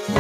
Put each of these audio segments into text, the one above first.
見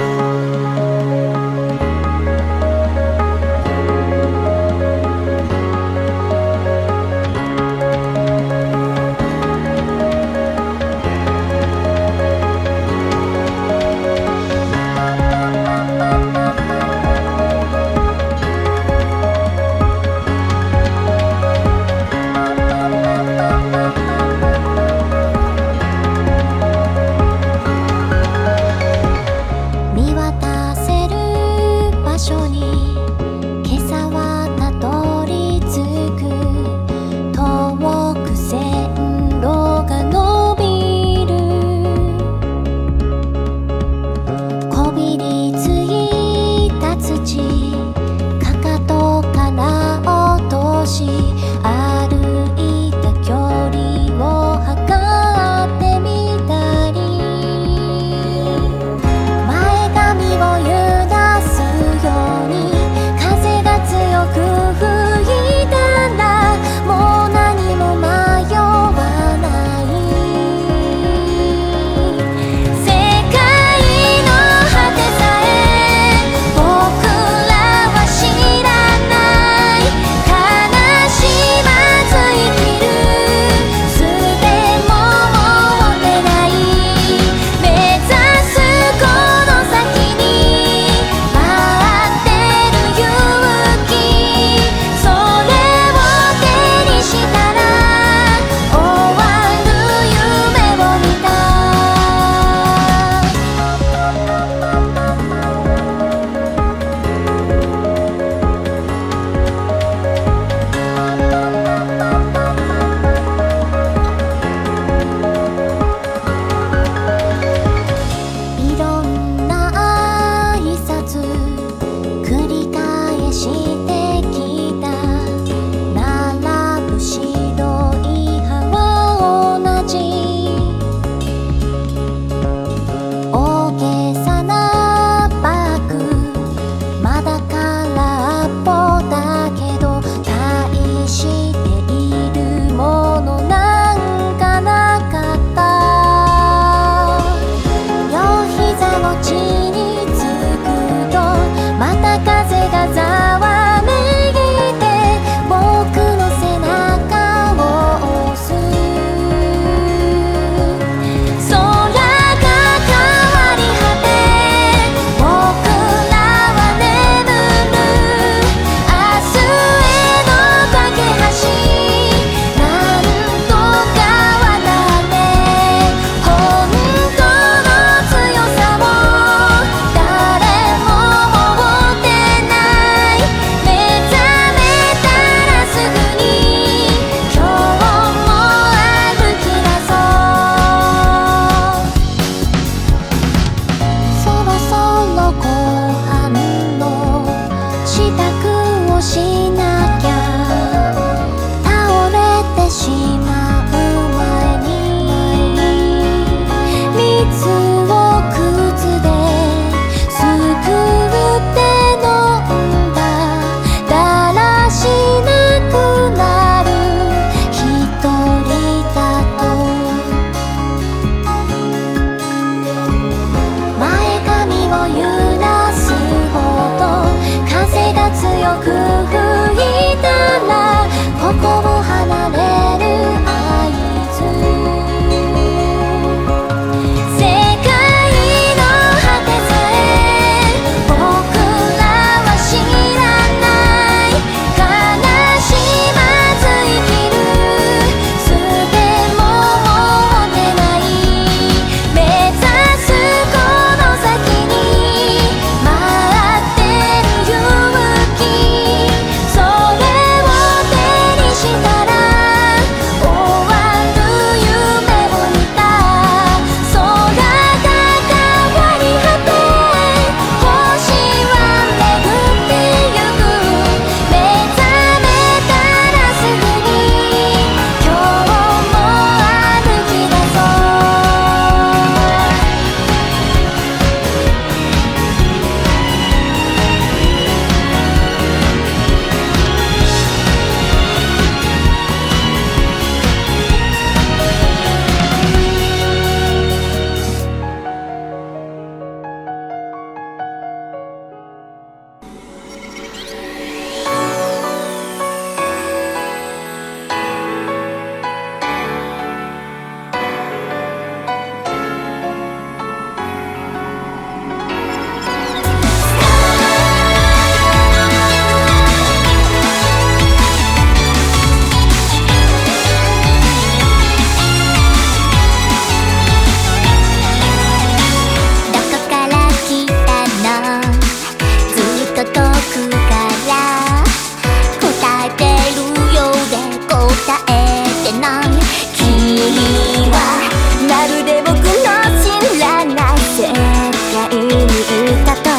いにいたと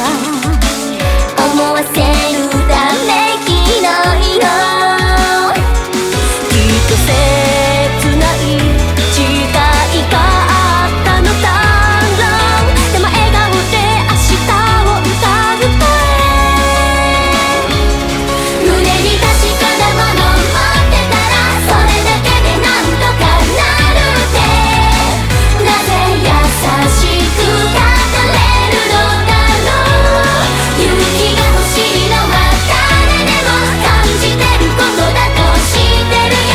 思わせるためきないの。きっと切ない誓いがあったのだろう。でも笑顔で明日を歌う声、胸に確かなもの持ってたらそれだけでなんとかなるって、なぜ優しく語れるのだろう。勇気が欲しいのは誰でも感じてることだと知ってるよ。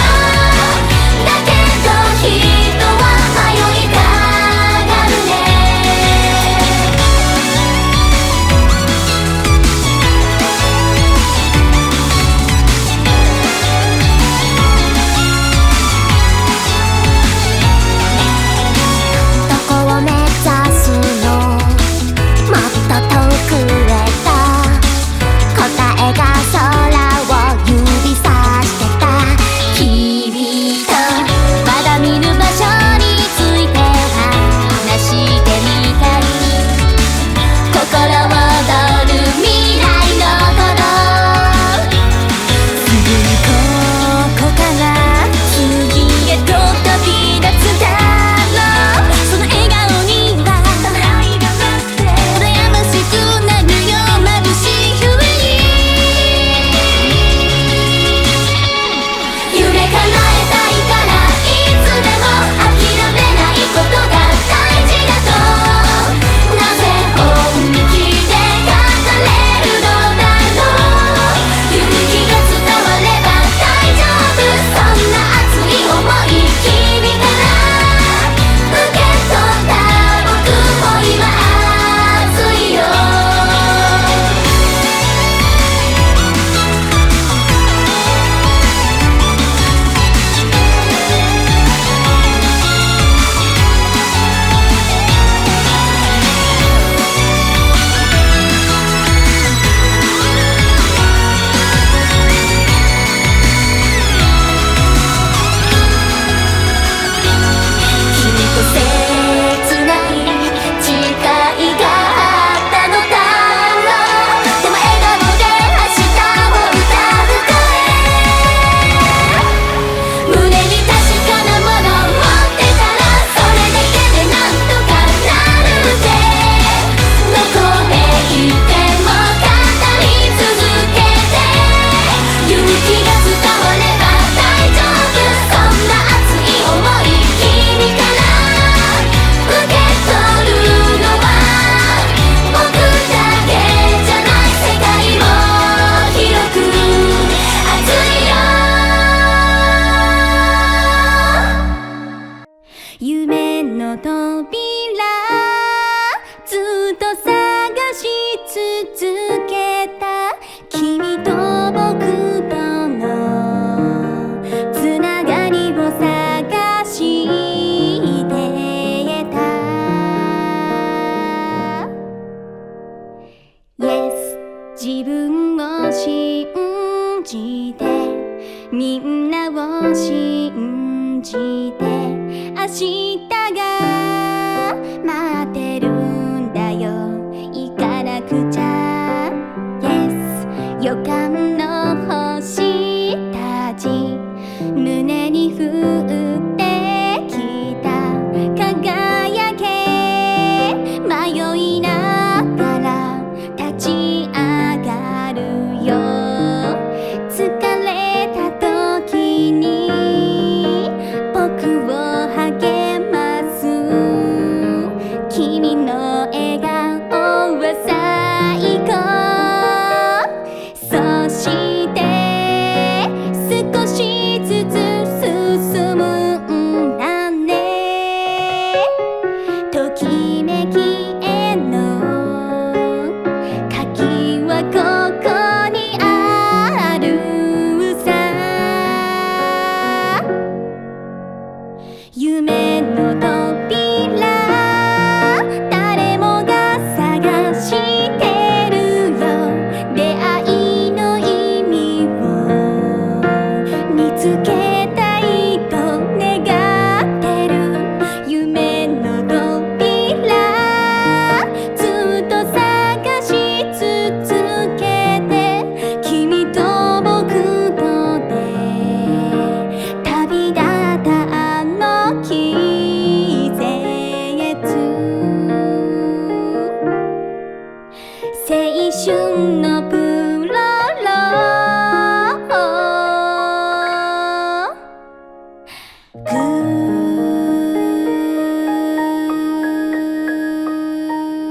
だけど人は迷いたがるね。どこを目指すの、もっと遠くへと答えが空を指さしてた。君とまだ見ぬ場所について話してみたい。心躍る未来のこと、すぐにここから次へと飛び出すだろう。その笑顔には羨ましくなるよ、眩しいゆえに。夢叶えたいからいつでも諦めないことが大事だと、なぜ本気で語れるのだろう。勇気が伝われば大丈夫、そんな熱い想い君から受け取った僕も今熱いよ。君と切ない誓いがあったのだろう。でも笑顔で明日を歌う声、胸に確かなもの持ってたらそれだけでなんとかなるって、どこへ行っても語り続けて、勇気が伝われば大丈夫、そんな熱い想い君から受け取るのは僕だけじゃない、世界も広く熱いよ。夢の扉ずっと探し続けた、君と僕とのつながりを探してた。 Yes、 自分を信じてみんなを信じて、明日が待ってるんだよ、行かなくちゃ。 Yes、 予感の星たち胸に降ってきた、輝け迷いながら立ち上がるよ。疲れた時に僕を励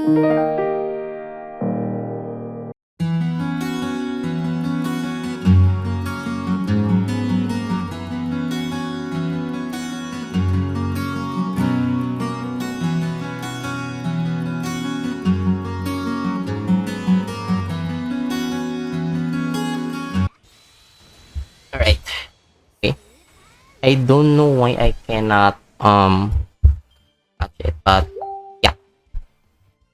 All right. Okay. I don't know why I cannot touch it, but yeah.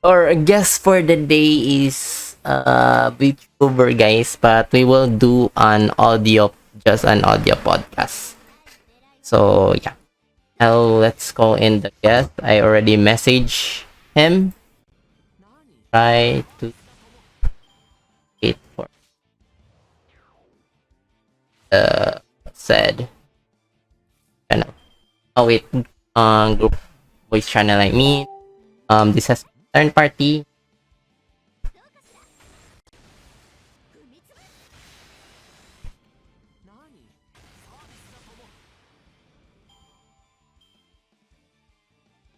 Our guest for the day is VTuber guys, but we will do an audio, just an audio podcast. So yeah. Now let's call in the guest. I already messaged him. Try to wait for the said channel. Oh wait, group voice channel. I mean, this has third party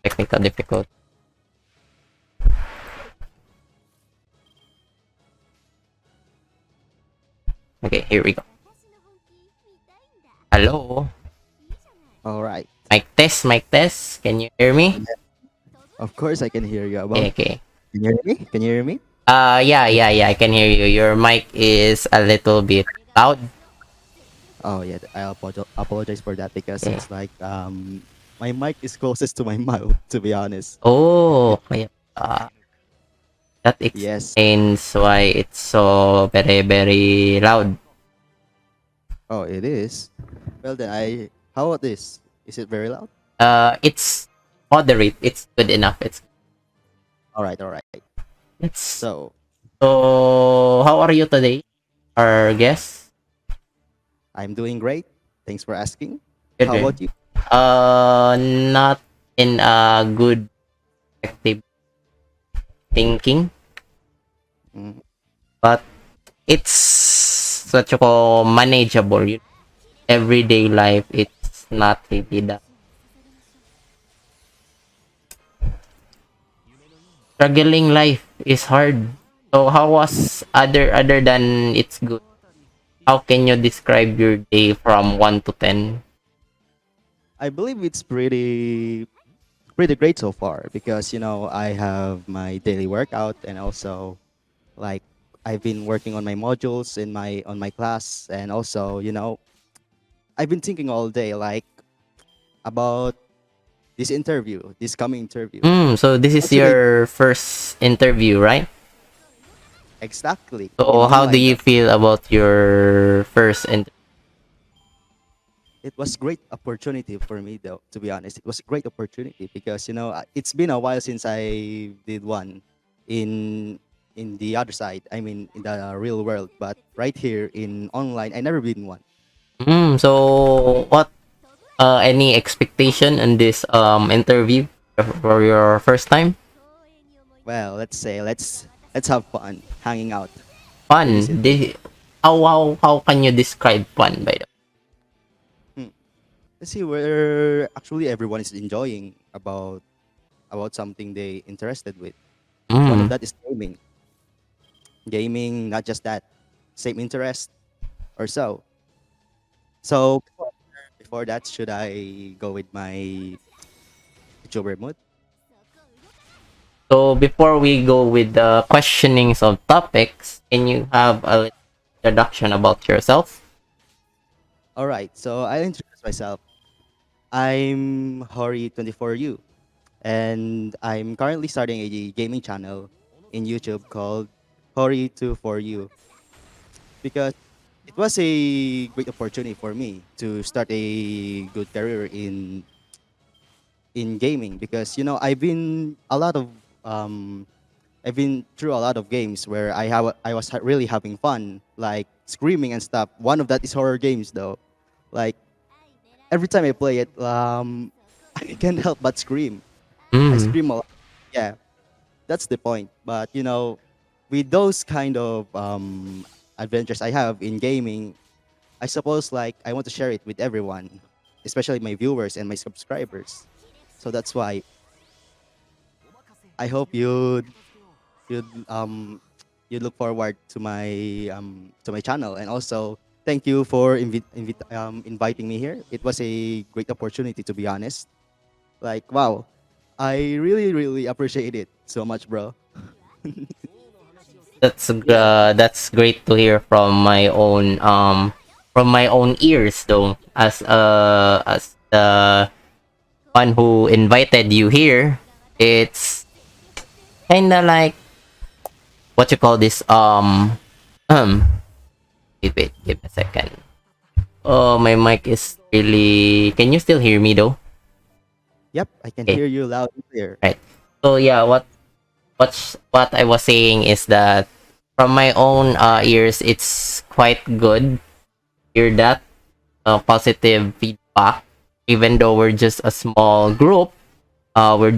technical difficulty. Okay, here we go. Hello, All right. mic test. Can you hear me? Yeah, of course, I can hear you. Okay, About okay. can you hear me? Can you hear me? Yeah. I can hear you. Your mic is a little bit loud. Oh yeah, apologize for that because Okay. it's like my mic is closest to my mouth, to be honest. Oh, okay. That Yes. explains why it's so very loud. Oh, it is. Well then, I. How about this? Is it very loud? It's moderate. It's good enough. All right. All right. It's So so. How are you today, our guest? I'm doing great. Thanks for asking. Good, How good. about you? Not in a good active thinking, Mm, but it's such a manageable. Everyday life, it's not really that struggling. Life is hard. So how was other than it's good? How can you describe your day from 1 to 10? I believe it's pretty great so far because I have my daily workout and also like I've been working on my modules in my class, and also I've been thinking all day like about this coming interview. So this is What should I your first interview, right? exactly in So how do online you though? feel about your first interview? It was great opportunity for me though. To be honest, it was a great opportunity because it's been a while since I did one in the other side. I mean, in the real world, but right here in online, I never been one. So what any expectation in this interview for your first time? Well, let's say let's have fun hanging out in this Fun. interview. How can you describe fun by the Hmm. Let's see where actually everyone is enjoying about something they interested with. One of Mm. that is gaming. Gaming, not just that, same interest or so. So before that, should I go with my YouTuber mood? So before we go with the questionings of topics, can you have a little introduction about yourself? All right, so I'll introduce myself. I'm Hori24U, and I'm currently starting a gaming channel in YouTube called Hori24U because it was a great opportunity for me to start a good career in gaming because I've been through a lot of games where I was really having fun, like screaming and stuff. One of that is horror games though. Like every time I play it, I can't help but scream. I Mm. scream a lot. Yeah, that's the point. But with those kind of adventures I have in gaming, I suppose like I want to share it with everyone, especially my viewers and my subscribers. So that's why I hope you. you'd you look forward to my channel. And also thank you for inviting me here. It was a great opportunity, to be honest. Like, wow, I really really appreciate it so much, bro. Yeah. That's great to hear from my own ears though, as the one who invited you here. It's kind of like what you call this um wait, give me a second. Oh, my mic is really, can you still hear me though? Yep, I can Okay, hear you loud and clear. right. So yeah, what I was saying is that from my own ears, it's quite good hear that positive feedback. Even though we're just a small group, we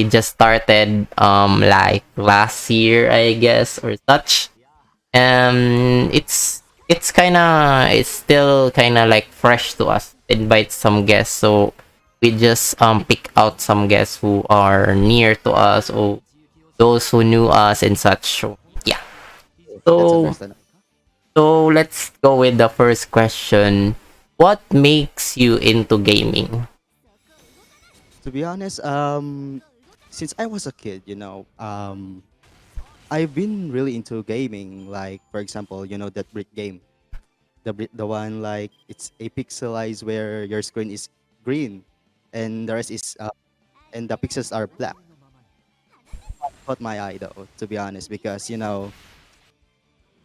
just started like last year, I guess, or such. It's still kind of like fresh to us. Invite some guests, so we just pick out some guests who are near to us or those who knew us and such. So yeah. That's So understandable. let's go with the first question. What makes you into gaming? To be honest, since I was a kid, I've been really into gaming. Like, for example, that brick game, the one like it's a pixelized where your screen is green, and the rest is and the pixels are black. Caught my eye though, to be honest, because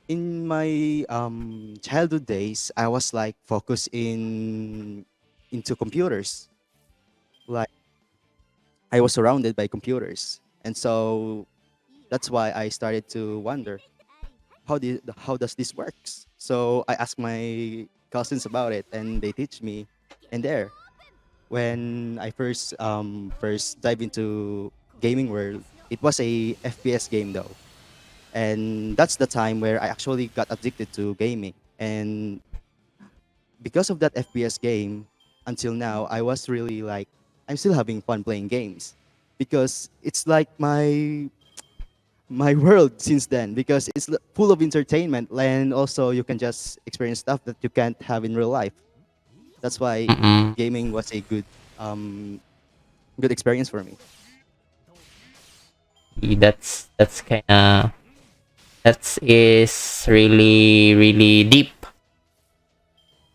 in my childhood days, I was like focused into computers. Like, I was surrounded by computers, and so that's why I started to wonder how does this works. So I asked my cousins about it, and they teach me. And there, when I first dive into gaming world, it was a FPS game though, and that's the time where I actually got addicted to gaming. And because of that FPS game, until now, I was really like, I'm still having fun playing games because it's like my world since then, because it's full of entertainment, and also you can just experience stuff that you can't have in real life. That's why Mm-mm. gaming was a um good experience for me. That's kind of that is really really deep.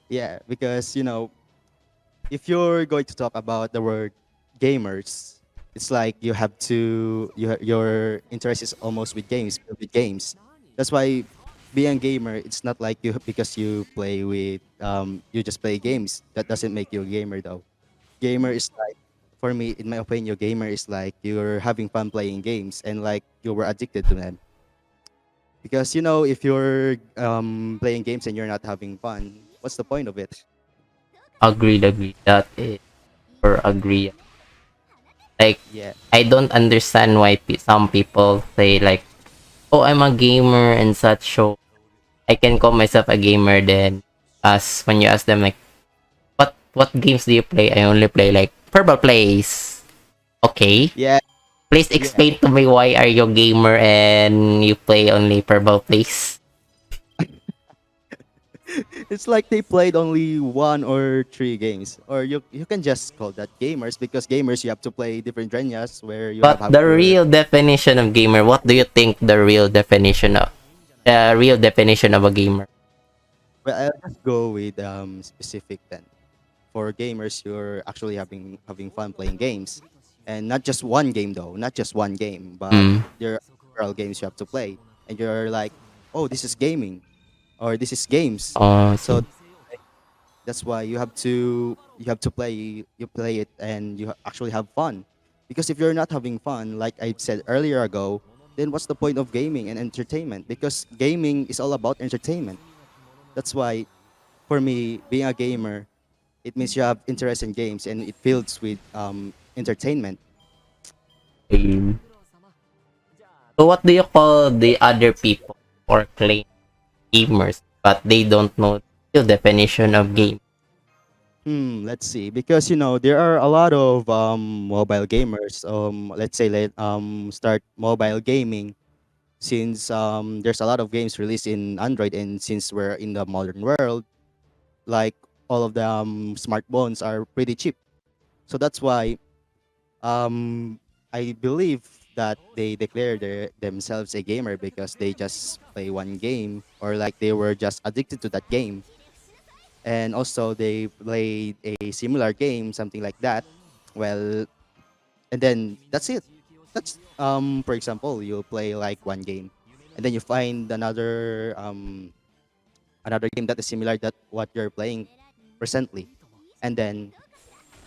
Yeah, because if you're going to talk about the word gamers, it's like you have to your interest is almost with games. That's why being a gamer, it's not like you because you just play games. That doesn't make you a gamer though. Gamer is like, for me, in my opinion, gamer is like you're having fun playing games and like you were addicted to them. Because if you're playing games and you're not having fun, what's the point of it? Agreed. That is or agree. Like Yeah. I don't understand why some people say like, "Oh, I'm a gamer" and such. So I can call myself a gamer. Then, as when you ask them like, "What games do you play?" I only play like Purple Plays. Okay, Yeah. please Yeah. explain to me why are you a gamer and you play only Purple Plays. It's like they played only one or three games, or you can just call that gamers, because gamers you have to play different genres where you But have the your. real definition of gamer, what do you think the real definition of a gamer? Well, I'll just go with specific then. For gamers, you're actually having fun playing games, and not just one game though, not just one game, but Mm. there are several games you have to play, and you're like, oh, this is gaming, or this is games. Oh, I So see. that's why you have to play it, and you actually have fun. Because if you're not having fun, like I said earlier ago, then what's the point of gaming and entertainment? Because gaming is all about entertainment. That's why, for me, being a gamer, it means you have interest in games, and it fills with entertainment. Okay. So what do you call the other people or claim gamers, but they don't know the definition of game? Let's see. Because there are a lot of mobile gamers. Let's say let start mobile gaming. since there's a lot of games released in Android, and since we're in the modern world, like all of the smartphones are pretty cheap. So that's why I believe that they declare themselves a gamer because they just play one game, or like they were just addicted to that game, and also they played a similar game, something like that. Well, and then that's it. That's for example, you play like one game, and then you find another game that is similar that what you're playing presently, and then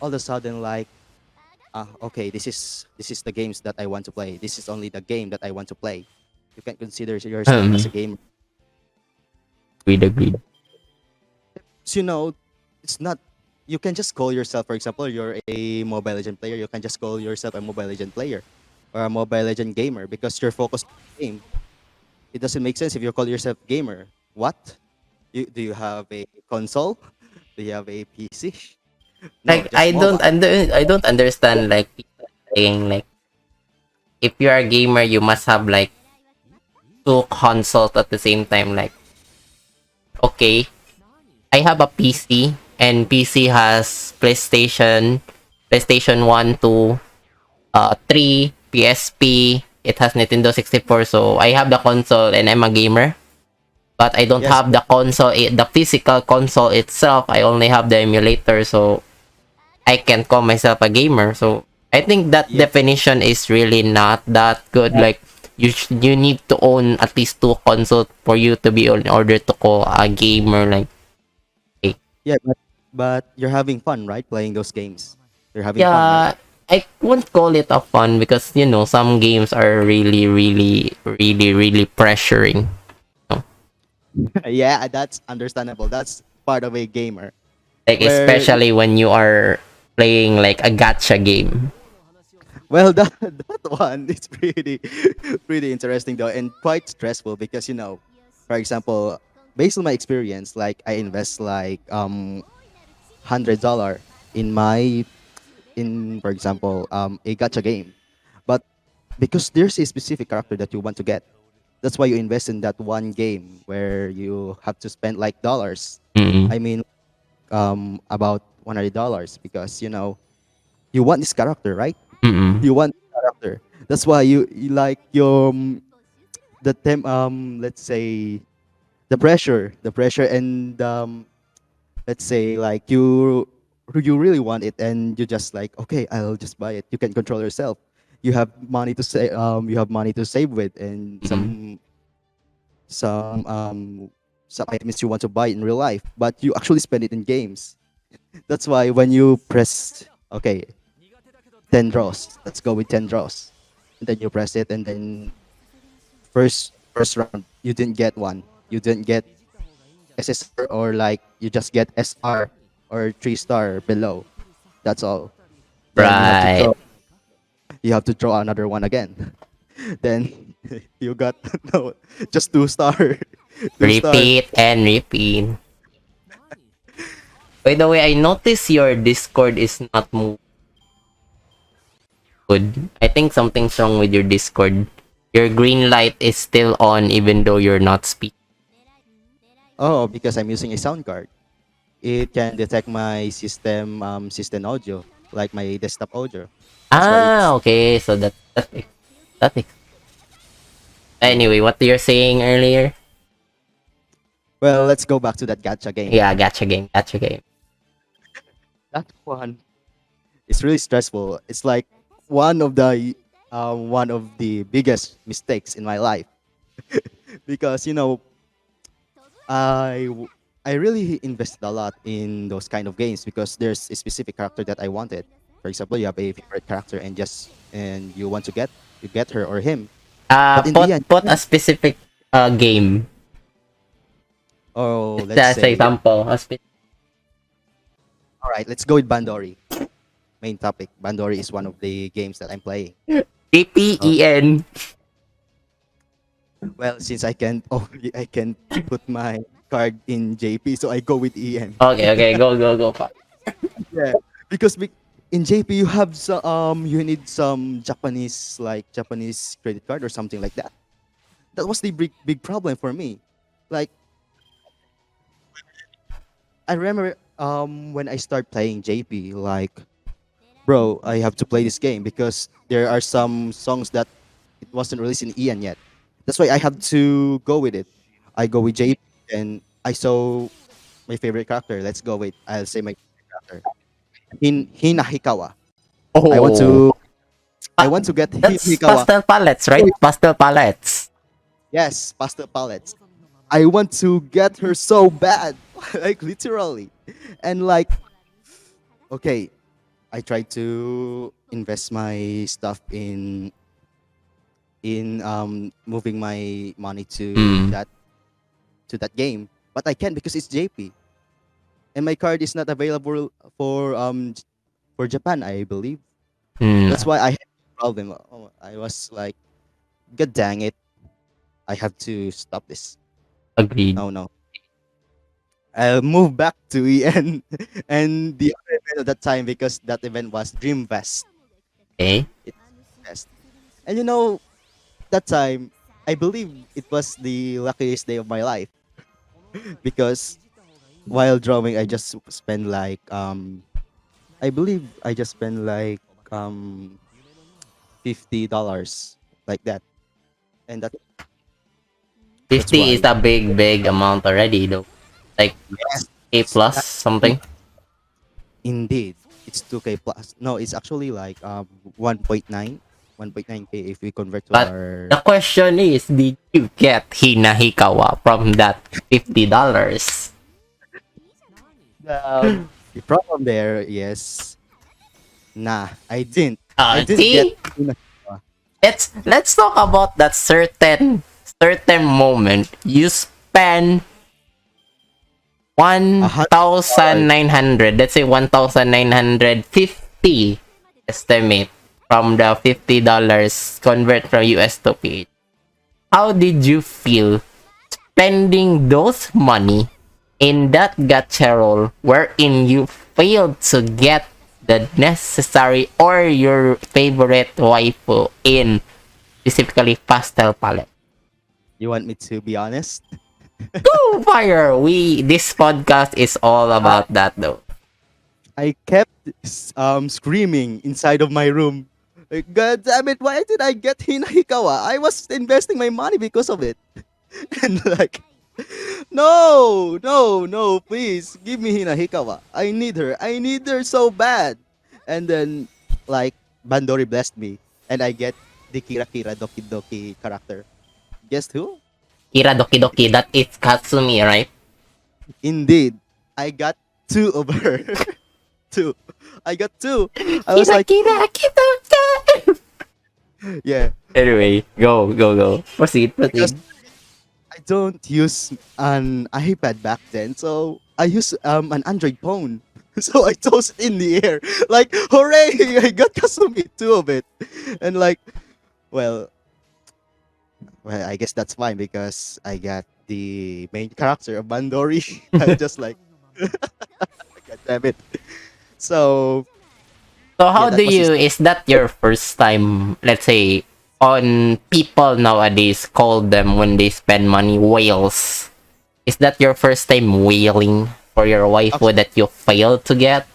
all of a sudden like, okay, this is the games that I want to play. This is only the game that I want to play. You can consider yourself as a Um, gamer. agreed, agreed. So, it's not. You can just call yourself, for example, you're a Mobile Legend player. You can just call yourself a Mobile Legend player or a Mobile Legend gamer because you're focused on the game. It doesn't make sense if you call yourself gamer. What? Do you have a console? Do you have a PC? No, Like just mobile. I don't understand like people saying like if you are a gamer you must have like two consoles at the same time. Like okay, I have a PC and PC has PlayStation 1, 2, 3, PSP. It has Nintendo 64. So I have the console and I'm a gamer. But I don't Yes, have the console, the physical console itself. I only have the emulator. So I can call myself a gamer. So I think that yes, definition is really not that good. Like you need to own at least two consoles for you to be in order to call a gamer. Like okay. yeah, but you're having fun, right? Playing those games. You're having fun, right? Yeah, I won't call it a fun because some games are really, really, really, really pressuring. No? Yeah, that's understandable. That's part of a gamer. Like Where, especially when you are playing like a gacha game. well, that one is pretty interesting though, and quite stressful because for example, based on my experience, like I invest like $100 in my in for example a gacha game, but because there's a specific character that you want to get, that's why you invest in that one game where you have to spend like dollars. Mm-mm. I mean, about $100 because you want this character, right? Mm-mm. You want this character. That's why you like your the let's say the pressure, and let's say like you really want it, and you just like, okay, I'll just buy it. You can control yourself. You have money to save. You have money to save with, and Mm-mm. some um some items you want to buy in real life, but you actually spend it in games. That's why when you press, okay, 10 draws, let's go with 10 draws, and then you press it, and then first round you didn't get one. You didn't get SSR, or like you just get SR or 3-star below. That's all. Then you have to Right. draw another one again. Then you got no, just 2-star. 2-star. Repeat and repeat. By the way, I notice your Discord is not moving good. I think something's wrong with your Discord. Your green light is still on even though you're not speaking. Oh, because I'm using a sound card. It can detect my system audio, like my desktop audio. That's why Ah, it's okay. So that yeah. anyway, what you're saying earlier? Well, let's go back to that gacha game. Yeah, gacha game, gacha game. That one is really stressful. It's like one of the biggest mistakes in my life because I w- I really invested a lot in those kind of games because there's a specific character that I wanted. For example, you have a favorite character, and you want to get her or him, but in the end, Put a specific game. oh, let's That's say, example. all right, let's go with Bandori. Main topic. Bandori is one of the games that I'm playing. Oh, GPEN. well, since I can put my card in JP, so I go with EN. Okay, okay, go. Yeah, because in JP you have you need some Japanese credit card or something like that. That was the big problem for me. Like I remember when I start playing JP, like bro, I have to play this game because there are some songs that it wasn't released in Ian yet. That's why I have to go with it. I go with JP and I saw my favorite character. Let's go with I'll say my favorite character. Hinahikawa. I want Oh, to I pa- want to get that's Hinahikawa. pastel palettes, right? Pastel palettes. Yes, pastel palettes. I want to get her so bad. Like literally. And like, okay, I tried to invest my stuff in moving my money Hmm. to that game. But I can't because it's JP. And my card is not available for for Japan, I believe. Hmm. That's why I had a problem. Oh, I was like, God dang it. I have to stop this. Agreed. No, no. I'll move back to EN and the other event at that time because that event was Dream Fest. Okay. It's Fest. And you know, that time, I believe it was the luckiest day of my life because while drawing, I just spent like I believe I just spent like um $50 like that, and that's 50 is why. a big amount already, though. Like Yes, A plus that something. indeed it's 2K plus. No, it's actually like 1.9K if we convert to But our. the question is, did you get Hinahikawa from that $50? The problem there, yes. Nah, I didn't get. See? Let's talk about that certain moment you spend $100. 1,900, let's say 1,950 estimate from the $50 convert from US to PH. How did you feel spending those money in that gacha roll wherein you failed to get the necessary or your favorite waifu in specifically pastel palette? You want me to be honest? Go fire! This podcast is all I, about that though. I kept screaming inside of my room. Like, God damn it! Why did I get Hinahikawa? I was investing my money because of it, and like, no, no, no! Please give me Hinahikawa. I need her. I need her so bad. And then, like, Bandori blessed me, and I get the Kira Kira Doki Doki character. Guess who? Kira Doki Doki, that is Katsumi, right? Indeed, I got two of her. Two. I got two. I was Kira like, Kira Kira. yeah, Anyway, go. because Proceed. I don't use an iPad back then, so I use an Android phone. So I tossed it in the air, like hooray! I got Kasumi two of it, and like, well, well, I guess that's fine because I got the main character of Bandori. I just like, God damn it. So So yeah, how do that was his. you, is that your first time, let's say, on people nowadays call them when they spend money whales? Is that your first time whaling for your waifu that you failed to get?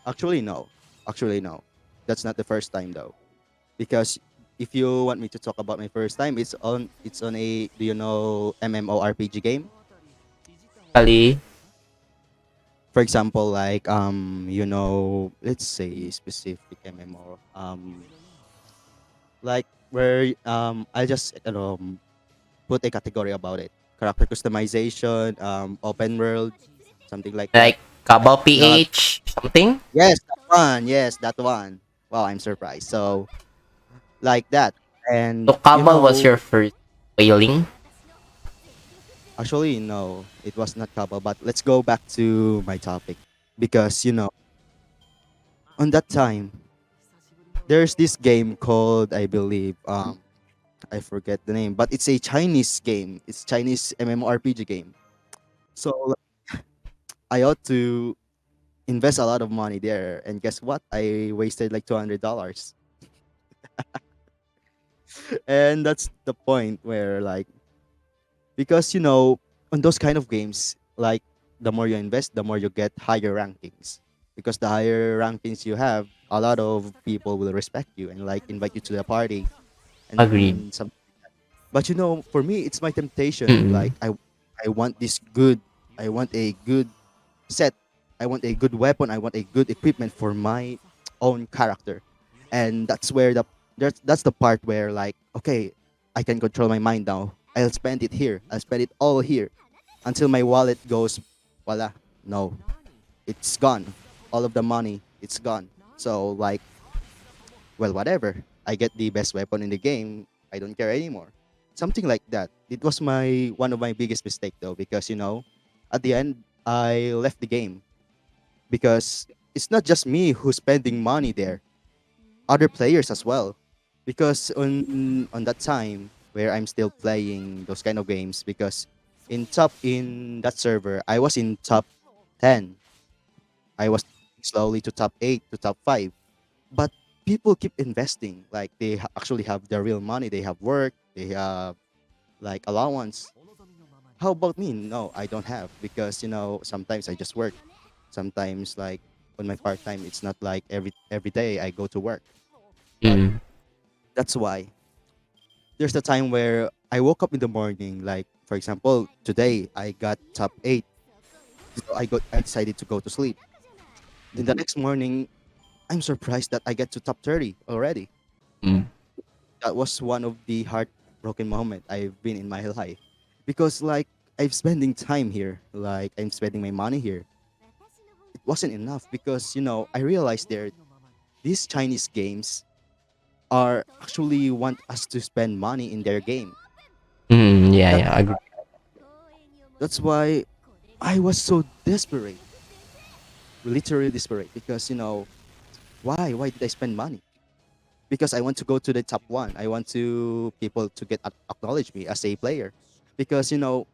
Actually, no. Actually, no. That's not the first time though. Because if you want me to talk about my first time, it's on a do you know MMORPG game? Kali, For example, like let's say specific MMO. Like where I just put a category about it. Character customization, open world, something like that. like Kabal You know, PH, something? yes, that one. Yes, that one. Wow, I'm surprised. So like that. So And Kabal was your first whaling? actually no, it was not couple. But let's go back to my topic because on that time there's this game called I believe I forget the name, but it's a Chinese game. It's Chinese MMORPG game. So I ought to invest a lot of money there, and guess what? I wasted like $200. And that's the point where like because you know on those kind of games like the more you invest the more you get higher rankings because the higher rankings you have a lot of people will respect you and like invite you to the party Agreed. and some but you know for me it's my temptation Mm-mm. like I want this good I want a good set I want a good weapon I want a good equipment for my own character and that's the part where like okay I can control my mind now I'll spend it here I'll spend it all here until my wallet goes voila no it's gone all of the money it's gone so like well whatever I get the best weapon in the game I don't care anymore something like that it was my one of my biggest mistake though because you know at the end I left the game because it's not just me who's spending money there other players as well because on that time where I'm still playing those kind of games because in that server I was in top 10 I was slowly to top 8 to top 5 but people keep investing like they actually have their real money they have work they have like allowance how about me no I don't have because you know sometimes I just work sometimes like on my part time it's not like every day I go to work but Mm. that's why there's the time where I woke up in the morning like for example today I got top 8 so I decided to go to sleep then the next morning I'm surprised that I get to top 30 already Mm. that was one of the heartbroken moment I've been in my life because like I'm spending time here like I'm spending my money here it wasn't enough because you know I realized there these Chinese games are actually want us to spend money in their game. Mm, yeah, That yeah, agree. that's why I was so desperate, literally desperate, because you know why did I spend money? Because I want to go to the top one. I want to people to get acknowledge me as a player, because you know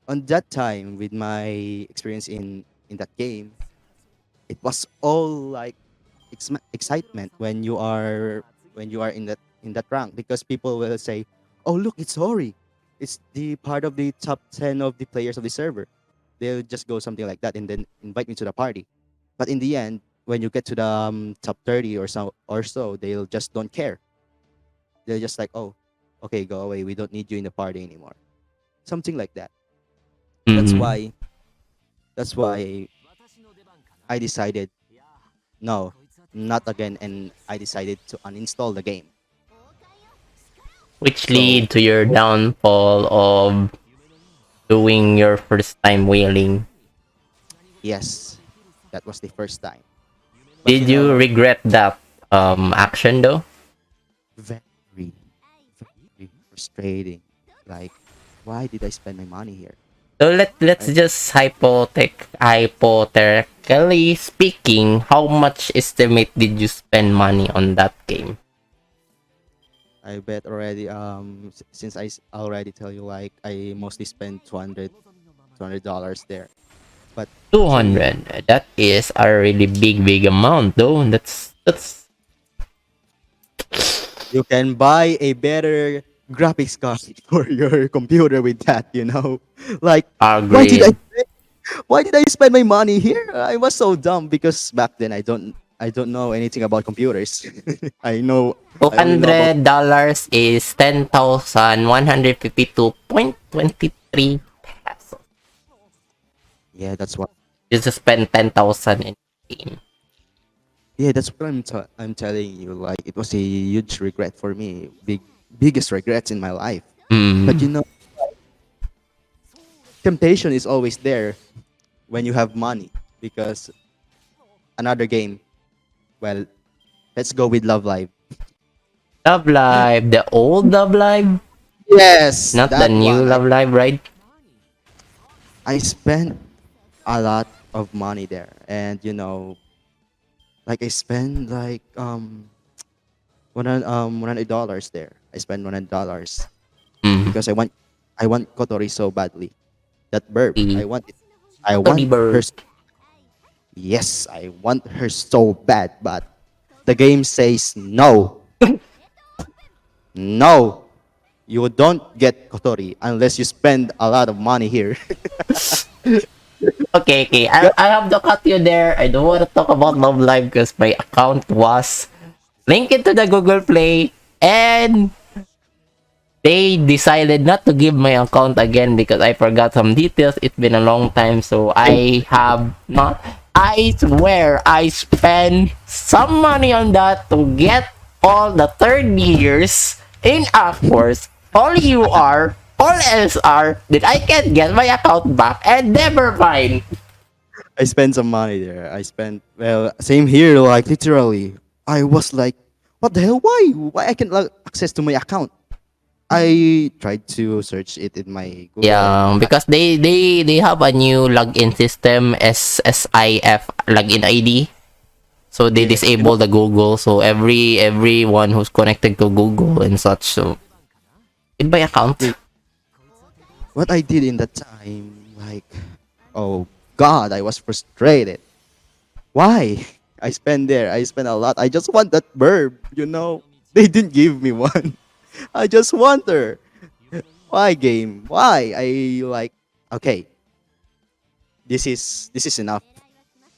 on that time with my experience in that game, it was all like excitement when you are in that rank because people will say, "Oh look, it's Hori. It's the part of the top 10 of the players of the server." They'll just go something like that and then invite me to the party. But in the end, when you get to the top 30 or so, they'll just don't care. They're just like, "Oh, okay, go away. We don't need you in the party anymore." Something like that. That's Mm. why that's why I decided no, not again and I decided to uninstall the game. Which So lead to your downfall of doing your first time whaling. yes, that was the first time. But you Did you know, regret that action though? very, very frustrating. Like, why did I spend my money here? So let's I, just hypothetically speaking, how much estimate did you spend money on that game? I bet already. Since already tell you, like, I mostly spend $200 there. But actually, 200. That is a really big amount though. That's you can buy a better graphics card for your computer with that. You know, like, why did I agreed. why did I spend my money here? I was so dumb because back then I don't know anything about computers. I know Two I only know about hundred dollars is 10,152.23 pesos. yeah that's what You just spend 10,000 in game. yeah that's what I'm telling you like it was a huge regret for me biggest regrets in my life. But you Mm. know temptation is always there when you have money because another game well let's go with Love Live. Love Live, the old Love Live, Yes, not the that new one. Love Live, right? I spent a lot of money there and you know like I spend like $100 there. I spend $100 Mm. because I want Kotori so badly. That burp. The I want it. I Totally want her bird. yes, I want her so bad, but the game says no. No, you don't get Kotori unless you spend a lot of money here. Okay, okay. I have to cut you there. I don't want to talk about Love Live because my account was linked into the Google Play and they decided not to give my account again because I forgot some details. It's been a long time, so I have not. I swear I spent some money on that to get all the third years in a course. All you are, all else are that I can get my account back and never mind. I spent some money there. I spent, well, same here. Like literally, I was like, what the hell? Why? Why I can access to my account? I tried to search it in my Google and Yeah, because they have a new login system, SSIF login ID. So they yes, disable the Google. So everyone who's connected to Google and such. So in my account. what I did in that time, like, oh God, I was frustrated. Why? I spent there. I spent a lot. I just want that burb. They didn't give me one. I just want her. Why game? Why? I like. Okay, this is enough.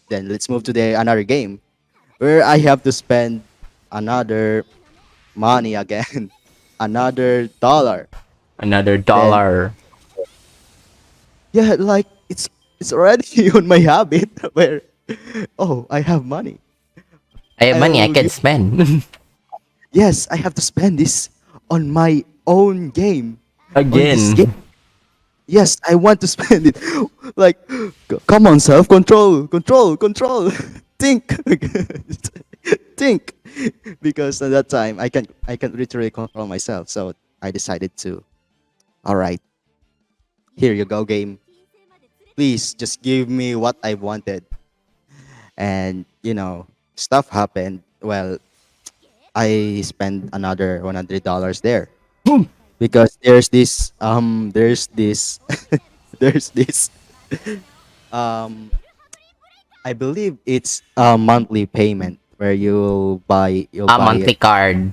Then let's move to the another game where I have to spend another money again, another dollar. Another Then dollar. yeah, like it's already on my habit where oh I have money. I have money I I'll can give spend. yes I have to spend this on my own game on this game. Again. Yes, I want to spend it. Like, come on, self control, control. Think, think. Because at that time, I can literally control myself. So I decided to. All right, here you go, game. Please just give me what I wanted. And stuff happened. Well, I spent another $100 there because there's this there's this um I believe it's a monthly payment where you'll A buy it. monthly card.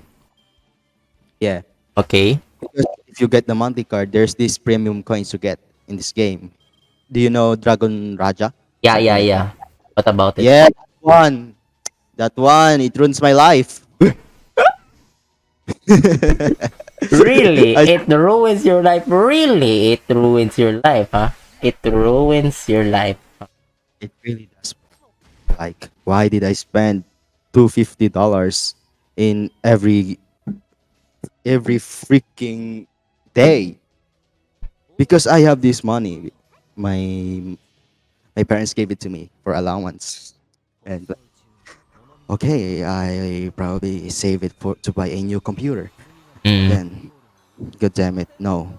Yeah. Okay. Because if you get the monthly card, there's this premium coins to get in this game. Do you know Dragon Raja? Yeah, Something yeah, like that. yeah. What about it? Yeah, that one. That one, it ruins my life. Really? I, It ruins your life? Really? It ruins your life, huh? It ruins your life. it really does. Like, why did I spend $250 in every freaking day? Because I have this money. My my parents gave it to me for allowance, and okay, I probably save it for to buy a new computer. Mm. Then, god damn it, no,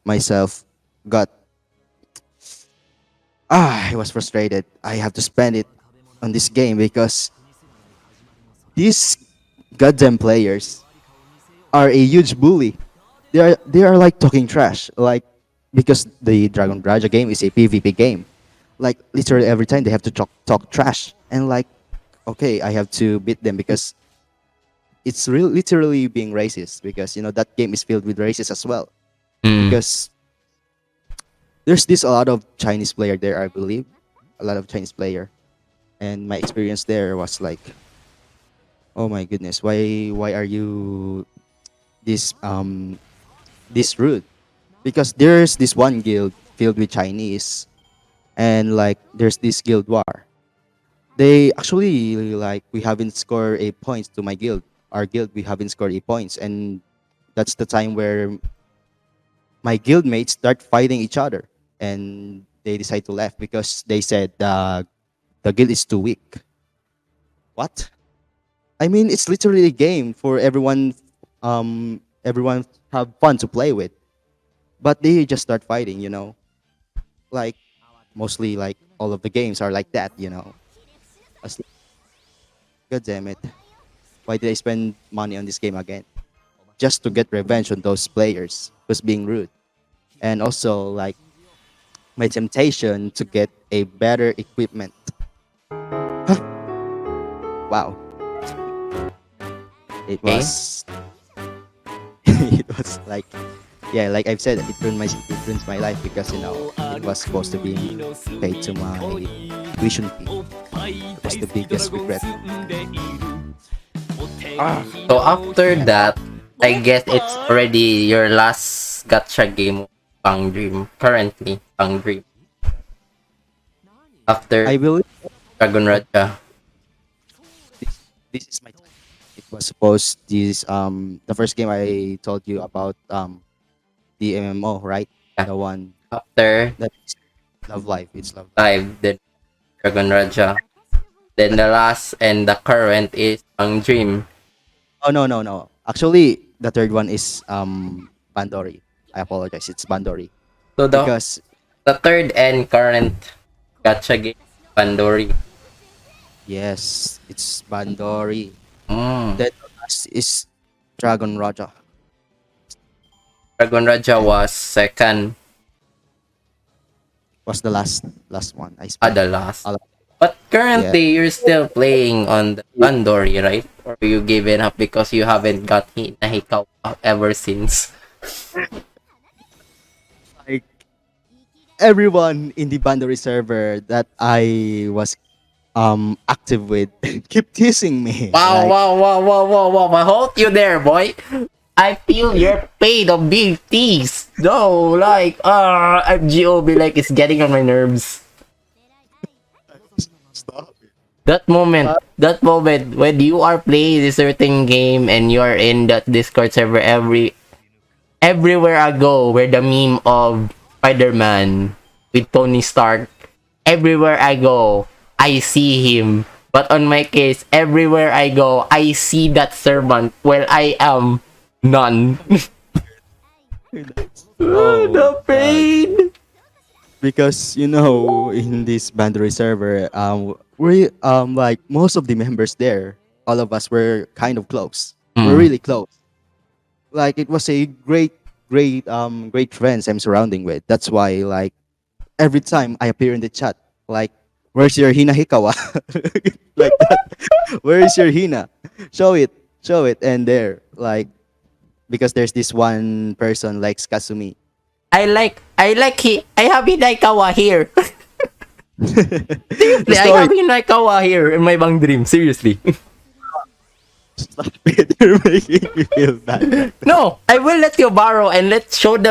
myself got I was frustrated. I have to spend it on this game because these goddamn players are a huge bully. They are like talking trash, like because the Dragon Raja game is a PvP game. Like literally every time they have to talk trash, and like, okay, I have to beat them because it's literally being racist because that game is filled with racists as well. Mm. Because there's this a lot of Chinese player there, I believe, a lot of Chinese player, and my experience there was like, oh my goodness, why are you this this rude? Because there's this one guild filled with Chinese, and like there's this guild war. They actually like we haven't scored a points to my guild. Our guild we haven't scored a points, and that's the time where my guild mates start fighting each other, and they decide to left because they said the guild is too weak. What? I mean, it's literally a game for everyone. Everyone have fun to play with, but they just start fighting. Like mostly like all of the games are like that. As- God damn it! Why did I spend money on this game again? Just to get revenge on those players who's being rude, and also like my temptation to get a better equipment. Wow, it Okay. was it was like, yeah, like I've said, it ruins my life because it was supposed to be paid to my tuition fee. That was the biggest regret. So after that, I guess it's already your last gacha game, Pang Dream. Currently, Pang Dream. After I believe Dragon Raja. this, this is my time. It was supposed this the first game I told you about the MMO, right? Yeah. The one After that is Love Life. It's Love. 5, then Dragon Raja. Then the last and the current is Pang Dream. Oh, no, no, no. Actually, the third one is Bandori. I apologize. It's Bandori So because the third and current gacha game, Pandori. yes, it's Bandori. Mm. Then the last is Dragon Raja. Dragon Raja was second, Was the last one I spent. the last. a lot- But currently, you're still playing on the Pandori, right? Or you given up because you haven't got Nahikawa ever since? Like everyone in the Bandori server that I was active with keep teasing me. Wow, Like, wow, wow, wow, wow, wow. I hold you there, boy. I feel your pain of big teeth. No, like, FGOB, like, it's getting on my nerves. stop it. That moment when you are playing a certain game and you are in that Discord server, everywhere I go, where the meme of Spider-Man with Tony Stark, everywhere I go, I see him. But on my case, everywhere I go, I see that servant. Well, I am none. Oh, The God. pain. Because in this Bandori server, we like most of the members there, all of us were kind of close. We're really close. Like it was a great friends I'm surrounding with. That's why like every time I appear in the chat, like, where's your Hina Hikawa? Like that. Where is your Hina? Show it, and there, like, because there's this one person likes Kasumi. I have Hinaikawa here. The I story. have Hinaikawa here in my bang dream. Seriously. Stop it. You're making me feel bad. No, I will let you borrow and let's show it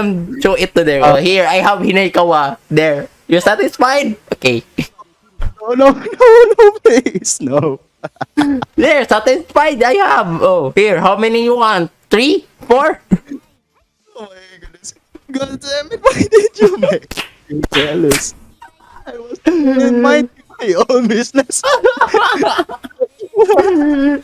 to them. Oh, here, I have Hinaikawa. There. You're satisfied? Okay. No, no, no, no, please, no. There, satisfied. I have. Oh, here, how many you want? 3? 4? Oh my goodness. God damn it, why did you make me jealous? I was minding my own business.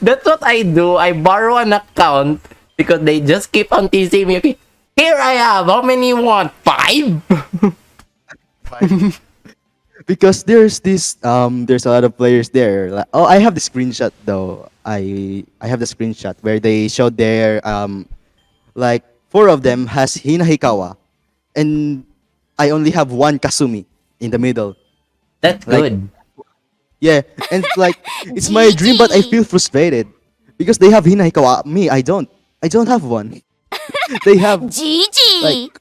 That's what I do. I borrow an account because they just keep on teasing me. Okay, here I have. How many you want? 5? Because there's a lot of players there. Like, oh, I have the screenshot though. I have the screenshot where they showed their like 4 of them has Hina Hikawa, and I only have one Kasumi in the middle. That's Like, good. yeah, and like it's my dream, but I feel frustrated because they have Hina Hikawa. Me, I don't. I don't have one. They have Gigi! like.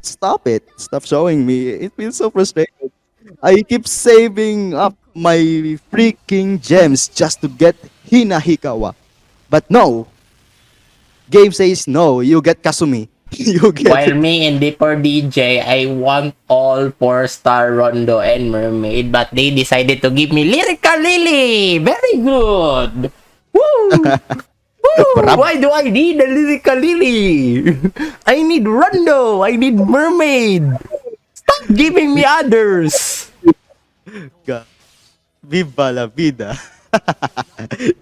Stop it! Stop showing me. It feels so frustrating. I keep saving up my freaking gems just to get Hina Hikawa, but no. Game says no. You get Kasumi. You get. While me and Dipper DJ, I want all 4-star Rondo and Mermaid, but they decided to give me Lyrical Lily. Very good. Woo! Woo! Bravo. Why do I need a Lyrical Lily? I need Rondo. I need Mermaid. Stop giving me others. God. Viva la vida.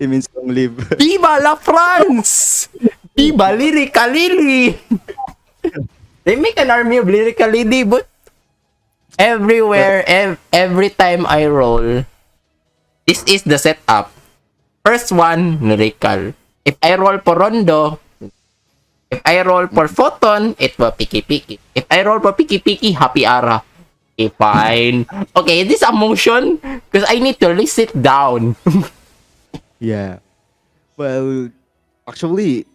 It means long live. Viva la France! Viva Lyrical Lily! They make an army of Lyrical Lily, but everywhere, every time I roll, this is the setup. First one, Lyrical. If I roll for Rondo, if I roll for Photon, it will Piki Piki. If I roll for Piki Piki, Happy Ara. Okay, fine. Okay, this a motion? Because I need to list it down. Yeah. Well, actually,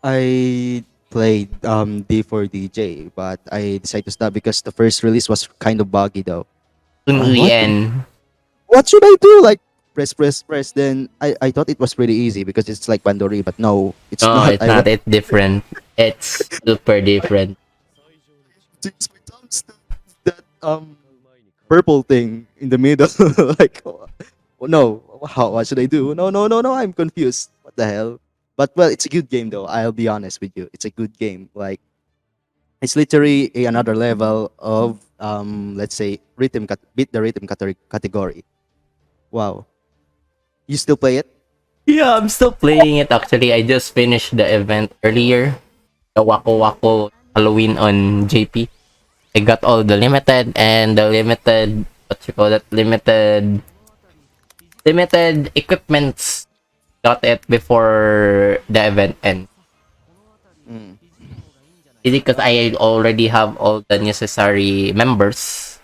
I played D4DJ, but I decided to stop because the first release was kind of buggy though. What? N. What should I do? Like press. Then I thought it was pretty easy because it's like Bandori, but no, it's No, not. it's I went not. It's different. It's super different. to use my thumbs to that purple thing in the middle. Like, oh, no, how? What should I do? No. I'm confused. What the hell? But well, it's a good game though. I'll be honest with you. It's a good game. Like it's literally another level of let's say beat the rhythm category. Wow. You still play it? Yeah, I'm still playing it actually. I just finished the event earlier. The Wako Wako Halloween on JP. I got all the limited and the limited what you call that limited equipments. Got it before the event ends. Mm. Because I already have all the necessary members,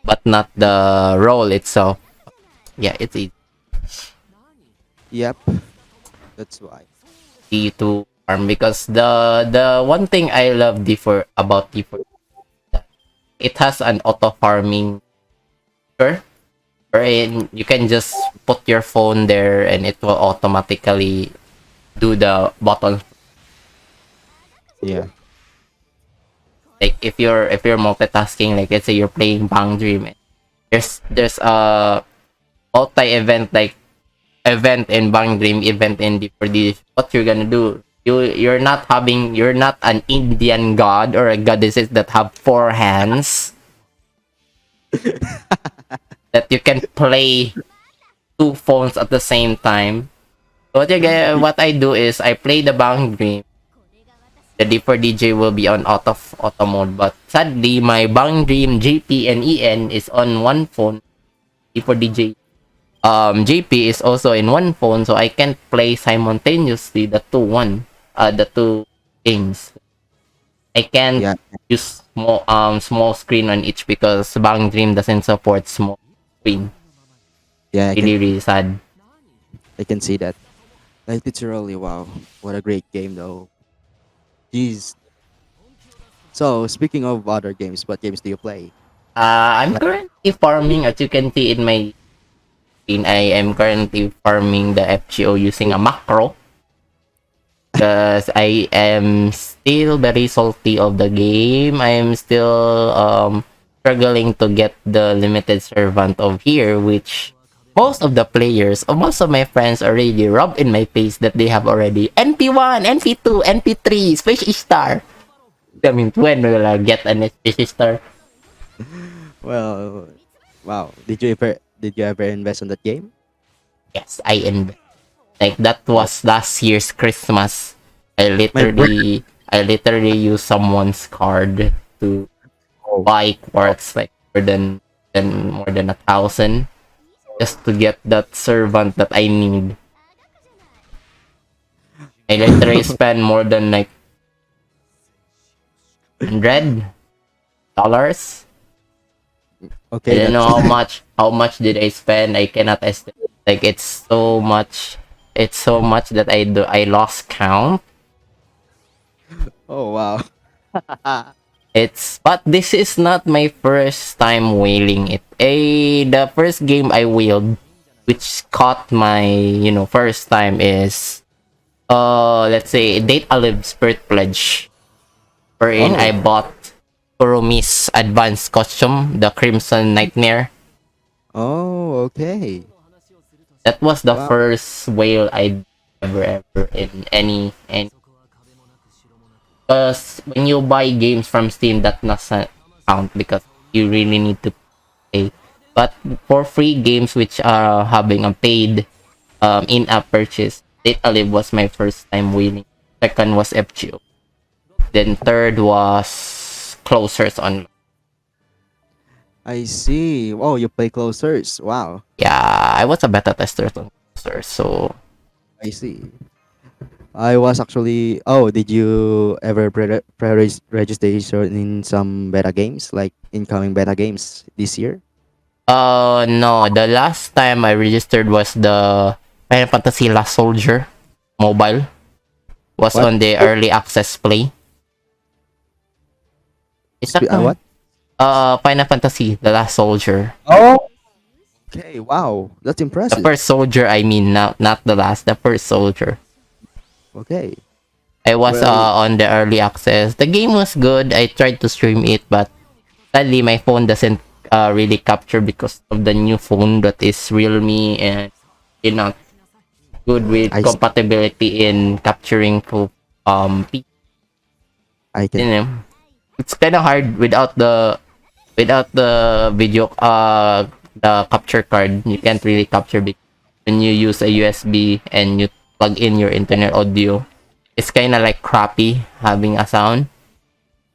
but not the role itself. Yeah, it's Yep. That's why. easy to farm because the one thing I love D4 about D4, it has an auto farming feature wherein you can just put your phone there and it will automatically do the button. Yeah. Like if you're multitasking, like let's say you're playing Bang Dream, there's a multi-event like event in Bang Dream, event in D4D. What you're gonna do? You're not an Indian god or a goddesses that have four hands that you can play two phones at the same time. What I do is I play the Bang Dream. The D4DJ will be on auto mode, but sadly my Bang Dream JP and EN is on one phone. D4DJ JP is also in one phone, so I can't play simultaneously the two games. I can't Yeah. use small screen on each because Bang Dream doesn't support small screen. Yeah. Really sad. I can see that. Like literally, wow. What a great game though. Jeez. So speaking of other games, what games do you play? I'm Like, currently farming, as you can see in my screen. I am currently farming the FGO using a macro because I am still very salty of the game. I am still struggling to get the limited servant of here, which most of the players or most of my friends already rubbed in my face that they have already NP1, NP2, NP3, Space Star. I mean, when will I get an Space Star? well, wow. Did you ever invest in that game? Yes, I invest. Like that Oh, was last year's Christmas. I my br- literally used someone's card to oh, buy quartz like more than 1,000 just to get that servant that I need. I literally spend more than like $100. I okay. don't know That's how much did I spend. I cannot estimate. Like it's so much. It's so much that I lost count. oh wow. But this is not my first time whaling it. The first game I whaled, which caught my first time is let's say Date Alive Spirit Pledge, wherein I Oh, bought Kuromi's advanced costume, the Crimson Nightmare. oh, okay. That was the Wow. first whale I ever in any. Because when you buy games from Steam, that doesn't count because you really need to pay. But for free games which are having a paid in-app purchase, Data Live was my first time winning. Second was FGO. Then third was Closers on. I see. Oh, you play closers. Wow. Yeah, I was a beta tester on Closers, so I see. I was actually. Oh, did you ever registration in some beta games, like incoming beta games this year? no, the last time I registered was the Final Fantasy Last Soldier mobile. Was What? on the early access play. It's a What? Final Fantasy, The Last Soldier. Oh, okay. Wow, that's The impressive. first soldier, I mean, not the last, the first soldier. Okay. I was Well, on the early access. The game was good. I tried to stream it, but sadly my phone doesn't really capture because of the new phone that is Realme, and you know, good with I see. compatibility in capturing full I you can. know, it's kind of hard without the video the capture card. You can't really capture because when you use a USB and you plug in your internet audio, it's kind of like crappy having a sound.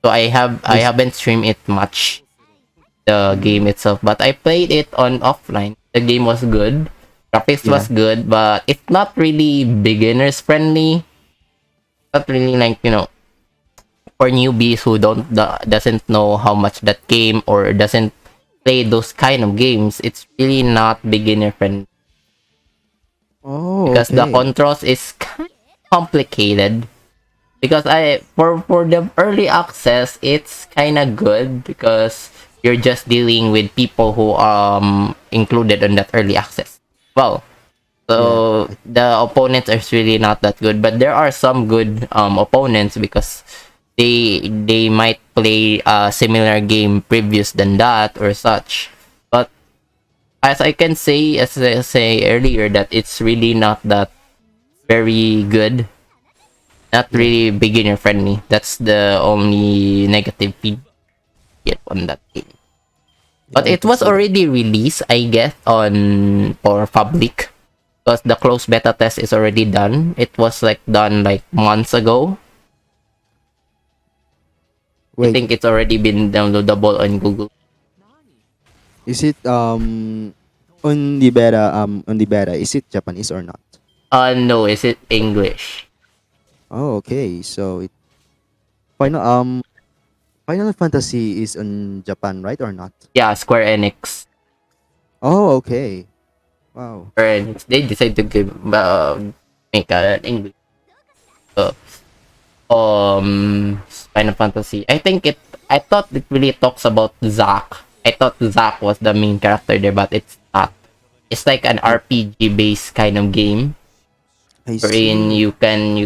So I I see. haven't streamed it much, the game itself, but I played it on offline. The game was good, graphics was Yeah. good, but it's not really beginners friendly. Not really like, for newbies who doesn't know how much that game or doesn't play those kind of games. It's really not beginner friendly Oh, because the okay. controls is kind of complicated. Because I for the early access, it's kind of good because you're just dealing with people who included on that early access. Well, Yeah. so the opponents are really not that good, but there are some good opponents because they might play a similar game previous than that or such. But as I can say, as I say earlier, that it's really not that very good, not Yeah. really beginner friendly. That's the only negative feedback on that game. Yeah. But I it can was see that. already released, I guess, on for public because the closed beta test is already done. It was like done like months ago. I Wait, think it's already been downloadable on Google. is it on the beta is it Japanese or not? No, is it English? Oh, okay. So it final Final Fantasy is on Japan, right or not? Yeah, Square Enix. Oh, okay. Wow. Square Enix. They decided to make an English. Uh, Final Fantasy. I thought it really talks about Zack. I thought Zack was the main character there, but it's not. It's like an I RPG based kind of game I wherein see. you can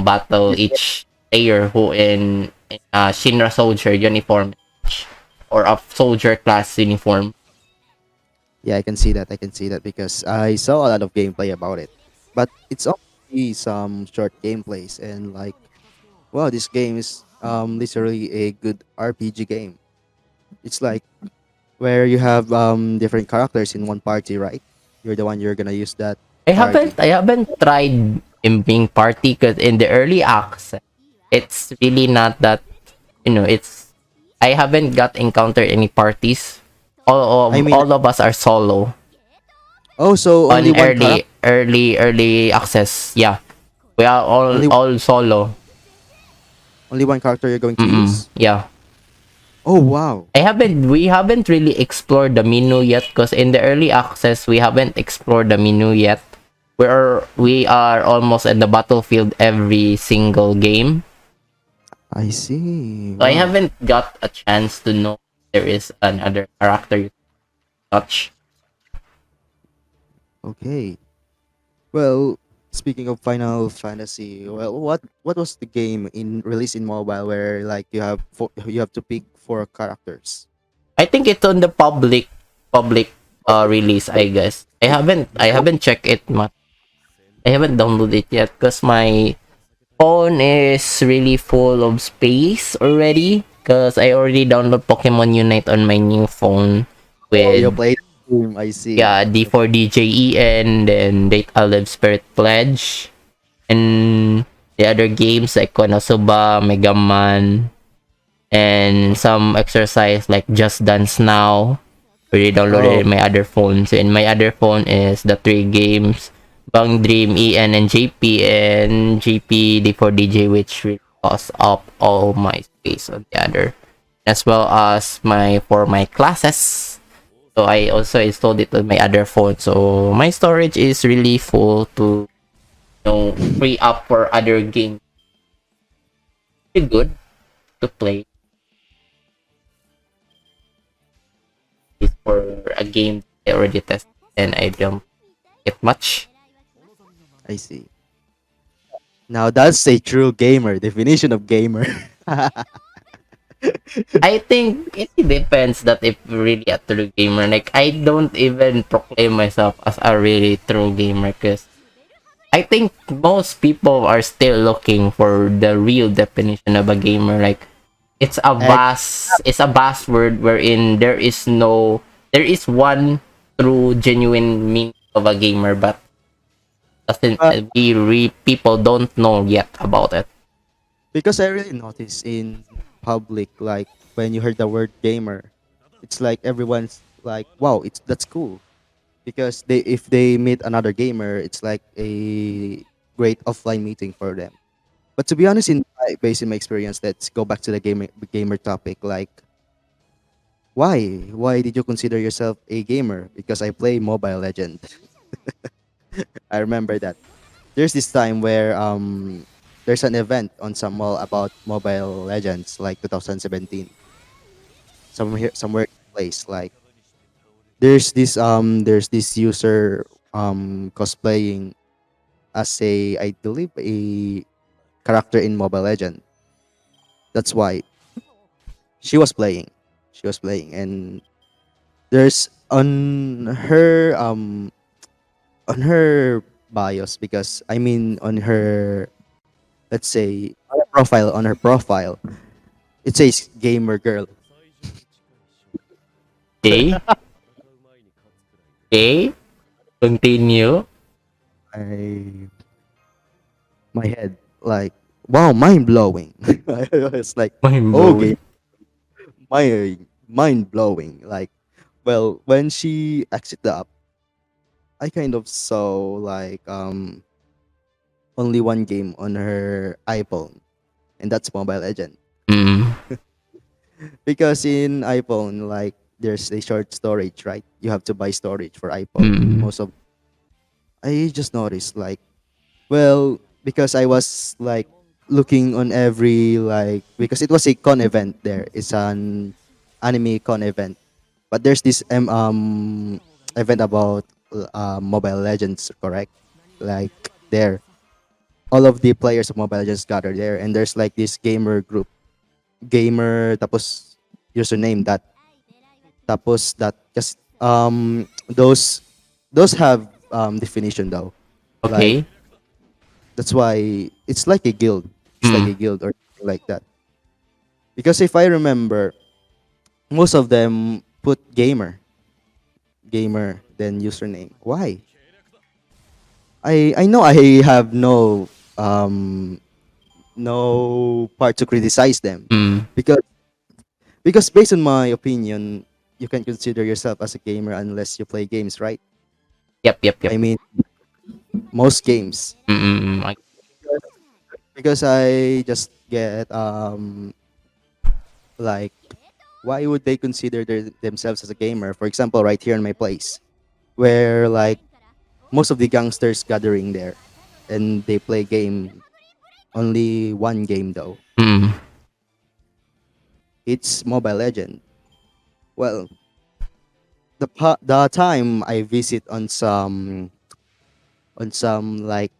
battle each player who in a Shinra soldier uniform or a soldier class uniform. Yeah, I can see that. I can see that because I saw a lot of gameplay about it. But it's only some short gameplays and like wow, this game is literally a good RPG game. It's like where you have different characters in one party, right? You're the one you're gonna use that party. I haven't tried in being party because in the early access, it's really not that, it's I haven't got encountered any parties. I mean, All of us are solo oh, so only on one character, early access. Yeah, we are only all solo. only one character you're going to Mm-mm, use. yeah. Oh wow. We haven't really explored the menu yet because in the early access we haven't explored the menu yet. We are almost at the battlefield every single game. I see. So I Wow. haven't got a chance to know there is another character you can touch. Okay. Well, speaking of Final Fantasy, well, what was the game in released in mobile where like you have to pick four characters? I think it's on the public release, I guess. I Oh, haven't checked it much. I haven't downloaded it yet because my phone is really full of space already because I already download Pokemon Unite on my new phone oh, you with, played the game. I see. yeah, D4DJEN, then Date I Live Spirit Pledge, and the other games like Konosuba, Mega Man, and some exercise like Just Dance Now. Already downloaded Oh, in my other phone. So in my other phone is the three games: Bang Dream, EN, and JP, and JP D4DJ, which will cost up all my space on the other, as well as my classes. So I also installed it on my other phone. So my storage is really full to, free up for other games. Pretty good to play. for a game I already tested and I don't get much. I see. Now that's a true gamer. Definition of gamer. I think it depends that if really a true gamer. Like I don't even proclaim myself as a really true gamer because I think most people are still looking for the real definition of a gamer. Like Ex- it's a buzzword wherein there is one true genuine meaning of a gamer, but doesn't but people don't know yet about it. because I really notice in public, like when you heard the word gamer, it's like everyone's like, "Wow, it's that's cool." Because they if they meet another gamer, it's like a great offline meeting for them. But to be honest, based in my experience, let's go back to the gamer topic. Like, why did you consider yourself a gamer? Because I play Mobile Legend. I remember that. There's this time where there's an event on some mall about Mobile Legends, like 2017, somewhere in the place. Like there's this user cosplaying as a, I believe, a character in Mobile Legend. That's why she was playing. She was playing, and there's on her bios, because I mean on her, let's say, on her profile, it says gamer girl. Okay, okay, continue. I My head, like, wow, mind blowing. I was like, Mind okay, blowing. mind blowing. Like, well, when she exited the app, I kind of saw like only one game on her iPhone, and that's Mobile Legend. Mm, Because in iPhone, like, there's a short storage, right? You have to buy storage for iPhone. mm, Most of I just noticed, like, well, because I was like looking on every, like, because it was a con event there. It's an anime con event, but there's this event about Mobile Legends, correct? Like, there, all of the players of Mobile Legends gather there, and there's like this gamer group, gamer tapos username that, tapos that, just those have definition though, like, okay. that's why it's like a guild. It's like Mm, a guild or something like that. Because if I remember, most of them put gamer, then username. Why? I know I have um no part to criticize them, mm. because based on my opinion, you can consider yourself as a gamer unless you play games, right? Yep, yep, yep. I mean, most games. Mm, mm, mm. Because I just get like, why would they consider themselves as a gamer? For example, right here in my place, where like most of the gangsters gathering there, and they play game, only one game though. Mm, It's Mobile Legend. Well, the time I visit on some like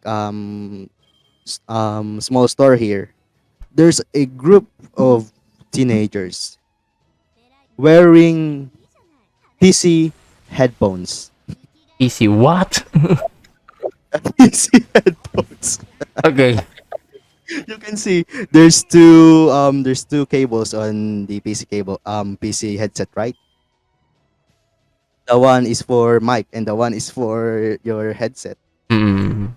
small store here, there's a group of teenagers wearing PC headphones. PC what? PC headphones. Okay. You can see there's two cables on the PC headset, right? The one is for mic and the one is for your headset. Mm,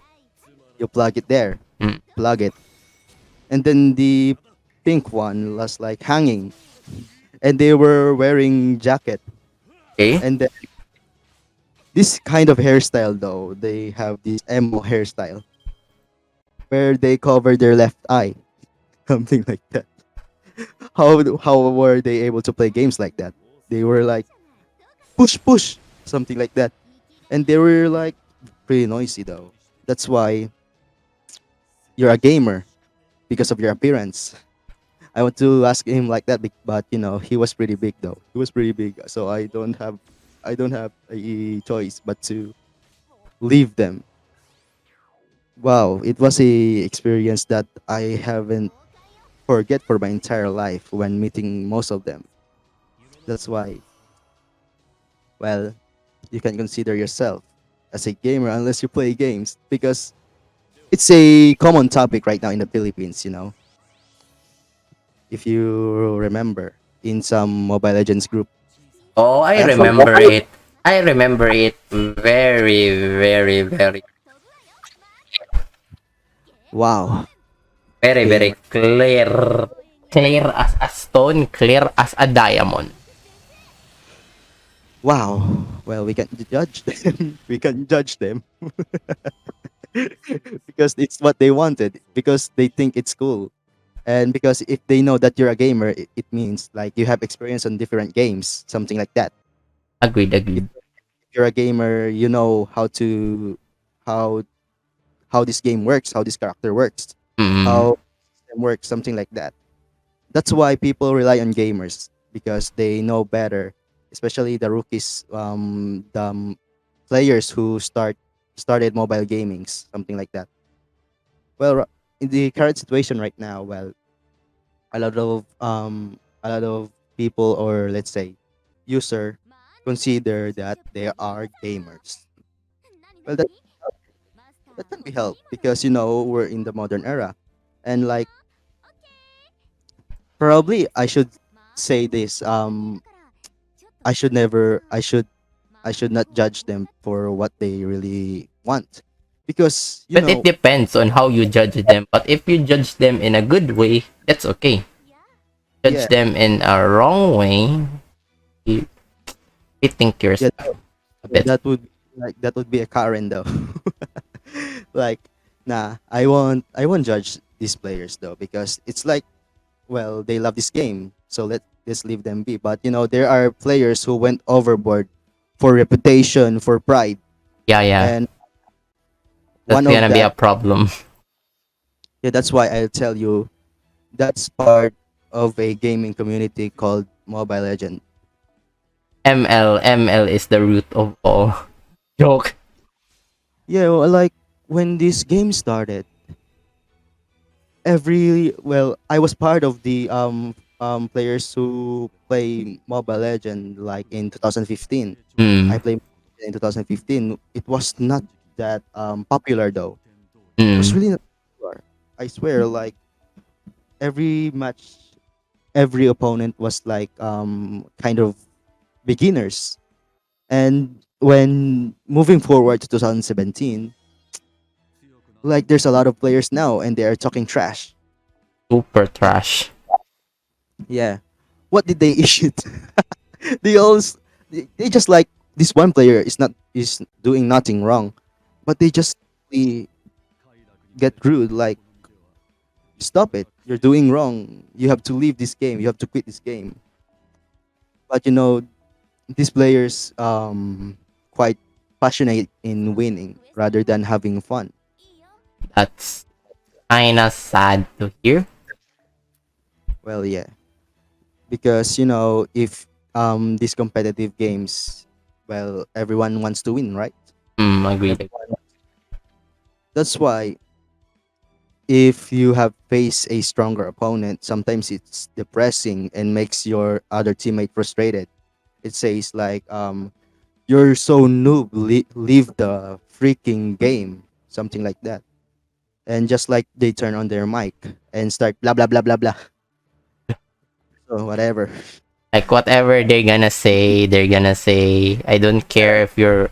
You plug it there, mm. plug it, and then the pink one was like hanging, and they were wearing jacket. Okay. And then this kind of hairstyle though, they have this emo hairstyle where they cover their left eye, something like that. How were they able to play games like that? They were like push push, something like that, and they were like pretty noisy though. That's why you're a gamer, because of your appearance. I want to ask him like that, but he was pretty big though. He was pretty big, so I don't have. I don't have a choice but to leave them. Wow, it was a experience that I haven't forget for my entire life when meeting most of them. That's why, well, you can consider yourself as a gamer unless you play games because it's a common topic right now in the Philippines, you know. If you remember in some Mobile Legends group. Oh, I I actually remember it. I remember it very, very, very, wow, very, very gamer. clear. Clear as a stone, clear as a diamond. Wow. Well, we can judge them. We can judge them because it's what they wanted because they think it's cool. And because if they know that you're a gamer, it means like you have experience on different games, something like that. Agreed, If agreed. you're a gamer, you know how how this game works, how this character works, Mm, how system works, something like that. That's why people rely on gamers because they know better, especially the rookies, players who started mobile gamings, something like that. Well, in the current situation right now, well, a lot of um a lot of people, or let's say user, consider that they are gamers. Well, that can be helped because we're in the modern era, and like probably I should say this. I should never. I should not judge them for what they really want, because but it depends on how you judge them. But if you judge them in a good way, that's okay. Judge yeah, them in a wrong way, you, you think yeah, yourself a bit. that would be a Karen though. Like, nah, I won't judge these players though because it's like, well, they love this game, so let's leave them be. But there are players who went overboard for reputation, for pride, Yeah, yeah. and That's one of gonna be a that, problem. yeah, that's why I'll tell you that's part of a gaming community called Mobile Legend. ML is the root of all. Joke. Yeah, well, like when this game started, I was part of the players who play Mobile Legend like in 2015. I Mm, played in 2015. It was not that popular though. It was mm. really not popular. I swear, like every match, every opponent was like kind of beginners. And when moving forward to 2017, like there's a lot of players now and they are talking trash. Super And trash. yeah, what did they issue? They always they just like this one player is doing nothing wrong, but they just really get rude. Like, stop it! You're doing wrong. You have to leave this game. You have to quit this game. But these players quite passionate in winning rather than having fun. That's kinda sad to hear. Well, yeah, because if these competitive games, well, everyone wants to win, right? Agreed. Everyone. That's why if you have faced a stronger opponent, sometimes it's depressing and makes your other teammate frustrated. It says like, "You're so noob, leave the freaking game," something like that. And just like they turn on their mic and start blah blah blah blah blah. So whatever. Like whatever they're gonna say. I don't care if you're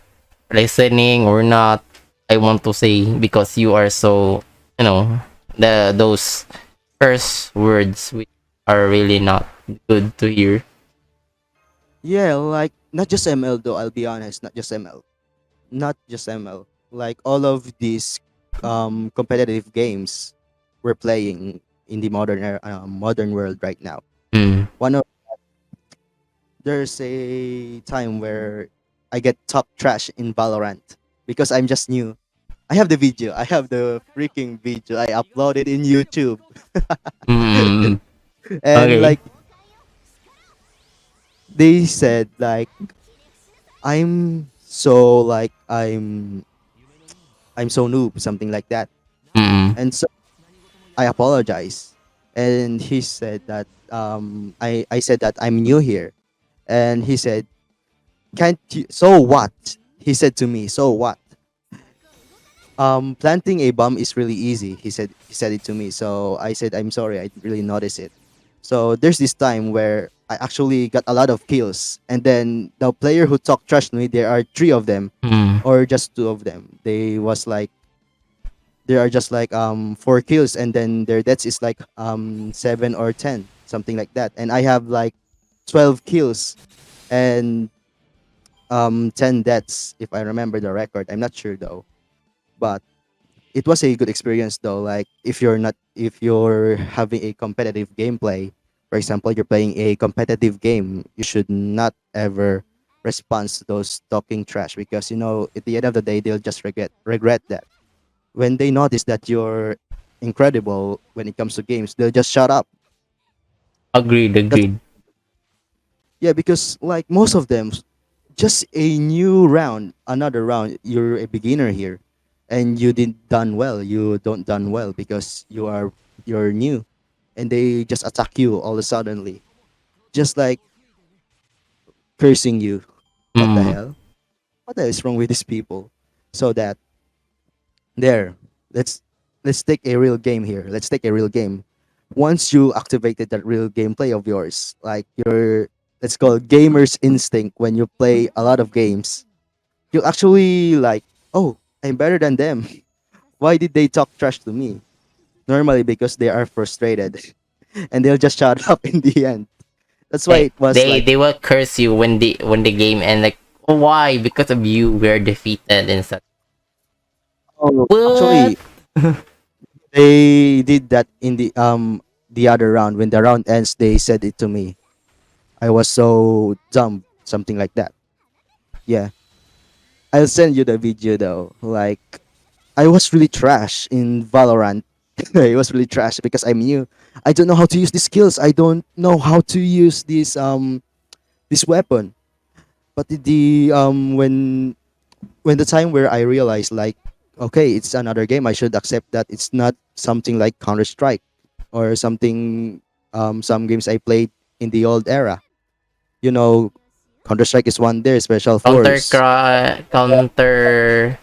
listening or not. I want to say because you are so, you know, those curse words which are really not good to hear. Yeah, like not just ML though. I'll be honest, not just ML, not just ML. Like all of these competitive games we're playing in the modern world right now. Mm. One of There's a time where I get top trash in Valorant because I'm just new. I have the video. I have the freaking video. I uploaded in YouTube, Mm. and Okay. like they said, like I'm so like I'm so noob, something like that. Mm. And so I apologize. And he said that I said that I'm new here. And he said, "Can't you, so what?" He said to me, "So what?" Planting a bomb is really easy. He said it to me. So I said, "I'm sorry, I didn't really notice it." So there's this time where I actually got a lot of kills, and then the player who talked trash to me, there are three of them, Mm. or just two of them. There are just like four kills, and then their deaths is like 7 or 10, something like that. And I have like 12 kills and 10 deaths, if I remember the record. I'm not sure though, but it was a good experience though. Like if you're having a competitive gameplay, for example, you're playing a competitive game, you should not ever respond to those talking trash, because at the end of the day they'll just regret that. When they notice that you're incredible when it comes to games, they'll just shut up. Agreed, That's agreed. Yeah, because like most of them, just a new round, another round, you're a beginner here, and you didn't done well. You don't done well because you're new, and they just attack you all of a suddenly, just like cursing you. What the Mm. hell? What the hell is wrong with these people? So that there, let's take a real game here. Let's take a real game. Once you activated that real gameplay of yours, like your, let's call it gamer's instinct, when you play a lot of games, you actually like, oh, I'm better than them. Why did they talk trash to me? Normally because they are frustrated and they'll just shut up in the end. That's why Like it was like, they will curse you when the game and like, oh, why? Because of you we're defeated and such. oh, What? actually they did that in the other round. When the round ends, they said it to me. I was so dumb, something like that. Yeah. I'll send you the video though. Like I was really trash in Valorant. It was really trash because I'm new. I don't know how to use these skills. I don't know how to use this weapon. But when the time where I realized, like, okay, it's another game, I should accept that it's not something like Counter Strike or something. Some games I played in the old era. You know, Counter Strike is one there, Special Force, Counter.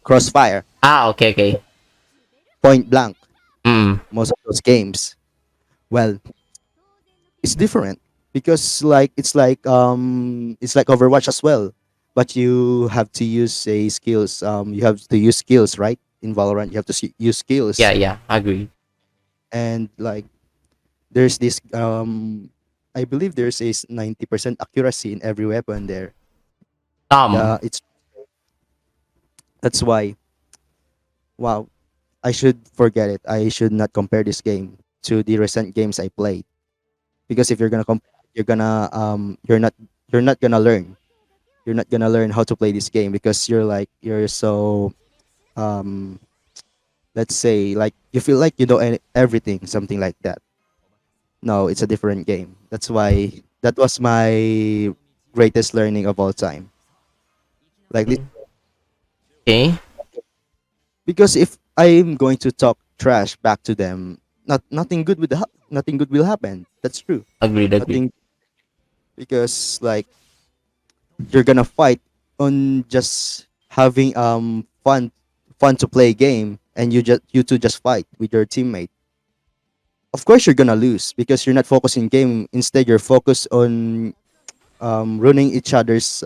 Crossfire, Ah, okay, okay. Point Blank. Mm. Most of those games. Well, it's different because like it's like Overwatch as well, but you have to use a skills. You have to use skills, right? In Valorant, you have to use Yeah, skills, yeah, agree. and like there's this I believe there's a 90% accuracy in every weapon there. It's That's why, wow, I should forget it. I should not compare this game to the recent games I played, because if you're gonna compare, you're not gonna learn. You're not gonna learn how to play this game because you're so um let's say like you feel like you know everything, something like that. No, it's a different game. That's why that was my greatest learning of all time. Like Okay, because if I'm going to talk trash back to them, nothing good will happen. That's true. agreed, agreed. Nothing, because like you're gonna fight on just having fun to play game, and you two just fight with your teammate. Of course you're gonna lose because you're not focusing game. Instead you're focused on ruining each other's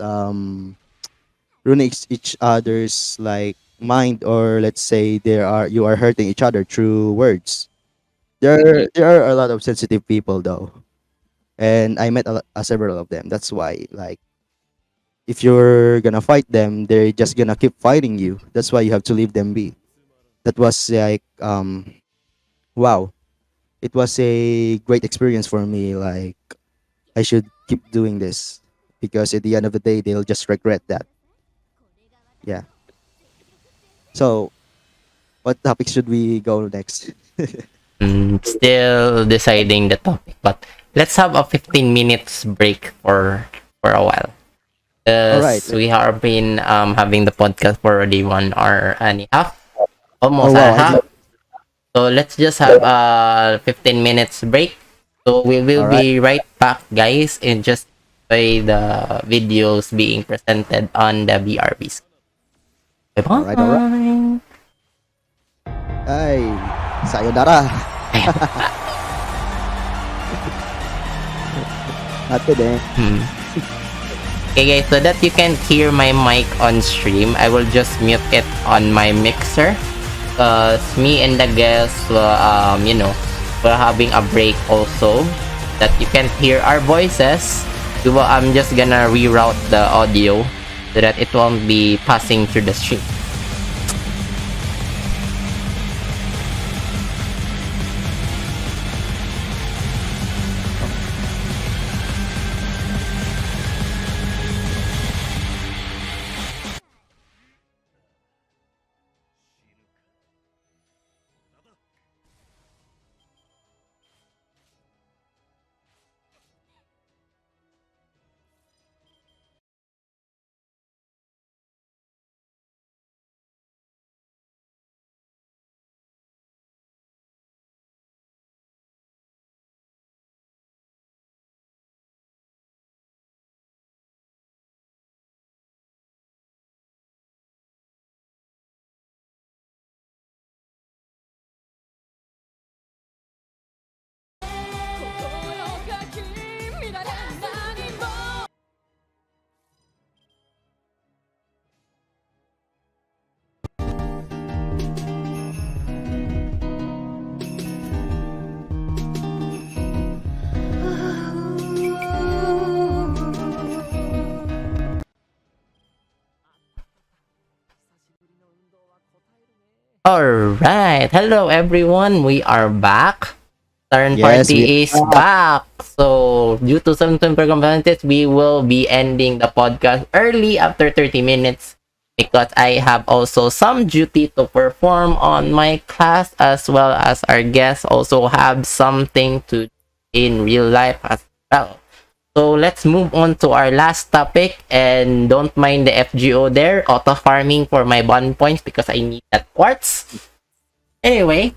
like mind, or let's say you are hurting each other through words. There are a lot of sensitive people though, and I met several of them. That's why, like, if you're gonna fight them, they're just gonna keep fighting you. That's why you have to leave them be. That was like wow, it was a great experience for me. Like I should keep doing this because at the end of the day they'll just regret that. Yeah. So what topic should we go next? Still deciding the topic, but let's have a 15 minutes break for a while. All right. because we have been having the podcast for already 1 hour and a half, Oh almost a wow, I'd half. love. So let's just have a 15 minutes break. So we will All right. be right back, guys, and just by the videos being presented on the BRBs. Bye All right. All right. bye. Ay, sayonara. Ate de. Hmm. Okay, guys, so that you can hear my mic on stream, I will just mute it on my mixer. Cause me and the guests, we're having a break also, that you can hear our voices. I'm just gonna reroute the audio so that it won't be passing through the stream. Alright, hello everyone, we are back. Turn Yes, we. party is back. So, due to some circumstances, we will be ending the podcast early after 30 minutes because I have also some duty to perform on my class, as well as our guests also have something to do in real life as well. So, let's move on to our last topic, and don't mind the FGO there, auto farming for my bond points because I need that quartz. Anyway,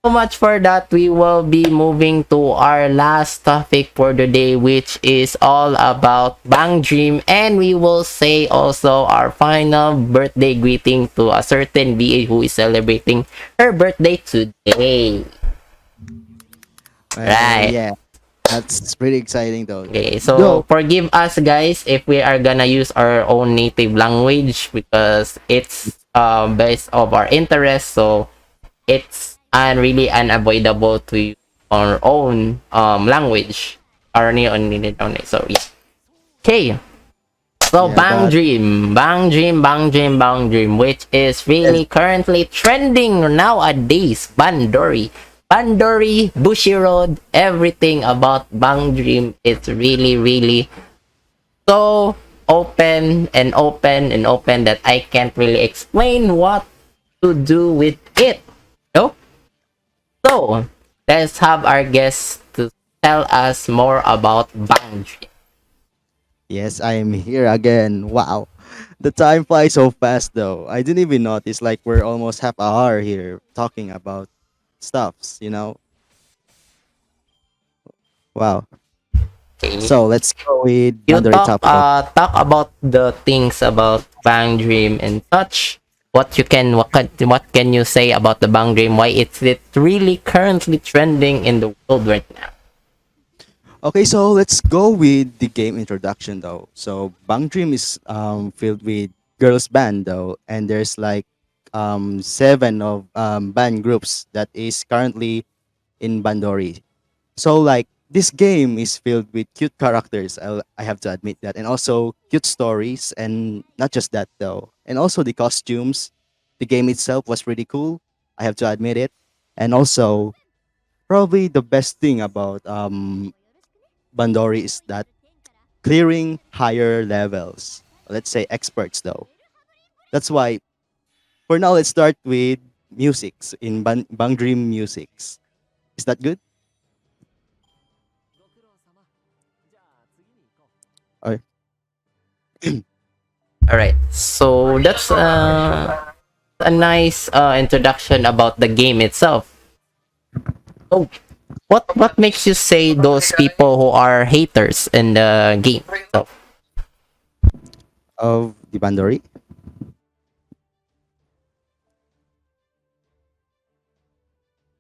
so much for that. We will be moving to our last topic for the day, which is all about Bang Dream, and we will say also our final birthday greeting to a certain BA who is celebrating her birthday today. Well, Right. yeah, that's pretty exciting though. Okay, so Though, forgive us guys if we are gonna use our own native language because it's based of our interest, so it's really unavoidable to use our own language, our own language. So yeah. Okay. So yeah, Bang but Dream, Bang Dream, Bang Dream, Bang Dream, which is yes, really currently trending nowadays. Bandori, Bandori, Bushi Road, everything about Bang Dream. It's really, really so open and open and open that I can't really explain what to do with it. No? So, let's have our guest to tell us more about boundary. yes, I am here again. Wow, the time flies so fast though. I didn't even notice. Like we're almost half an hour here talking about stuffs. Wow. Okay. So let's go with You Bandari topic of. talk about the things about Bang Dream and such. What can you say about the Bang Dream? Why it really currently trending in the world right now? Okay, so let's go with the game introduction though. So Bang Dream is filled with girls band though, and there's like seven of band groups that is currently in Bandori. So like this game is filled with cute characters. I have to admit that, and also cute stories, and not just that though, and also the costumes. The game itself was pretty cool. I have to admit it, and also probably the best thing about Bandori is that clearing higher levels. Let's say experts though. That's why for now let's start with musics in Bang Dream musics. Is that good? Or All right. So that's a nice introduction about the game itself. Oh, what makes you say those people who are haters in the game itself? Of the Bandori.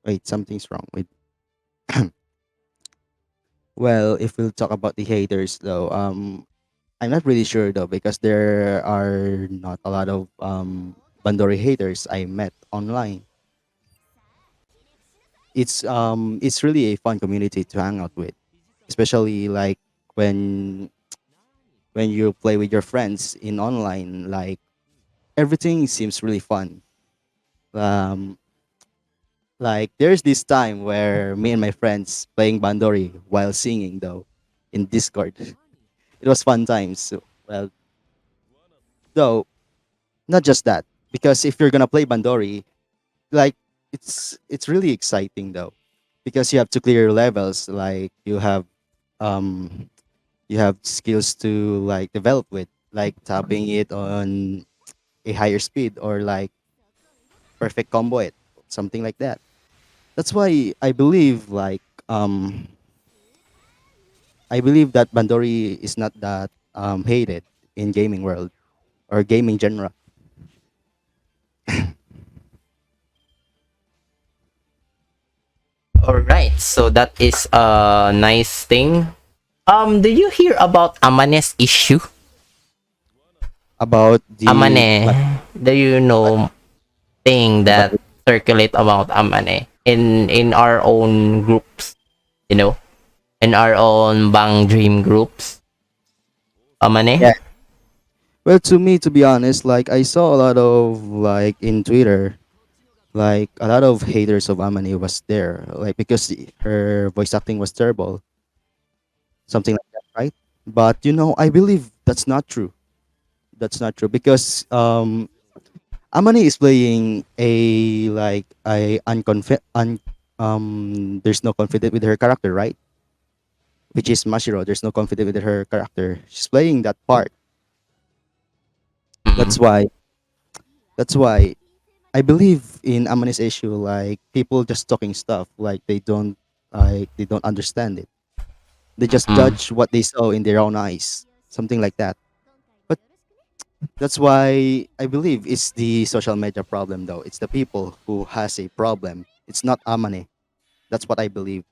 Wait, something's wrong with. Well, if we'll talk about the haters though, I'm not really sure though because there are not a lot of Bandori haters I met online. It's really a fun community to hang out with, especially like when when you play with your friends in online. Like everything seems really fun. Um, like there's this time where me and my friends playing Bandori while singing though in Discord. It was fun times. So, well, though not just that, because if you're gonna play Bandori, like it's really exciting though, because you have to clear levels. Like um you have skills to like develop with, like tapping it on a higher speed or like perfect combo it, something like that. That's why um I believe that Bandori is not that hated in gaming world or gaming genre. All right. So that is a nice thing. Do you hear about Amane's issue? About the Amane. Do you what know thing what that circulate about Amane in our own groups? You know, in our own Bang Dream groups. Amane. yeah. Well, to me, to be honest, like I saw a lot of like in Twitter, like a lot of haters of Amani was there, like because her voice acting was terrible, something like that, right? But I believe that's not true. That's not true because Amani is playing a like a there's no confident with her character, right? Which is Mashiro. There's no confident with her character. She's playing that part. Mm, That's why. That's why I believe in Amani's issue. Like people just talking stuff. Like they don't understand it. They just mm. judge what they saw in their own eyes. Something like that. But that's why I believe it's the social media problem though. It's the people who has a problem. It's not Amane. That's what I believe.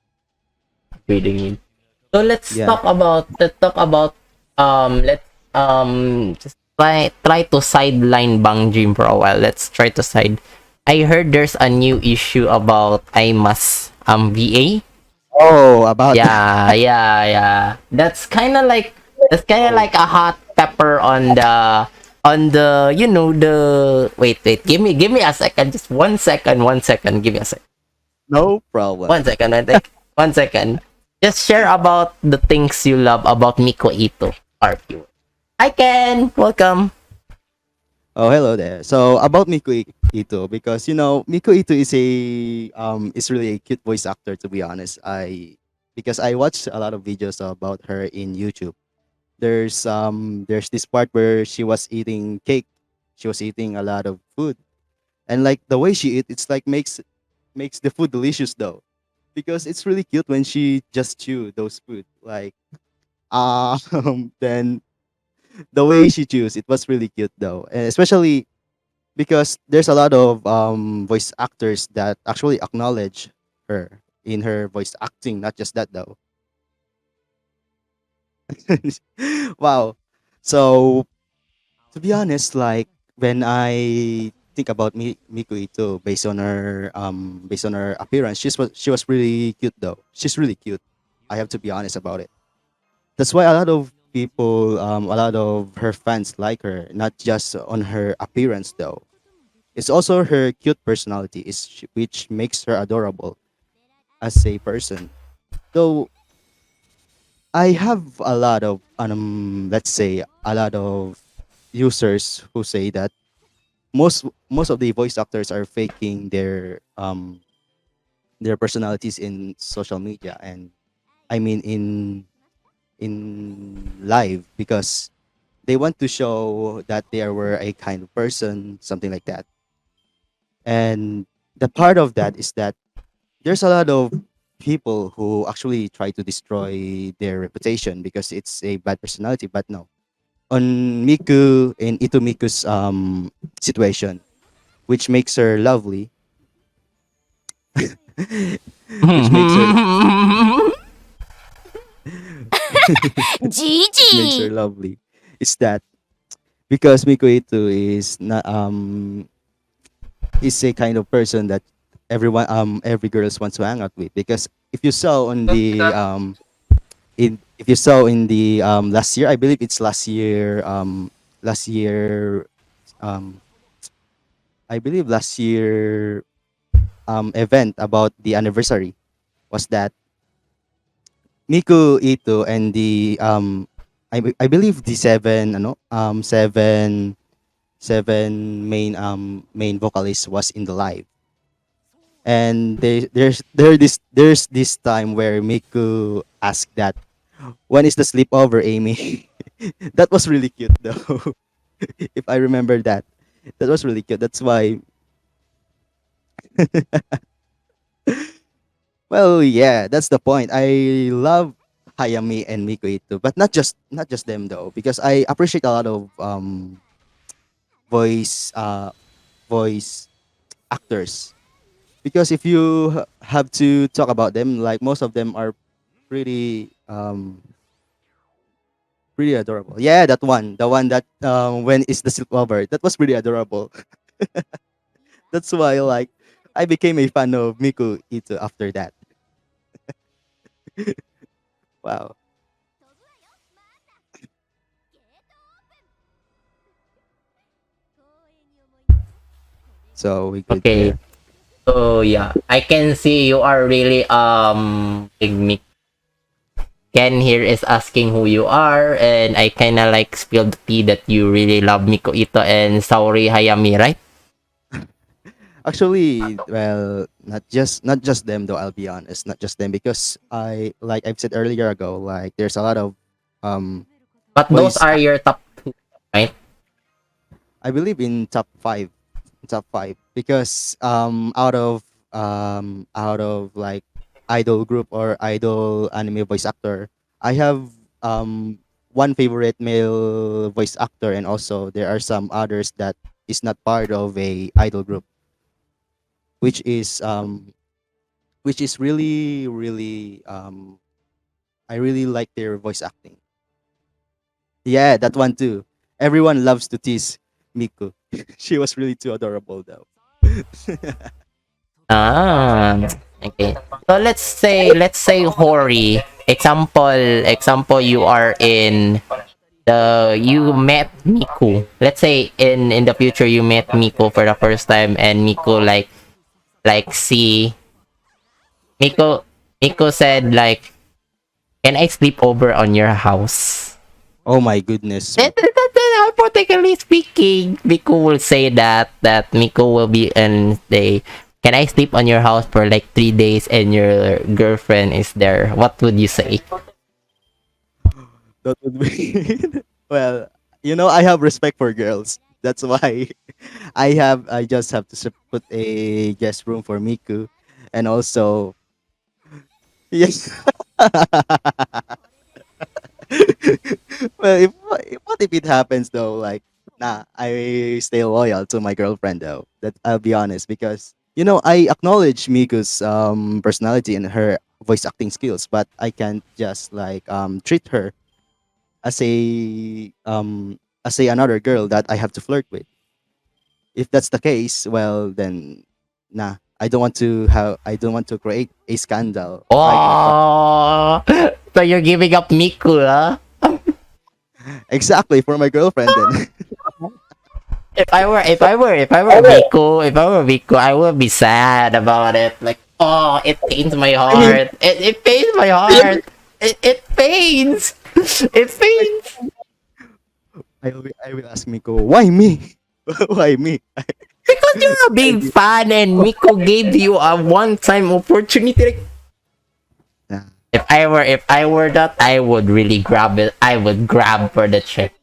Reading it. So Yeah. let's talk about let's just try to sideline Bang Dream for a while. Let's try to side. I heard there's a new issue about IMAS VA. Oh, about that. Yeah. That's kind of like a hot pepper on the wait, give me a second, just 1 second, give me a second. No problem. 1 second, I think. 1 second. Just share about the things you love about Miko Ito, our viewer. Hi Ken, welcome. Oh, hello there. So about Ito, because Miko Ito is really a cute voice actor. To be honest, because I watched a lot of videos about her in YouTube. There's this part where she was eating cake. She was eating a lot of food, and like the way she eat, it's like makes the food delicious though, because it's really cute when she just chew those food. Like then the way she chews, it was really cute though, and especially because there's a lot of voice actors that actually acknowledge her in her voice acting. Not just that though. Wow. So to be honest, like when I think about Miku Ito based on her appearance, she was really cute though. She's really cute. I have to be honest about it. That's why a lot of people, a lot of her fans like her, not just on her appearance though. It's also her cute personality, which makes her adorable as a person. Though I have a lot of let's say a lot of users who say that most of the voice actors are faking their personalities in social media, and I mean in live, because They want to show that they were a kind of person, something like that. And the part of that is that there's a lot of people who actually try to destroy their reputation because it's a bad personality. But no, on Miku and Itomiku's situation, which makes her lovely, which makes her which makes her じじい lovely, is that because Miku Ito is a kind of person that every girls wants to hang out with, because if you saw on the if you saw in the last year, I believe it's last year um I believe last year event about the anniversary was that Miku Ito and the I believe the seven main vocalists was in the live. And there's this time where Miku asked that, when is the sleepover, Amy? That was really cute though. If I remember that. That was really cute. That's why, well, yeah, that's the point. I love Hayami and Miku Ito, but not just them though, because I appreciate a lot of voice voice actors. Because if you have to talk about them, like most of them are pretty adorable. Yeah, that one, the one that when is the sleepover, that was pretty adorable. That's why like I became a fan of Miku Ito after that. Wow. So we good Okay. there. So yeah, I can see you are really big Mick. Ken here is asking who you are, and I kinda like spilled the tea that you really love Miko Ito and Saori Hayami, right? Actually, well, not just them though. I'll be honest, not just them, because like I've said earlier ago, like there's a lot of um But those voice. are your top two, right? I believe in top five, because out of like idol group or idol anime voice actor, I have one favorite male voice actor, and also there are some others that is not part of a idol group, which is really I really like their voice acting. Yeah, that one too. Everyone loves to tease Miku. She was really too adorable though. Ah, okay. So let's say Hori. Example you are in you met Miku. Let's say in the future you met Miku for the first time, and Miku like see Miku Miku said like, can I sleep over on your house? Oh my goodness. Hypothetically speaking, Miku will say that Miku will be and they, can I sleep on your house for like 3 days and your girlfriend is there? What would you say? That would be well, I have respect for girls. That's why I just have to put a guest room for Miku, and also yes. Well, what if it happens though? Like, nah, I stay loyal to my girlfriend though. That I'll be honest, because I acknowledge Miku's personality and her voice acting skills, but I can't just like treat her as a another girl that I have to flirt with. If that's the case, well then, nah. I don't want to create a scandal right in front. Oh, so you're giving up Miku, huh? Exactly, for my girlfriend then. If I were Miku, I would be sad about it. Like, oh, it pains my I mean, heart. It pains my heart. It pains. It pains. I will ask Miko, why me? Why me? Because you're a I big did. fan and Miko gave you a one-time opportunity. Like, Nah. if I were that, I would really grab it. I would grab for the chick.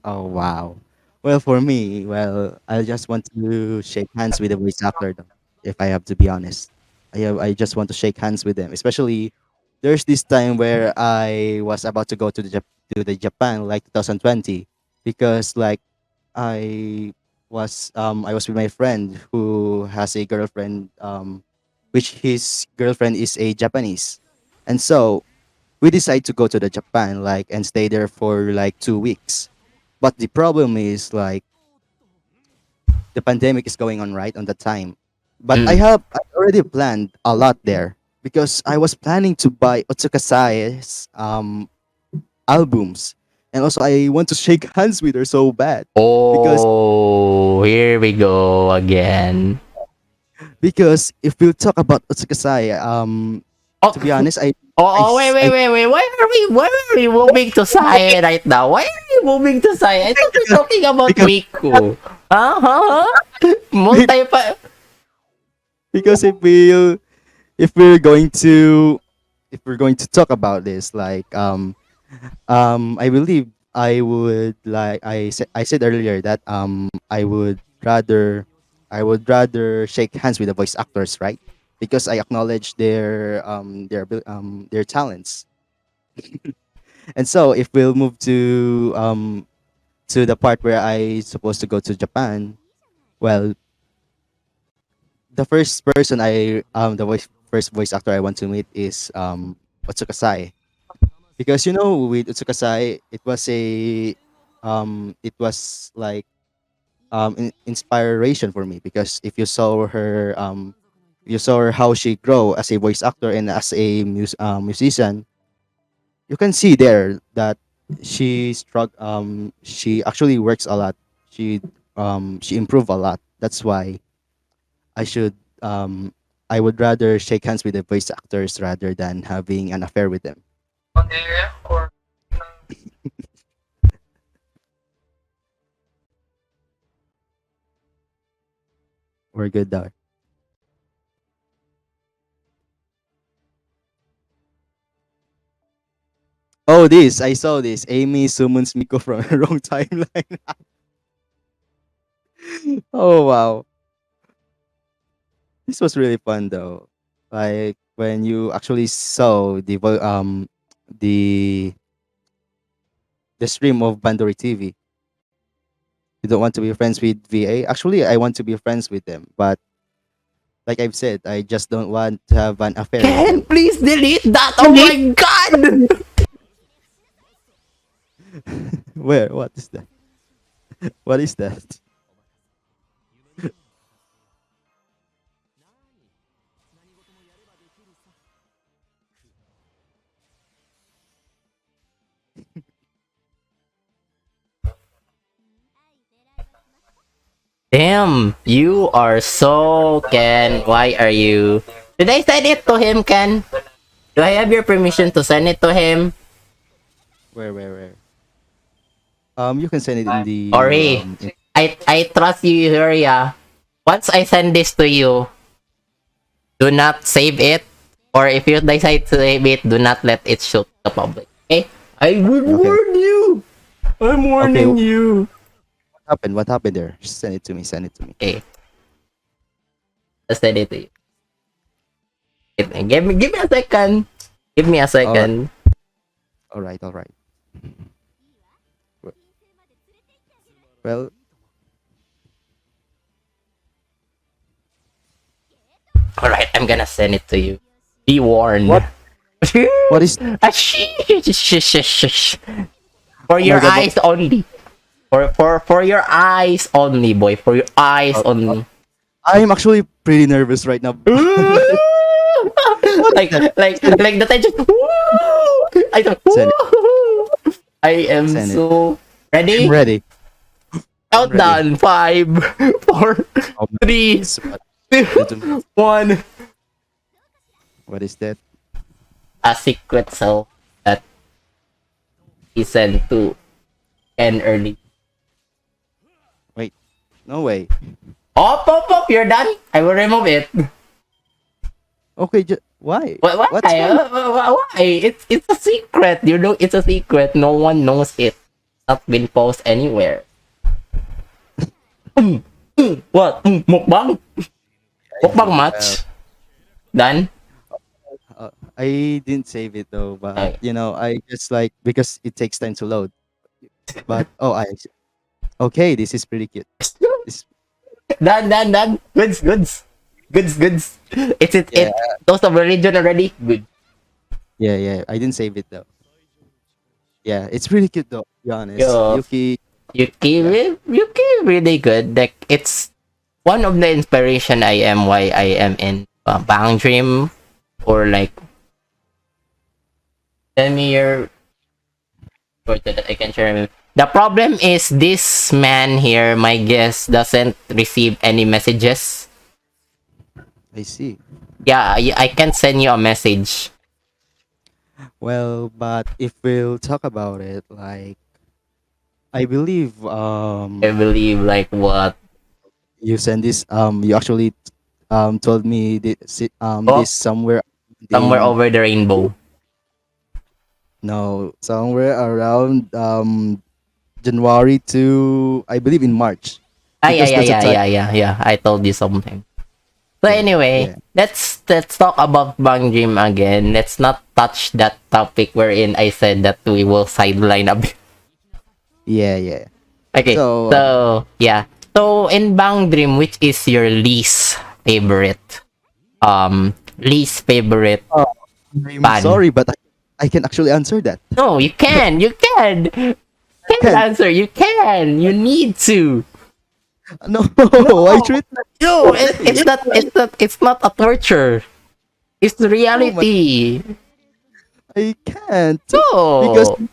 Oh wow. Well, for me, well, I just want to shake hands with the voice actor, though, if I have to be honest. I just want to shake hands with them. Especially, there's this time where I was about to go to the Japan, like 2020, because like I was with my friend who has a girlfriend, which his girlfriend is a Japanese, and so we decided to go to the Japan, like, and stay there for like 2 weeks. But the problem is like the pandemic is going on right on that time. But Mm. I already planned a lot there because I was planning to buy Otsukasae's albums, and also I want to shake hands with her so bad because Oh, here we go again. if we'll talk about Otsukasae, Oh, to be honest, wait, wait, I wait, wait. Why are we moving to Sae right now? Why are we moving to Sae? I thought we're talking about because Miku. Huh? Huh? Huh? Multi pa. because if we're going to talk about this, like I believe I said earlier that I would rather shake hands with the voice actors, right? Because I acknowledge their talents. And so if we'll move to the part where I supposed to go to Japan, well, the first person first voice actor I want to meet is Otsukasai, because with Utsukasai it was like inspiration for me, because if you saw her how she grow as a voice actor and as a musician, you can see there that she actually works a lot. She improved a lot. That's why I should I would rather shake hands with the voice actors rather than having an affair with them. We're good there. Oh, this I saw this. Amy summons Miko from the wrong timeline. Oh wow, this was really fun though. Like when you actually saw the the stream of Bandori TV. You don't want to be friends with VA. Actually, I want to be friends with them, but like I've said, I just don't want to have an affair with Can them. please delete that? Oh my god! Where? What is that? What is that? Damn, you are so Ken. Why are you? Did I send it to him, Ken? Do I have your permission to send it to him? Where? You can send it in the Ori, I trust you, Yuria. Once I send this to you, do not save it. Or if you decide to save it, do not let it shoot the public. Okay? I would okay. warn you. I'm Okay, warning you. what happened? What happened there? Send it to me. Send it to me. Okay, I'll send it to you. Give me a second. Give me a All right, second. all right. Well, Alright, I'm gonna send it to you. Be warned. what? What is? Ah, shh. For Oh my your God! eyes only. For your eyes only, boy. For your eyes Uh, only. I'm actually pretty nervous right now. What is like that? like that I just I don't Send it. I am Send it. so I'm ready. ready. I'm ready. Countdown 5, 4, Oh my 3, goodness, 2, 1. what is that? A secret cell that he sent to Ken early. Wait, no way. Op, you're done. I will remove it. Okay, why? Why? What's wrong? Why? It's a secret. You know, it's a secret. No one knows it. not been posted anywhere. What? Mukbang? Mukbang Well, match? Done? I didn't save it though, but Okay. I just like because it takes time to load. But okay, this is pretty cute. This Done. Goods. yeah, Those of religion already? Good. yeah. I didn't save it though. Yeah, it's really cute though. To be honest, Yo, Yuki. Yuki, Yeah, Yuki really good. Like, it's one of the inspiration I am why I am in Bang Dream, or like, tell me your so that I can share. The problem is this man here, my guest, doesn't receive any messages. I see. Yeah, I can't send you a message. Well, but if we'll talk about it, like I believe I believe like what? you send this you actually told me Oh, this somewhere somewhere in over the rainbow. no somewhere around January to I believe in March Ah, because that's a time. yeah. I told you something. So Yeah, anyway, yeah, let's talk about Bang Dream again. Let's not touch that topic wherein I said that we will sideline a bit. yeah. Okay, So so yeah. So in Bang Dream, which is your least favorite uh, I'm band? sorry, but I can actually answer that. No, you can Can answer, you can, you need to. no, I No, treat no, it's not a torture. It's the oh my reality. I can't because No.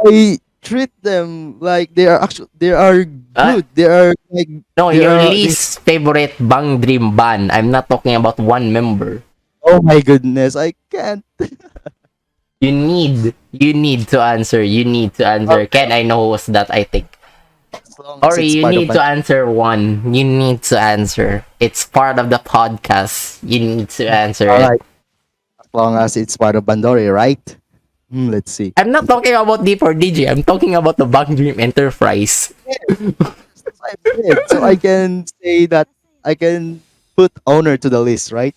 I treat them like they are actually they are Uh, good. They are like no, they your are they, least favorite Bang Dream band. I'm not talking about one member. oh my goodness, I can't. You need to answer. You need to answer. Ken, I know who's that, I think. As long as Or it's you part of need my to answer one. You need to answer. It's part of the podcast. You need to answer all it. right. As long as it's part of Bandori, right? Let's see. I'm not talking about D4DJ. I'm talking about the Bang Dream Enterprise. That's what I said. So I can say that I can put owner to the list, right?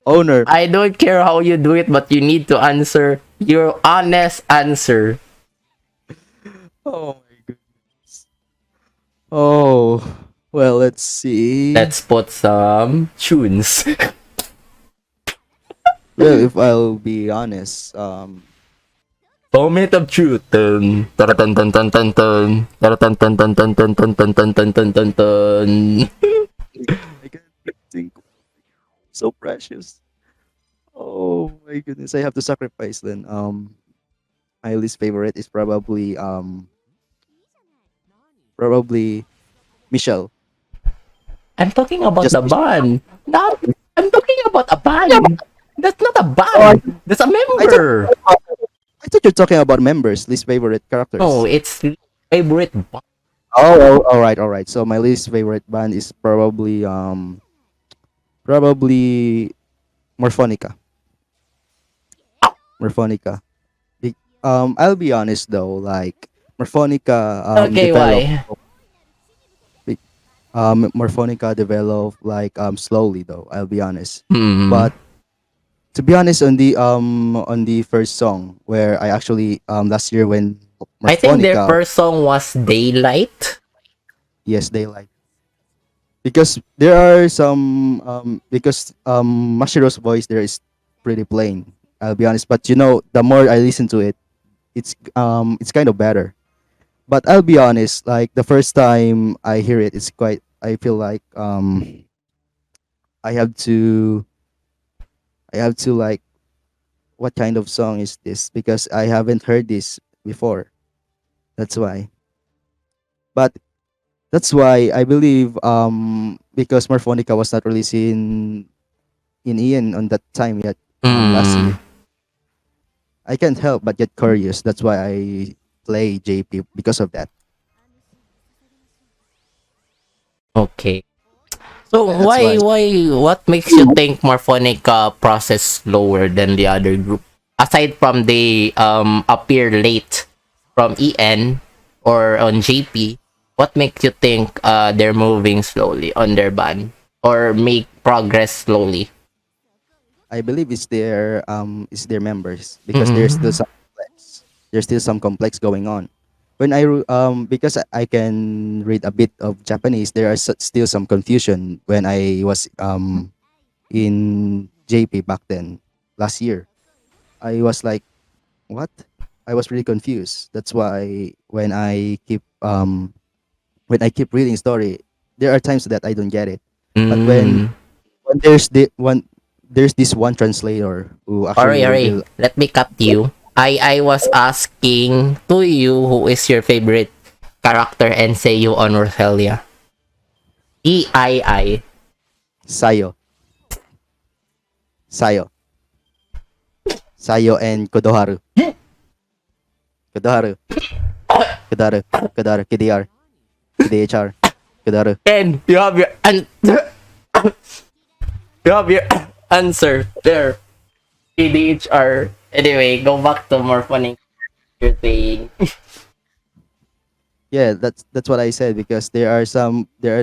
Owner. I don't care how you do it, but you need to answer your honest answer. Oh my goodness. Oh well, let's see. Let's put some tunes. Well, if I'll be honest, Moment of truth. Dun, dun, dun, dun, dun, dun, dun. Dun, dun, dun, dun, dun, dun, dun, dun, dun, dun, dun, dun, dun. I can't think. So precious. Oh my goodness, I have to sacrifice then. My least favorite is probably Michelle. I'm talking about Just the Michelle. band. Not. I'm talking about a Yeah, band. That's not a oh, band. That's a I thought member. I thought you're talking about members, least favorite No, characters. it's favorite band. All right. So my least favorite band is probably Morphonica. Morphonica. I'll be honest though, like Morphonica Okay, developed why? Morphonica developed like slowly though, I'll be honest. Hmm. But to be honest, on the first song where I actually last year when I think their Morphonica, first song was Daylight. yes, they like because there are some because Mashiro's voice there is pretty plain. I'll be honest, but the more I listen to it, it's kind of better. But I'll be honest, like the first time I hear it, it's quite. I feel like I have to I have to like what kind of song is this because I haven't heard this before. That's why. But that's why I believe because Morphonica was not released in Ian on that time yet last Hmm. year. I can't help but get curious. That's why I play JP because of that. Okay. So That's why. what makes you think Morphonica process slower than the other group? Aside from they appear late from En or on JP, what makes you think they're moving slowly on their band or make progress slowly? I believe it's their members because Mm-mm. there's still some complex going on. Because I can read a bit of Japanese, there are still some confusion when I was in JP back then last year. I was like, what? I was really confused. That's why when I keep reading story, there are times that I don't get it. But Mm. there's this one translator who actually Alright. reveal. Let me cut you. I was asking to you who is your favorite character and say you on Roselia. EII. Sayo, Sayo, Sayo and Kodoharu, Kodoharu, Kodaru, Kodaru, KDR, KDHR, Kodaru. And you have your you have your answer there. KDHR. Anyway, go back to more funny you're saying. Yeah, that's what I said because there are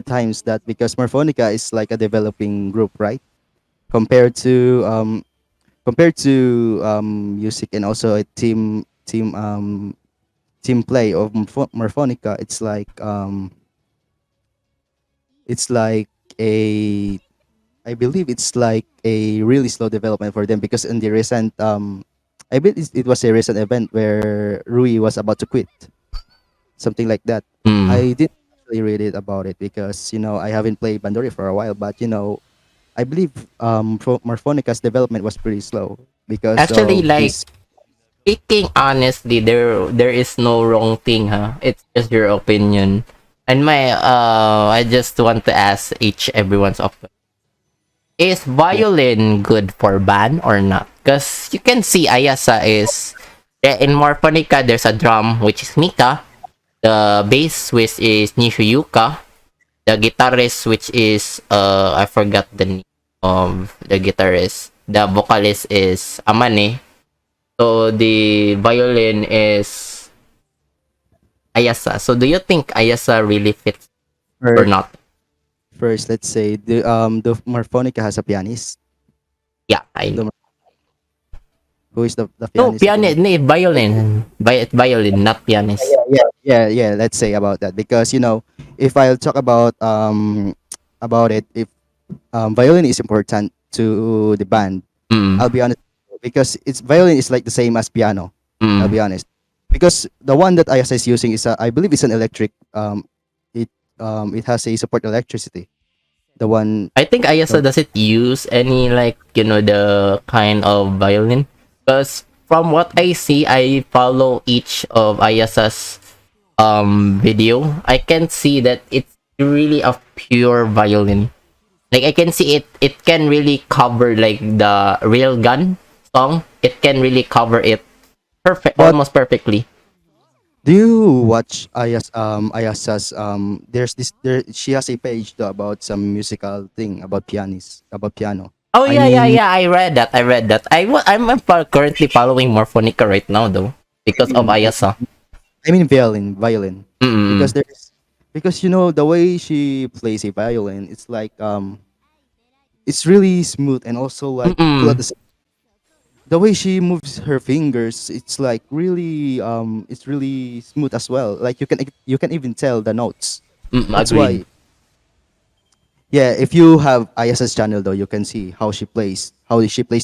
times that because Morphonica is like a developing group, right? Compared to music and also a team play of Morphonica, it's like a I believe it's like a really slow development for them because in the recent I believe it was a recent event where Rui was about to quit, something like that. Hmm. I didn't actually read it about it because I haven't played Bandori for a while, but I believe Morphonica's development was pretty slow because Actually, of like this. speaking honestly, there is no wrong thing, huh? It's just your opinion. And I just want to ask each everyone's opinion. Is Yeah, violin good for band or not? Because you can see Ayasa is in Morphonica. There's a drum which is Mika, the bass which is Nishiyuka, the guitarist which is I forgot the name of the guitarist. The vocalist is Amane. So the violin is Ayasa. So do you think Ayasa really fits or first, not? first let's say the Morphonica has a pianist. Yeah, I The, who is the no pianist pianist, again? no, violin, violin, not pianist. Yeah. Let's say about that because if I'll talk about it, if violin is important to the band, Mm, I'll be honest because it's violin is like the same as piano. I'll mm. be honest because the one that ISS is using I believe it's an electric. It it has a support electricity. The one. I think The, Ayasa doesn't use any like the kind of violin because from what I see, I follow each of Ayasa's video. I can see that it's really a pure violin. Like I can see it can really cover like the real gun song. It can really cover it perfect, but almost perfectly. do you watch Ayasa's she has a page though about some musical thing about about piano. Oh I yeah, yeah, mean, yeah. I read that. I read that. Currently following Morphonica right now though I because of mean, I Ayasa. I mean violin, because Mm, there's because the way she plays a violin, it's really smooth and also like cool at mm, the way she moves her fingers. It's really smooth as well. Like you can even tell the notes. That's agreed. why, yeah. If you have ISS channel though, you can see how she plays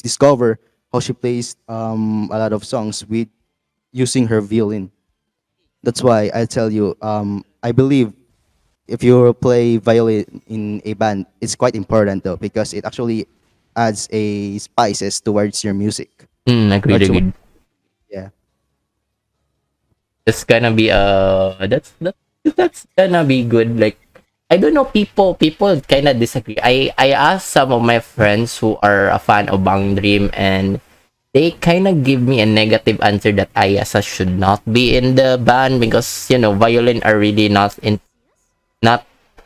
Discover, how she plays a lot of songs with using her violin. That's why I tell you, I believe if you play violin in a band, it's quite important though because it actually adds a spices towards your music or Agreed, to agreed. yeah. It's gonna be that's gonna be good. Like I don't know, people kind of disagree. I asked some of my friends who are a fan of Bang Dream, and they kind of give me a negative answer that Ayasa should not be in the band because violin are really not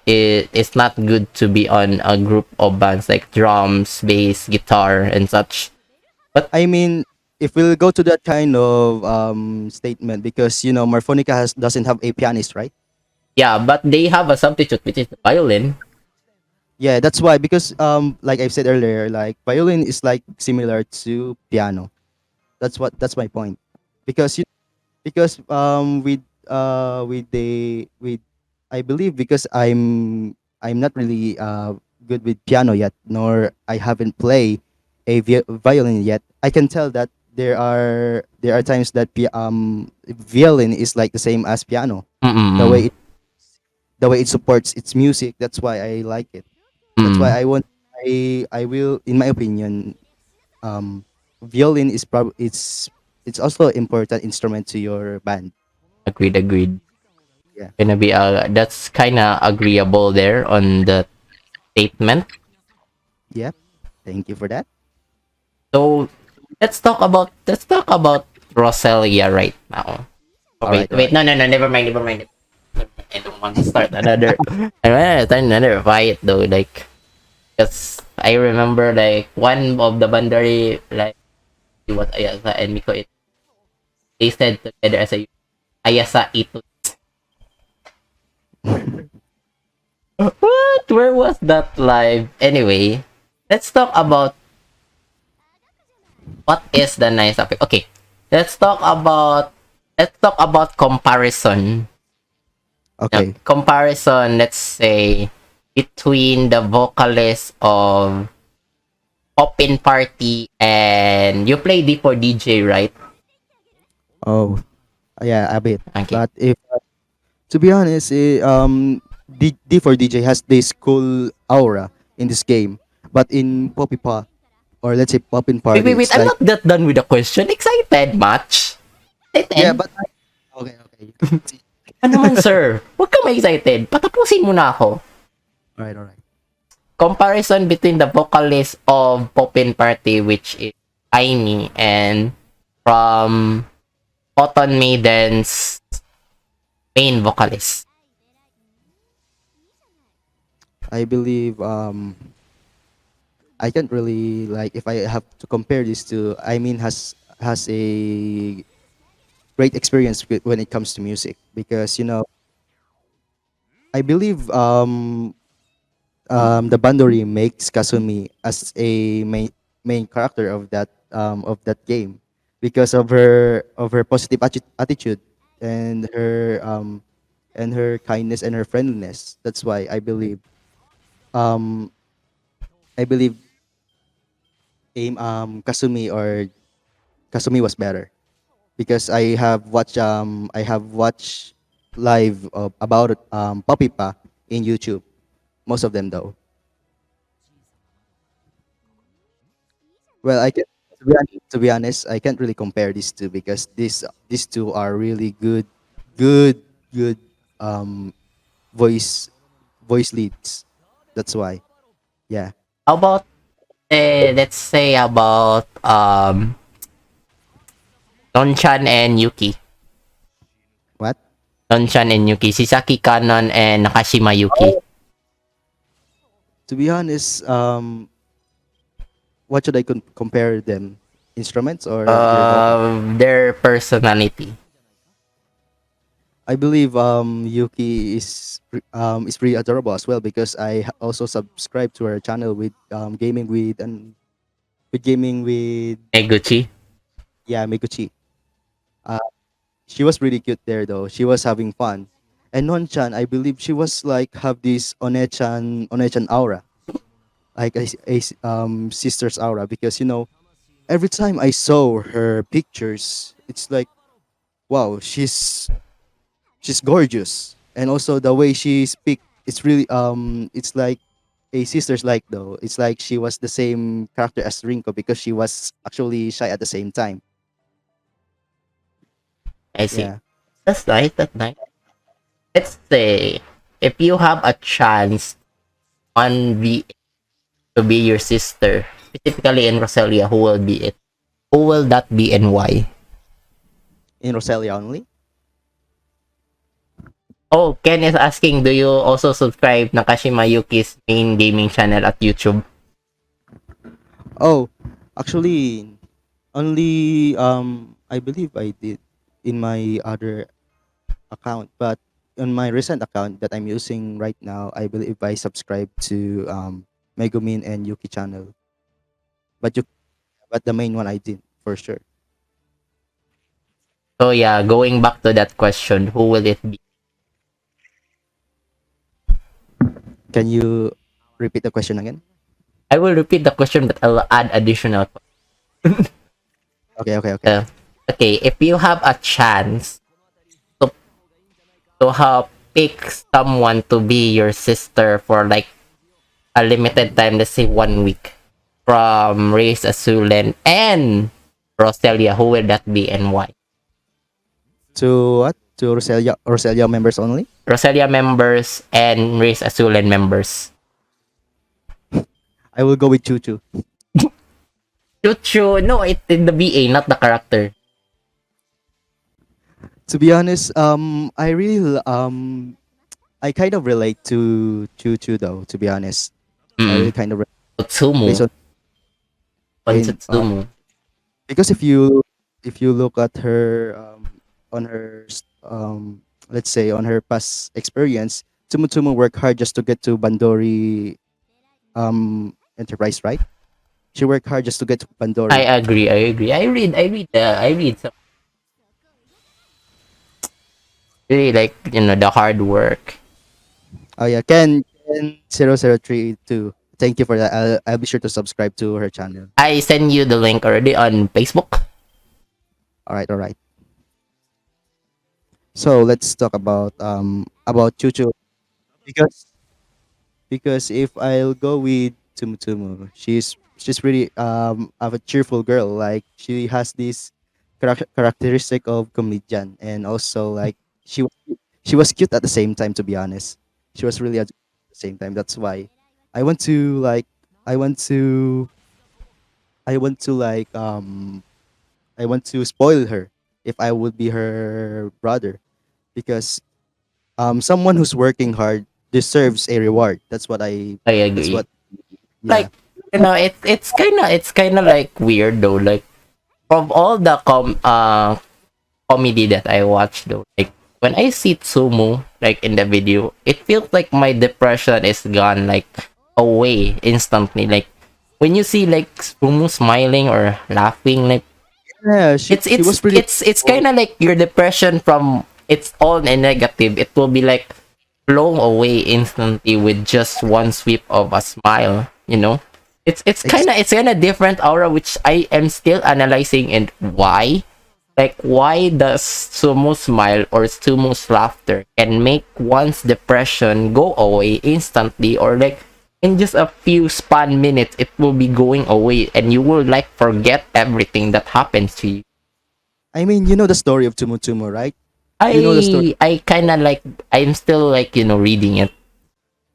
it's not good to be on a group of bands like drums, bass, guitar, and such. But I mean, if we'll go to that kind of statement, because you know Marfonica doesn't have a pianist, right? Yeah, but they have a substitute, which is the violin. Yeah, that's why, because like I've said earlier, like violin is like similar to piano. That's my point. Because with the with I believe, because I'm not really good with piano yet, nor I haven't played a violin yet. I can tell that there are times that violin is like the same as piano. The way Mm-mm. it the way it supports its music. That's why I like it. That's why Mm. I will, in my opinion, um violin is it's also an important instrument to your band. Agreed, agreed. Yeah. Gonna be that's kinda agreeable there on the statement. Yep. Thank you for that. So let's talk about Roselia right now. Oh, All right, all wait, right. no, no, no, never mind, never mind. I don't want to start another. I want to start another fight though, like, cause I remember like one of the Bandari, like, it was Ayasa and Miko. They said together as a Ayasa ito. What? Where was that live? Anyway, let's talk about what is the nice topic. Okay, let's talk about comparison. Yeah, Okay. comparison. Let's say between the vocalist of Open Party and you play D for DJ, right? Oh, yeah, a bit. Okay. But if to be honest, D for DJ has this cool aura in this game, but in Poppy Pa, or let's say Poppin Wait, Party, wait, wait. it's I'm like, not that done with the question. Excited, much? yeah, Excited? but okay, okay. You can see. Ano naman, sir? Huwag ka ma-excited. Patapusin mo na ako. All right, all right. Comparison between the vocalist of Popin Party, which is Aimee, and from Cotton Maiden's main vocalist. I believe I can't really, like, if I have to compare this to, I mean, has a great experience when it comes to music, because you know I believe the Bandori makes Kasumi as a main character of that game, because of her positive attitude, and her kindness and her friendliness. That's why um I believe Kasumi was better, because I have watched live about Poppy Pa in YouTube, most of them though. Well, I can to be honest, I can't really compare these two, because these two are really good, good um, voice voice leads. That's why. Yeah. How about, let's say about Nonchan and Yuki. What? Nonchan and Yuki. Sisaki Kanon and Nakashima Yuki. To be honest, what should I compare them? Instruments or their vocal? Their personality. I believe Yuki is pretty adorable as well, because also subscribe to her channel with gaming with Eguchi. yeah, Mikuchi. Uh, she was really cute there though. She was having fun. And Non-chan, I believe she was like have this Onechan aura, like sister's aura, because you know every time I saw her pictures, it's like, wow, she's gorgeous, and also the way she speak, it's really it's like a sister's like though. It's like she was the same character as Rinko, because she was actually shy at the same time. I see. Yeah. That's nice. That's nice. Let's say if you have a chance on V to be your sister, specifically in Roselia, who will be it? Who will that be and why? In Roselia only. Oh, Ken is asking, do you also subscribe Nakashima Yuki's main gaming channel at YouTube? Oh, actually, Only I believe I did in my other account, but on my recent account that I'm using right now, I believe I subscribe to Megumin and Yuki channel. But you but the main one I did for sure. So yeah, going back to that question, who will it be? Can you repeat the question again? I will repeat the question, but I'll add additional. Okay, okay, okay. Uh, okay, if you have a chance to pick someone to be your sister for like a limited time, let's say 1 week, from Race Azulen and Roselia, who will that be and why? To what? To Roselia members only? Roselia members and Race Azulen members. I will go with Chuchu. Chuchu, no, it's in the BA, not the character. To be honest, I kind of relate to Chuchu though. To be honest, I really Mm. kind of Tsumu. based on in Tsumu. because if you look at her on her let's say on her past experience, Tumutumu worked hard just to get to Bandori Enterprise, right? She worked hard just to get to I Bandori. agree, I agree. I read some really like, the hard work. Oh yeah, Ken 003 too. Thank you for that. I'll be sure to subscribe to her channel. I send you the link already on Facebook. All right, all right. So let's talk about Chuchu because if I'll go with Tumutumu, she's really of a cheerful girl. Like she has this characteristic of comedian, and also like she was cute at the same time. To be honest, she was really at the same time. That's why I want to like I want to I want to like I want to spoil her if I would be her brother because someone who's working hard deserves a reward. I That's agree. what yeah. Like, it's kinda like weird though. Like, of all the comedy that I watch though, like when I see Tsumu like in the video, it feels like my depression is gone like away instantly. Like when you see like Tsumu smiling or laughing, like Yeah, it's she it's was pretty it's it's kind of like your depression from it's all a negative. It will be like blown away instantly with just one sweep of a smile. ex- It's kind of different aura, which I am still analyzing. And why? Like, why does Sumo smile or Sumo's laughter can make one's depression go away instantly, or like in just a few span minutes it will be going away and you will like forget everything that happens to you. I mean, you know the story of Tumutumu, right? You know the story. I kind of like, I'm still like, reading it.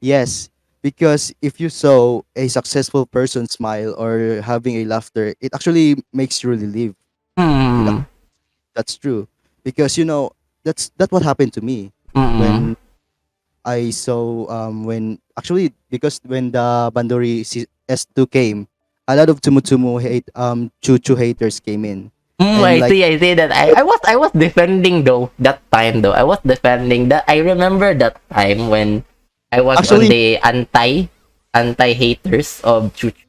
Yes, because if you saw a successful person smile or having a laughter, it actually makes you relieve. It, Hmm. that's true because that's what happened to me Mm. when I saw when actually because when the Bandori S2 came, a lot of Tumutumu Chuchu haters came in. And like I see that. I was defending though that time though. I was defending that. I remember that time when I was on actually the anti haters of Chuchu.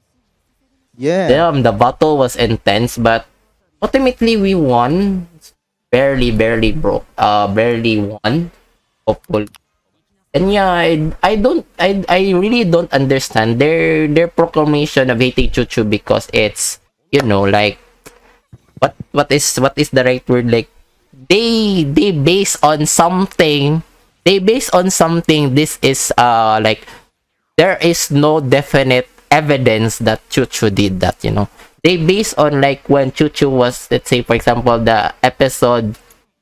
yeah, Damn, the battle was intense, but ultimately we won. Barely broke. Barely won. Hopefully. And yeah, I really don't understand their proclamation of hating Chuchu, because it's, like, what is the right word, like they base on something, this is like there is no definite evidence that Chuchu did that. They base on like when Chuchu was, let's say for example, the episode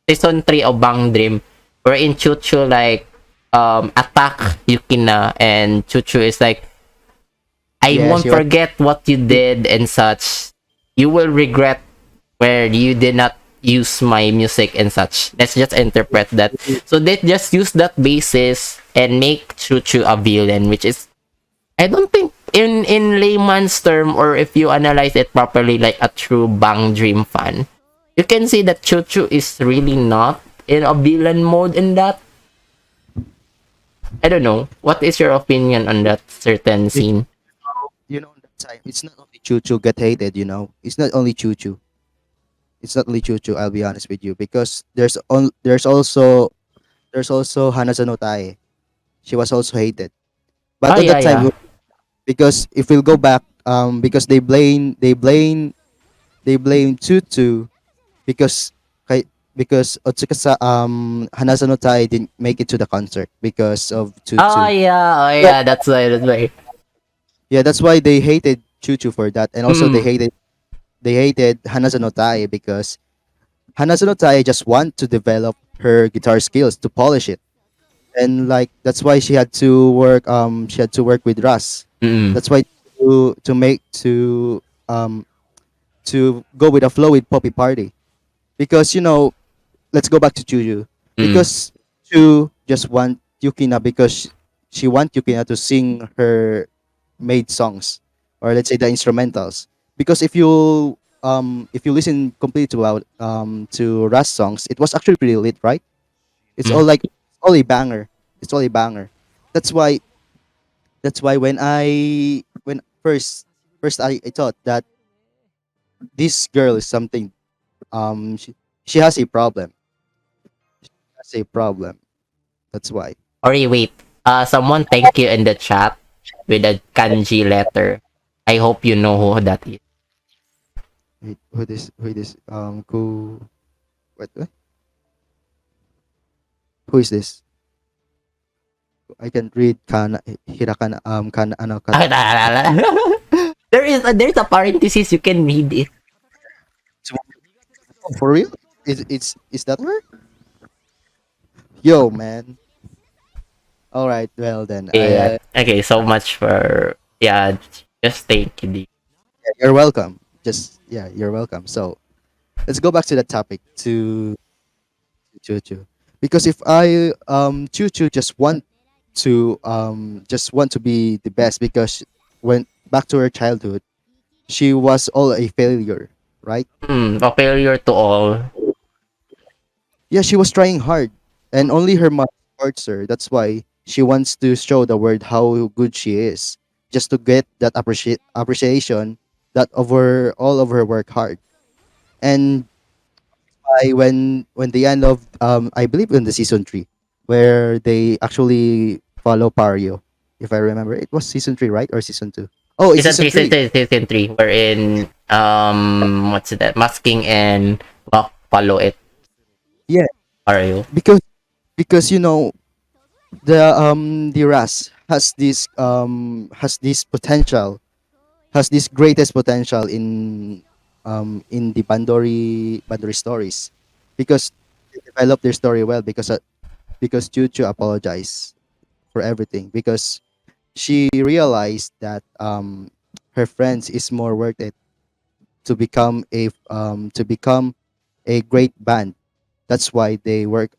season 3 of Bang Dream, wherein Chuchu like attack Yukina, and Chuchu is like, I yeah, won't she was forget what you did and such. You will regret where you did not use my music and such. Let's just interpret that. So they just use that basis and make Chuchu a villain, which is, I don't think in layman's term, or if you analyze it properly, like a true Bang Dream fan, you can see that Chuchu is really not in a villain mode in that. I don't know. What is your opinion on that certain It, scene? that time it's not only Choo Choo get hated. It's not only Choo Choo. It's not only Choo Choo. I'll be honest with you because there's also Hanaza no Tae. She was also hated. But Oh on yeah, that yeah. time, because if we'll go back, because they blame Tutu because kay, because Otsukasa Hanaza no Tai didn't make it to the concert because of Oh Tutu. yeah, oh Yeah, yeah. That's why. That's why. yeah, that's why they hated Chuchu for that, and also they Mm, hated Hanaza no Tai because Hanaza no Tai just want to develop her guitar skills to polish it, and like that's why she had to work with Russ. mm, That's why um to go with the flow with Poppy Party because let's go back to Chuju mm. because Chu just want Yukina because she want Yukina to sing her made songs, or let's say the instrumentals, because if you listen completely to Ras songs, it was actually pretty lit, right? It's Mm. all a banger. It's all a banger. That's why when first I thought that this girl is something, she has a problem. Has a problem. That's why. Or wait. Someone thank you in the chat with a kanji letter. I hope you know who that is. Wait, who this what? Who is this? I can read kana hirakana kana ano kat. There's a parenthesis, you can read it. For real? Is that her? Yo, man. All right. Well then, Yeah. Okay. So much for, yeah. Just thank you. you're welcome. You're welcome. So let's go back to the topic to Choo Choo, because if I Choo Choo just want to be the best because when back to her childhood, she was all a failure, right? A failure to all. Yeah, she was trying hard, and only her mother supports her. That's why she wants to show the world how good she is, just to get that appreciation that over all of her work hard. And when the end of I believe in the season 3, where they actually follow Pario, if I remember, it was season 3, right, or season 2? Oh, it's Season season 3, three. season 3, wherein, what's that? Masking and Rock follow it. Yeah, Are you? because the Ras has this potential, has this greatest potential in the Bandori stories, because they develop their story well because Chuchu apologized for everything because she realized that her friends is more worth it to become a great band. That's why they work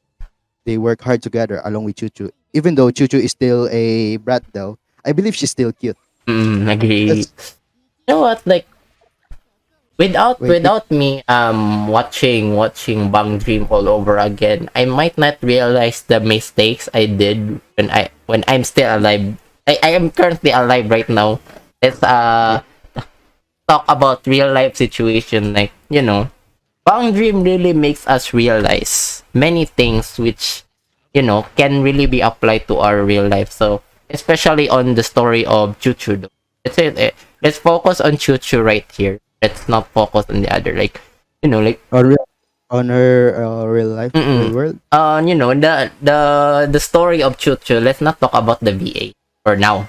hard together along with Chuchu. Even though Chuchu is still a brat though, I believe she's still cute. Agree. That's You know what? Like, without wait, without me watching Bang Dream all over again, I might not realize the mistakes I did when I'm still alive. I am currently alive right now. Let's yeah, talk about real life situation, like, Bang Dream really makes us realize many things which, can really be applied to our real life. So, especially on the story of Chuchu. Let's focus on Chuchu right here. Let's not focus on the other. Like, like, on her real life, real mm-mm. world. The story of Chuchu. Let's not talk about the VA for now,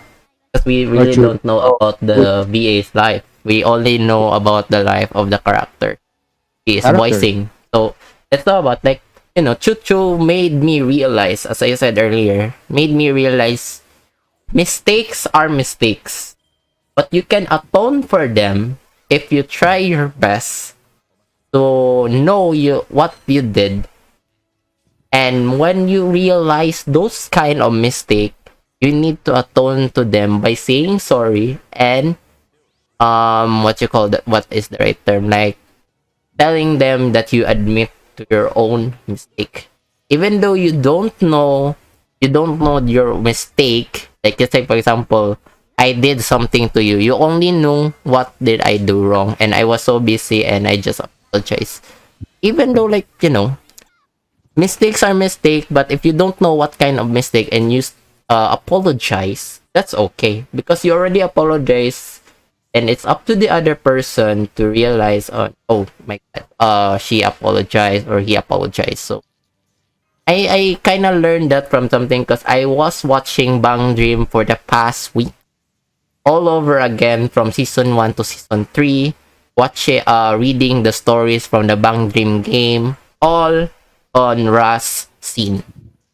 because we Or really Chu. don't know Oh, about good the VA's life. We only know about the life of the character he is character. voicing. So let's talk about, like, Chuchu made me realize, as I said earlier, made me realize mistakes are mistakes, but you can atone for them if you try your best to know what you did. And when you realize those kind of mistake, you need to atone to them by saying sorry and what you call that, what is the right term, like telling them that you admit to your own mistake, even though you don't know your mistake. Like, let's say for example, I did something to you, you only know what did I do wrong, and I was so busy and I just apologize. Even though, like, mistakes are mistake, but if you don't know what kind of mistake and you apologize, that's okay because you already apologize, and it's up to the other person to realize, oh my god, she apologized or he apologized. So I kind of learned that from something because I was watching Bang Dream for the past week all over again from season 1 to season 3, watching reading the stories from the Bang Dream game, all on Russ scene.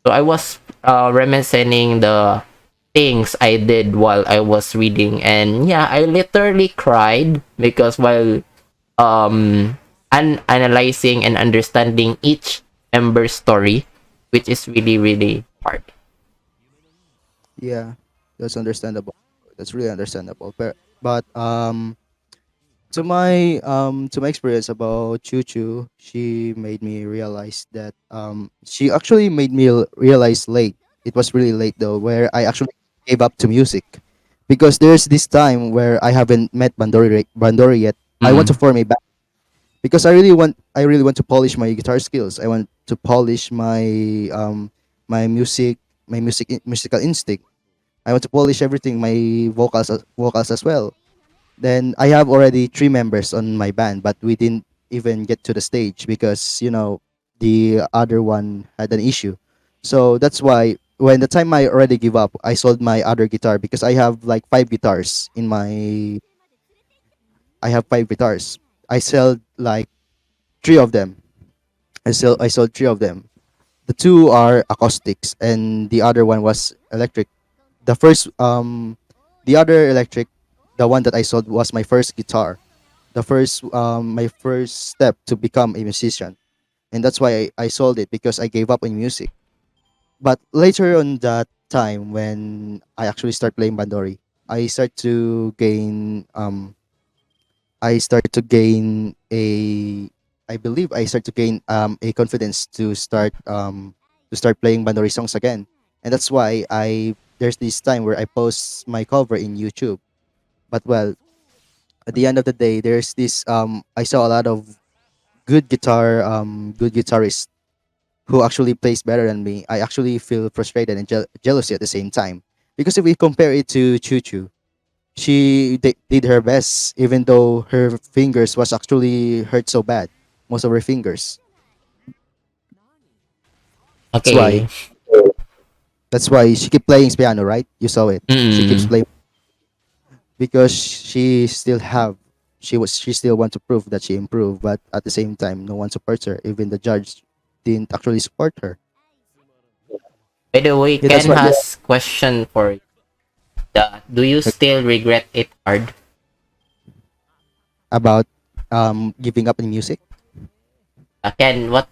So I was reminiscing the things I did while I was reading, and yeah, I literally cried because while analyzing and understanding each member's story, which is really really hard. Yeah, that's understandable. That's really understandable. But to my experience about Choo Choo, she made me realize that she actually made me realize late. It was really late though, where I actually gave up to music, because there's this time where I haven't met Bandori yet. I want to Mm. form a band because I really want to polish my guitar skills. I want to polish my music musical instinct. I want to polish everything, my vocals as well. Then I have already three members on my band, but we didn't even get to the stage because the other one had an issue. So that's why when the time I already give up, I sold my other guitar because I have like five guitars in my. I have five guitars. I sold like three of them. I sold three of them. The two are acoustics, and the other one was electric. The first the other electric, the one that I sold was my first guitar, the first my first step to become a musician, and that's why I sold it because I gave up on music. But later on that time when I actually start playing bandori, I start to gain I start to gain a I believe I start to gain a confidence to start playing bandori songs again. And that's why I there's this time where I post my cover in YouTube. But well, at the end of the day, there's this I saw a lot of good guitarists who actually plays better than me. I actually feel frustrated and jealousy at the same time, because if we compare it to Choo Choo, did her best even though her fingers was actually hurt so bad, most of her fingers. That's why Okay. that's why she keep playing piano, right? You saw it. She keeps Mm. playing because she still want to prove that she improved, but at the same time no one supports her. Even the judge didn't actually support her. By the way, Yeah, that's Ken why. has question for you. Do you still regret it hard? About giving up in music. Ken, what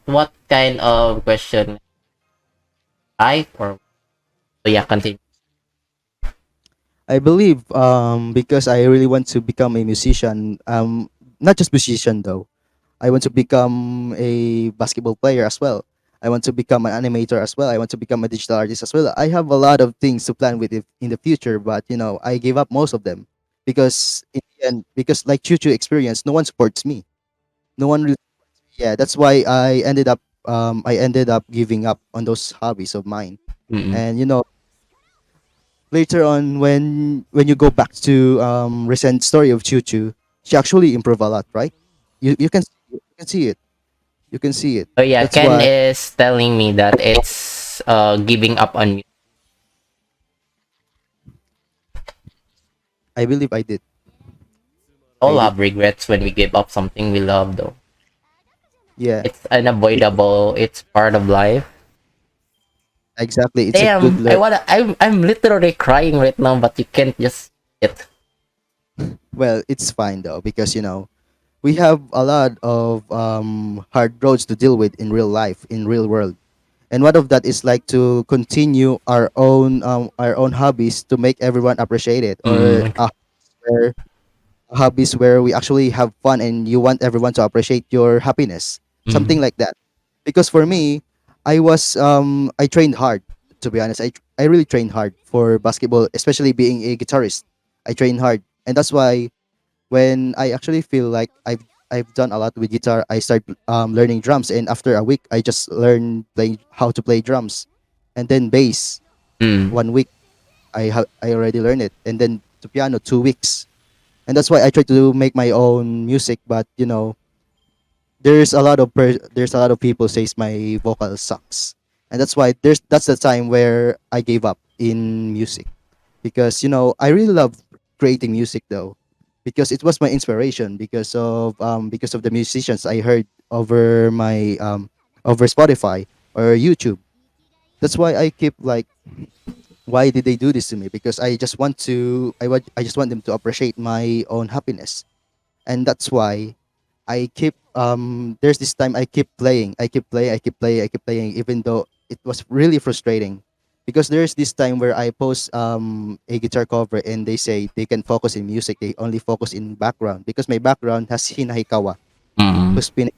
kind of question? I or so yeah, continue. I believe because I really want to become a musician. Not just musician though. I want to become a basketball player as well. I want to become an animator as well. I want to become a digital artist as well. I have a lot of things to plan with it in the future, but I gave up most of them because in the end, because like Choo Choo experience, no one supports me. No one really, yeah, that's why I ended up giving up on those hobbies of mine. Mm. And later on when you go back to recent story of Choo Choo, she actually improved a lot, right? You can see it. You can see it. So yeah, That's Ken why is telling me that it's giving up on music. I believe I did. All I did. have regrets when we give up something we love, though. Yeah. It's It, unavoidable. It's part of life. exactly. It's a good Damn, learn. I'm literally crying right now, but you can't just it. Well, it's fine though because we have a lot of hard roads to deal with in real life, in real world. and one of that is like to continue our own hobbies to make everyone appreciate it, or Mm. where hobbies where we actually have fun and you want everyone to appreciate your happiness, something Mm. like that. Because for me, I trained hard, to be honest. I really trained hard for basketball, especially being a guitarist. I trained hard, and that's why when I actually feel like I've done a lot with guitar, I start learning drums, and after a week I just learn play how to play drums. And then bass, Mm. 1 week I already learned it, and then to piano 2 weeks. And that's why I try to make my own music. But there's a lot of people says my vocal sucks, and that's why that's the time where I gave up in music, because I really love creating music though, because it was my inspiration because of the musicians I heard over Spotify or YouTube. That's why I keep like, why did they do this to me? Because I just want them to appreciate my own happiness. And that's why I keep there's this time I keep playing, I keep playing, even though it was really frustrating. Because there's this time where I post a guitar cover and they say they can focus in music, they only focus in background, because my background has Hinahikawa Mm. who's spinning.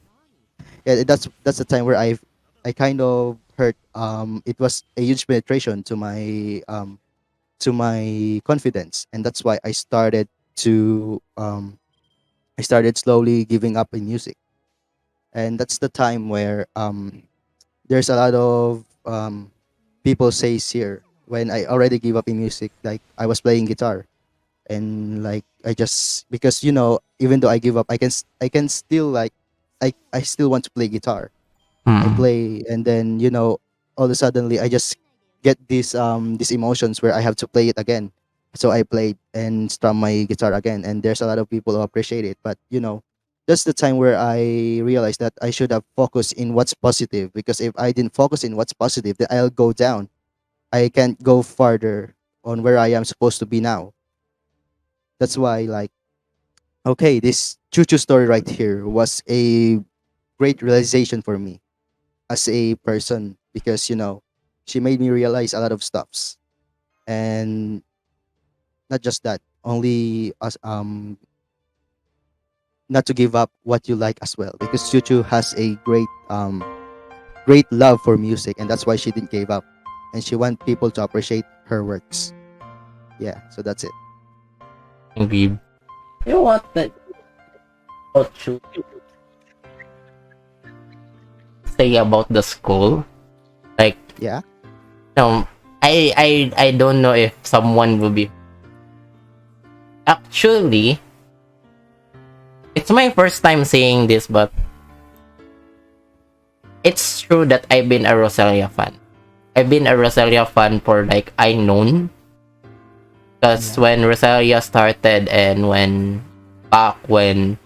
Yeah, that's the time where I kind of hurt. It was a huge penetration to my confidence, and that's why I started slowly giving up in music. And that's the time where there's a lot of people says here, when I already give up in music, like I was playing guitar, and like I just, because even though I give up, I can still like, I still want to play guitar. I Mm. play, and then all of a suddenly I just get these emotions where I have to play it again. So I played and strum my guitar again, and there's a lot of people who appreciate it. But that's the time where I realized that I should have focused in what's positive, because if I didn't focus in what's positive, then I'll go down. I can't go farther on where I am supposed to be now. That's why, like, okay, this choo choo story right here was a great realization for me as a person, because she made me realize a lot of stuffs. And not just that, only as not to give up what you like as well, because Chuchu has a great love for music, and that's why she didn't give up, and she want people to appreciate her works. Yeah, so that's it. Agree. You know what? That about you say about the school, like, Yeah. no, I don't know if someone will be. Actually, it's my first time saying this, but it's true that I've been a Rosalia fan. I've been a Rosalia fan for like I known, because Yeah. when Rosalia started and back when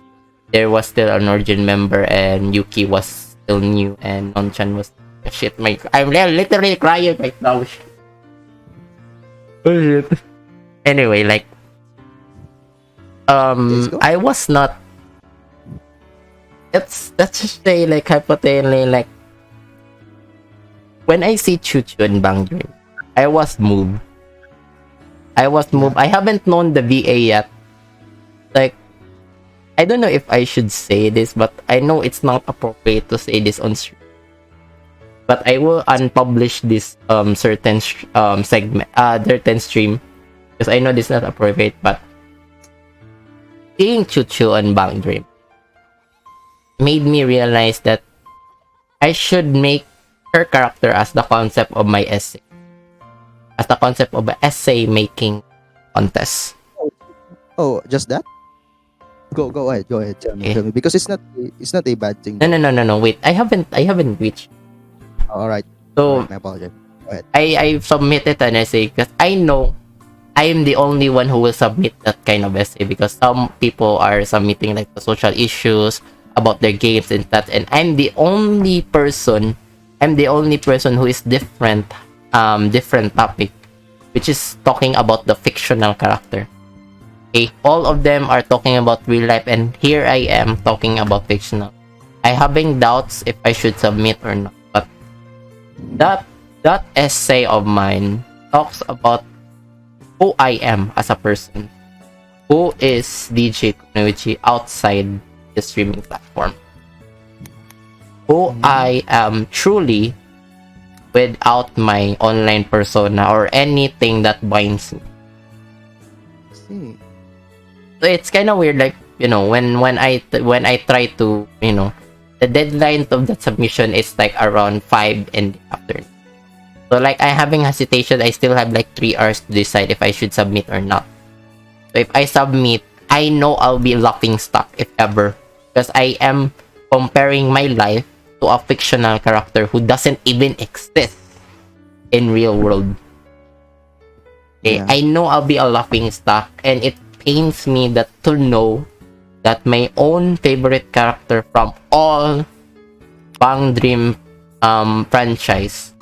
there was still an origin member and Yuki was still new and Nonchan was shit. I'm literally crying right now. Oh shit. Anyway, like Let's go. I was not. Let's just say, like, hypothetically, like when I see Chuchu and Bang Dream, I was moved. I was Yeah. moved. I haven't known the VA yet. Like, I don't know if I should say this, but I know it's not appropriate to say this on stream. But I will unpublish this certain segment, certain stream, because I know this is not appropriate. But seeing Chuchu and Bang Dream made me realize that I should make her character as the concept of my essay, as the concept of an essay making contest. Oh, just that. Go ahead. Go ahead. Okay. Tell me, because it's not a bad thing. No, Though. no, no, no, no. Wait, I haven't reached. All right. So My apologies. Go ahead. I submitted an essay because I know I am the only one who will submit that kind of essay, because some people are submitting like the social issues about their games and that, and I'm the only person who is different topic, which is talking about the fictional character. Okay, all of them are talking about real life, and here I am talking about fictional. I having doubts if I should submit or not, but that that essay of mine talks about who I am as a person, who is DJ Kunoichi outside the streaming platform, who I am truly without my online persona or anything that binds me. See. So it's kind of weird, like, when I try to, the deadline of that submission is like around 5 in the afternoon. So like, I having hesitation. I still have like 3 hours to decide if I should submit or not. So if I submit, I know I'll be laughing stock if ever, because I am comparing my life to a fictional character who doesn't even exist in real world. Okay, Yeah. I know I'll be a laughing stock, and it pains me that to know that my own favorite character from all Bang Dream franchise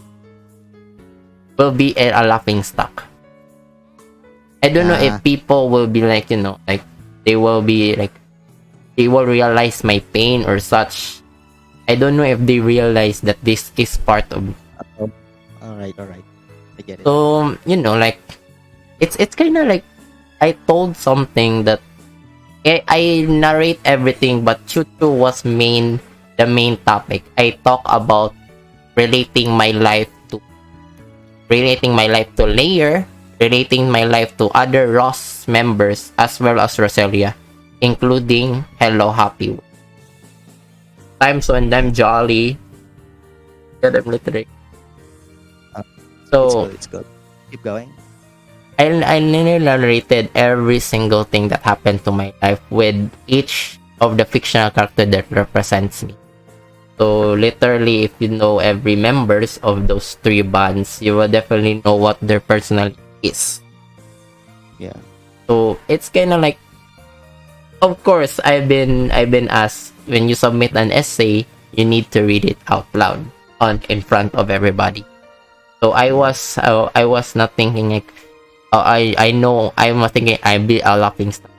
will be a laughing stock. I don't know Yeah. if people will be like, like, they will be like, they will realize my pain or such. I don't know if they realize that this is part of me. All right. I get it. So, like, it's kind of like I told something that I narrate everything, but Chuchu was the main topic. I talk about relating my life to Layer, relating my life to other Ross members as well as Roselia, including Hello Happy. Times when I'm jolly, yeah, I'm literally. Uh, So It's good. Keep going. I narrated every single thing that happened to my life with each of the fictional character that represents me. So literally, if you know every members of those 3 bands, you will definitely know what their personality is. Yeah. So it's kind of like, of course, I've been asked, when you submit an essay, you need to read it out loud in front of everybody. So I was not thinking like, I know, I'm not thinking I'll be a laughing stock.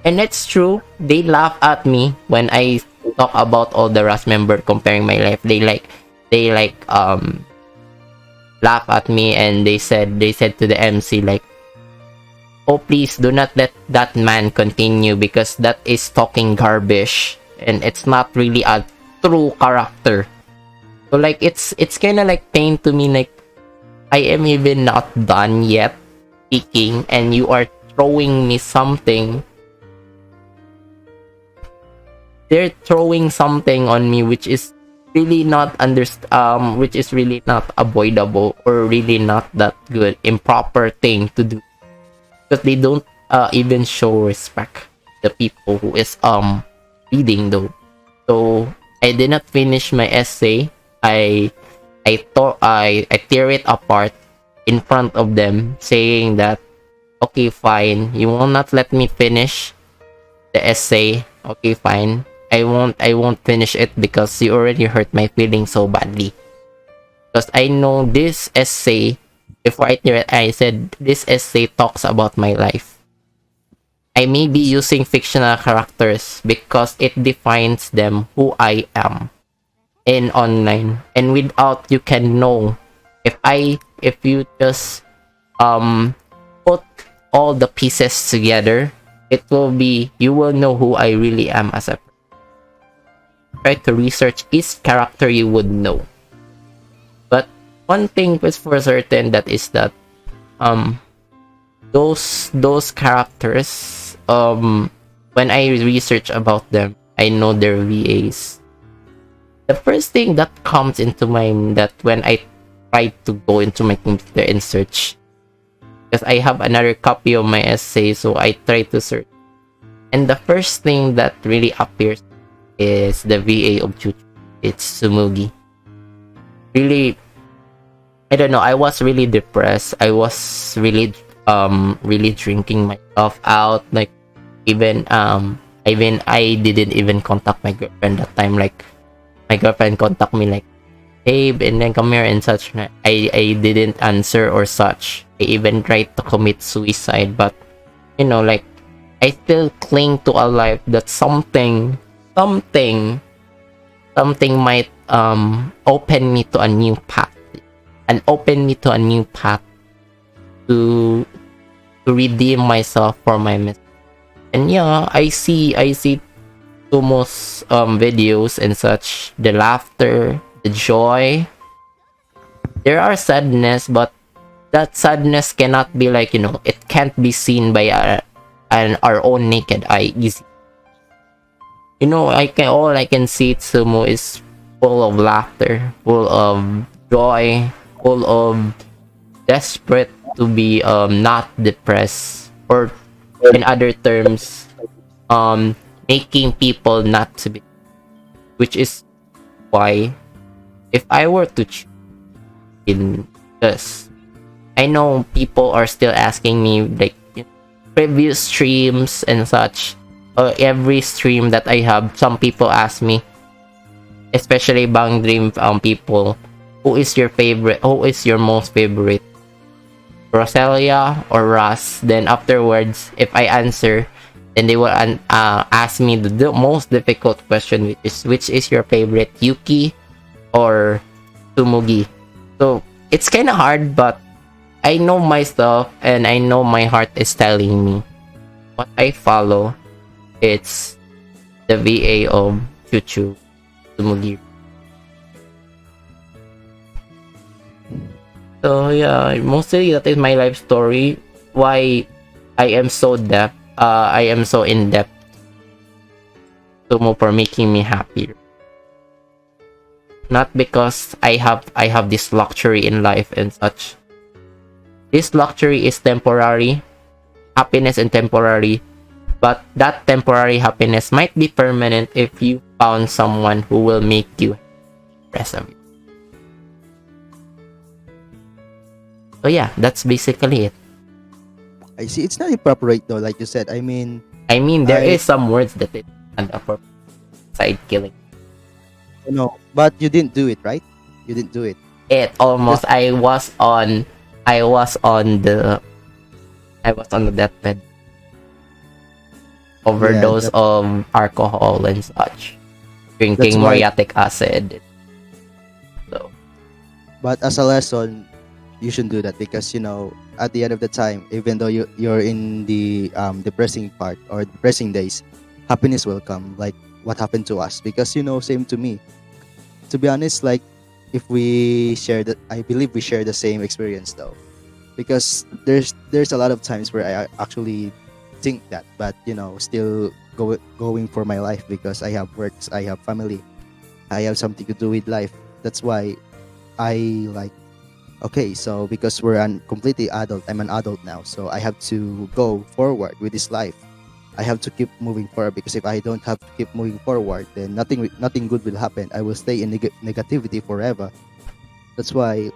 And it's true, they laugh at me when I talk about all the Rust member comparing my life. They laugh at me, and they said to the MC like, oh, please do not let that man continue, because that is talking garbage and it's not really a true character. So like, it's kind of like pain to me, like, I am even not done yet speaking, and you are throwing me something. They're throwing something on me which is really not which is really not avoidable, or really not that good, improper thing to do, because they don't even show respect the people who is reading though. So I did not finish my essay. I tear it apart in front of them, saying that, okay, fine, you will not let me finish the essay. Okay, fine, I won't finish it, because you already hurt my feelings so badly. Because I know this essay, before I tear it, I said this essay talks about my life. I may be using fictional characters because it defines them, who I am in online, and without you can know, if you just put all the pieces together, you will know who I really am as a person. Try to research each character, you would know. But one thing is for certain, that is that those characters, when I research about them, I know they're VAs. The first thing that comes into mind, that when I try to go into my computer and search, because I have another copy of my essay, so I try to search, and the first thing that really appears is the VA of Chuchu. It's Sumugi. Really, I don't know, I was really depressed. I was really drinking myself out. Like, even I didn't even contact my girlfriend that time. Like, my girlfriend contact me like, hey, and then come here and such. I didn't answer or such. I even tried to commit suicide, but like, I still cling to a life that something might opened me to a new path, and opened me to a new path to redeem myself for my mistake. And yeah, I see Tomo's videos and such, the laughter, the joy. There are sadness, but that sadness cannot be like, it can't be seen by our own naked eye easy. All I can see Tsumo is full of laughter, full of joy, full of desperate to be not depressed, or in other terms, making people not to be, which is why if I were to choose in this, I know people are still asking me like previous streams and such. Every stream that I have, some people ask me, especially Bang Dream people, who is your favorite? Who is your most favorite? Roselia or Russ? Then afterwards, if I answer, then they will ask me the most difficult question, which is your favorite, Yuki or Tsumugi? So it's kind of hard, but I know myself and I know my heart is telling me what I follow. It's the VA of Chuchu Tsumugi. So yeah, mostly that is my life story. Why I am so in depth. Sumo for making me happier. Not because I have this luxury in life and such. This luxury is temporary. Happiness is temporary. But that temporary happiness might be permanent if you found someone who will make you the rest of it. So yeah, that's basically it. I see. It's not appropriate though, like you said. I mean, There is some words that it and for side killing. no, but you didn't do it, right? You didn't do it. It almost. I was on the deathbed. Overdose of alcohol and such. Drinking muriatic acid. So, but as a lesson, you shouldn't do that because at the end of the time, even though you're in the depressing part or depressing days, happiness will come. Like what happened to us, because same to me. To be honest, like if we share that, I believe we share the same experience though, because there's a lot of times where I actually think that, but still going for my life because I have works, I have family, I have something to do with life. That's why I like, okay, so because completely adult, I'm an adult now, so I have to go forward with this life. I have to keep moving forward, because if I don't have to keep moving forward, then nothing good will happen. I will stay in negativity forever. That's why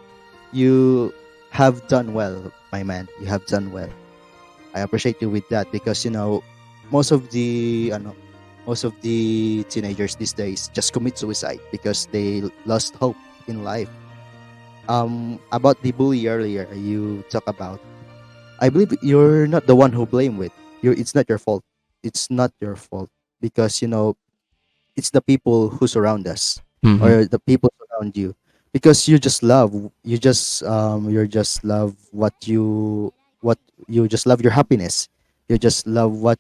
you have done well, my man. You have done well. I appreciate you with that, because most of the teenagers these days just commit suicide because they lost hope in life. About the bully earlier, you talk about. I believe you're not the one who blame it. It's not your fault. It's not your fault, because it's the people who surround us, or the people around you, because you just love what you just love your happiness. You just love what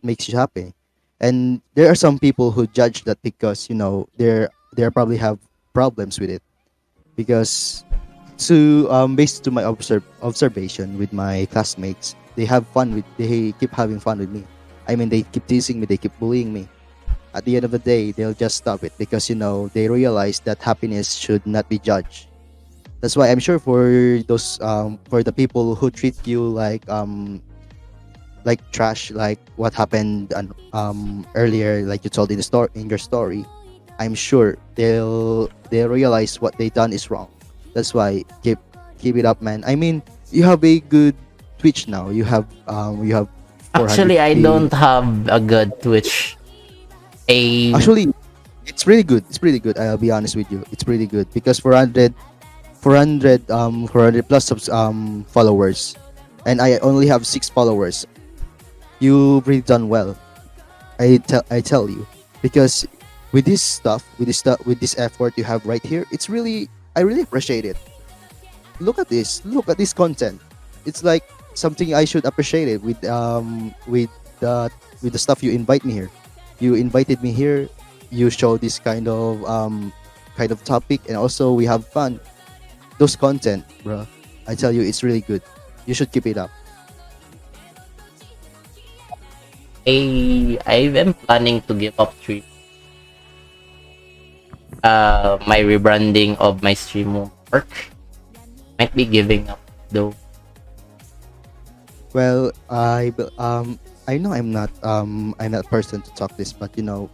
makes you happy. And there are some people who judge that because they probably have problems with it, because to based to my observation with my classmates, they keep having fun with me. I mean, they keep teasing me, they keep bullying me. At the end of the day, they'll just stop it, because they realize that happiness should not be judged. That's why I'm sure for those for the people who treat you like trash, like what happened earlier, like you told in your story, I'm sure they'll realize what they done is wrong. That's why keep it up, man. I mean, you have a good Twitch now. You have 400. Actually, I don't have a good Twitch. Actually, it's really good. It's pretty good. I'll be honest with you. It's pretty good, because 400 plus followers, and I only have 6 followers. You've really done well. I tell you, because with this stuff, with this effort you have right here, I really appreciate it. Look at this. Look at this content. It's like something I should appreciate it the with the stuff you invite me here. You invited me here. You show this kind of topic, and also we have fun. Those content, bro. I tell you, it's really good. You should keep it up. I am planning to give up stream. My rebranding of my stream won't work. Might be giving up though. Well, I know I'm not person to talk this, but you know,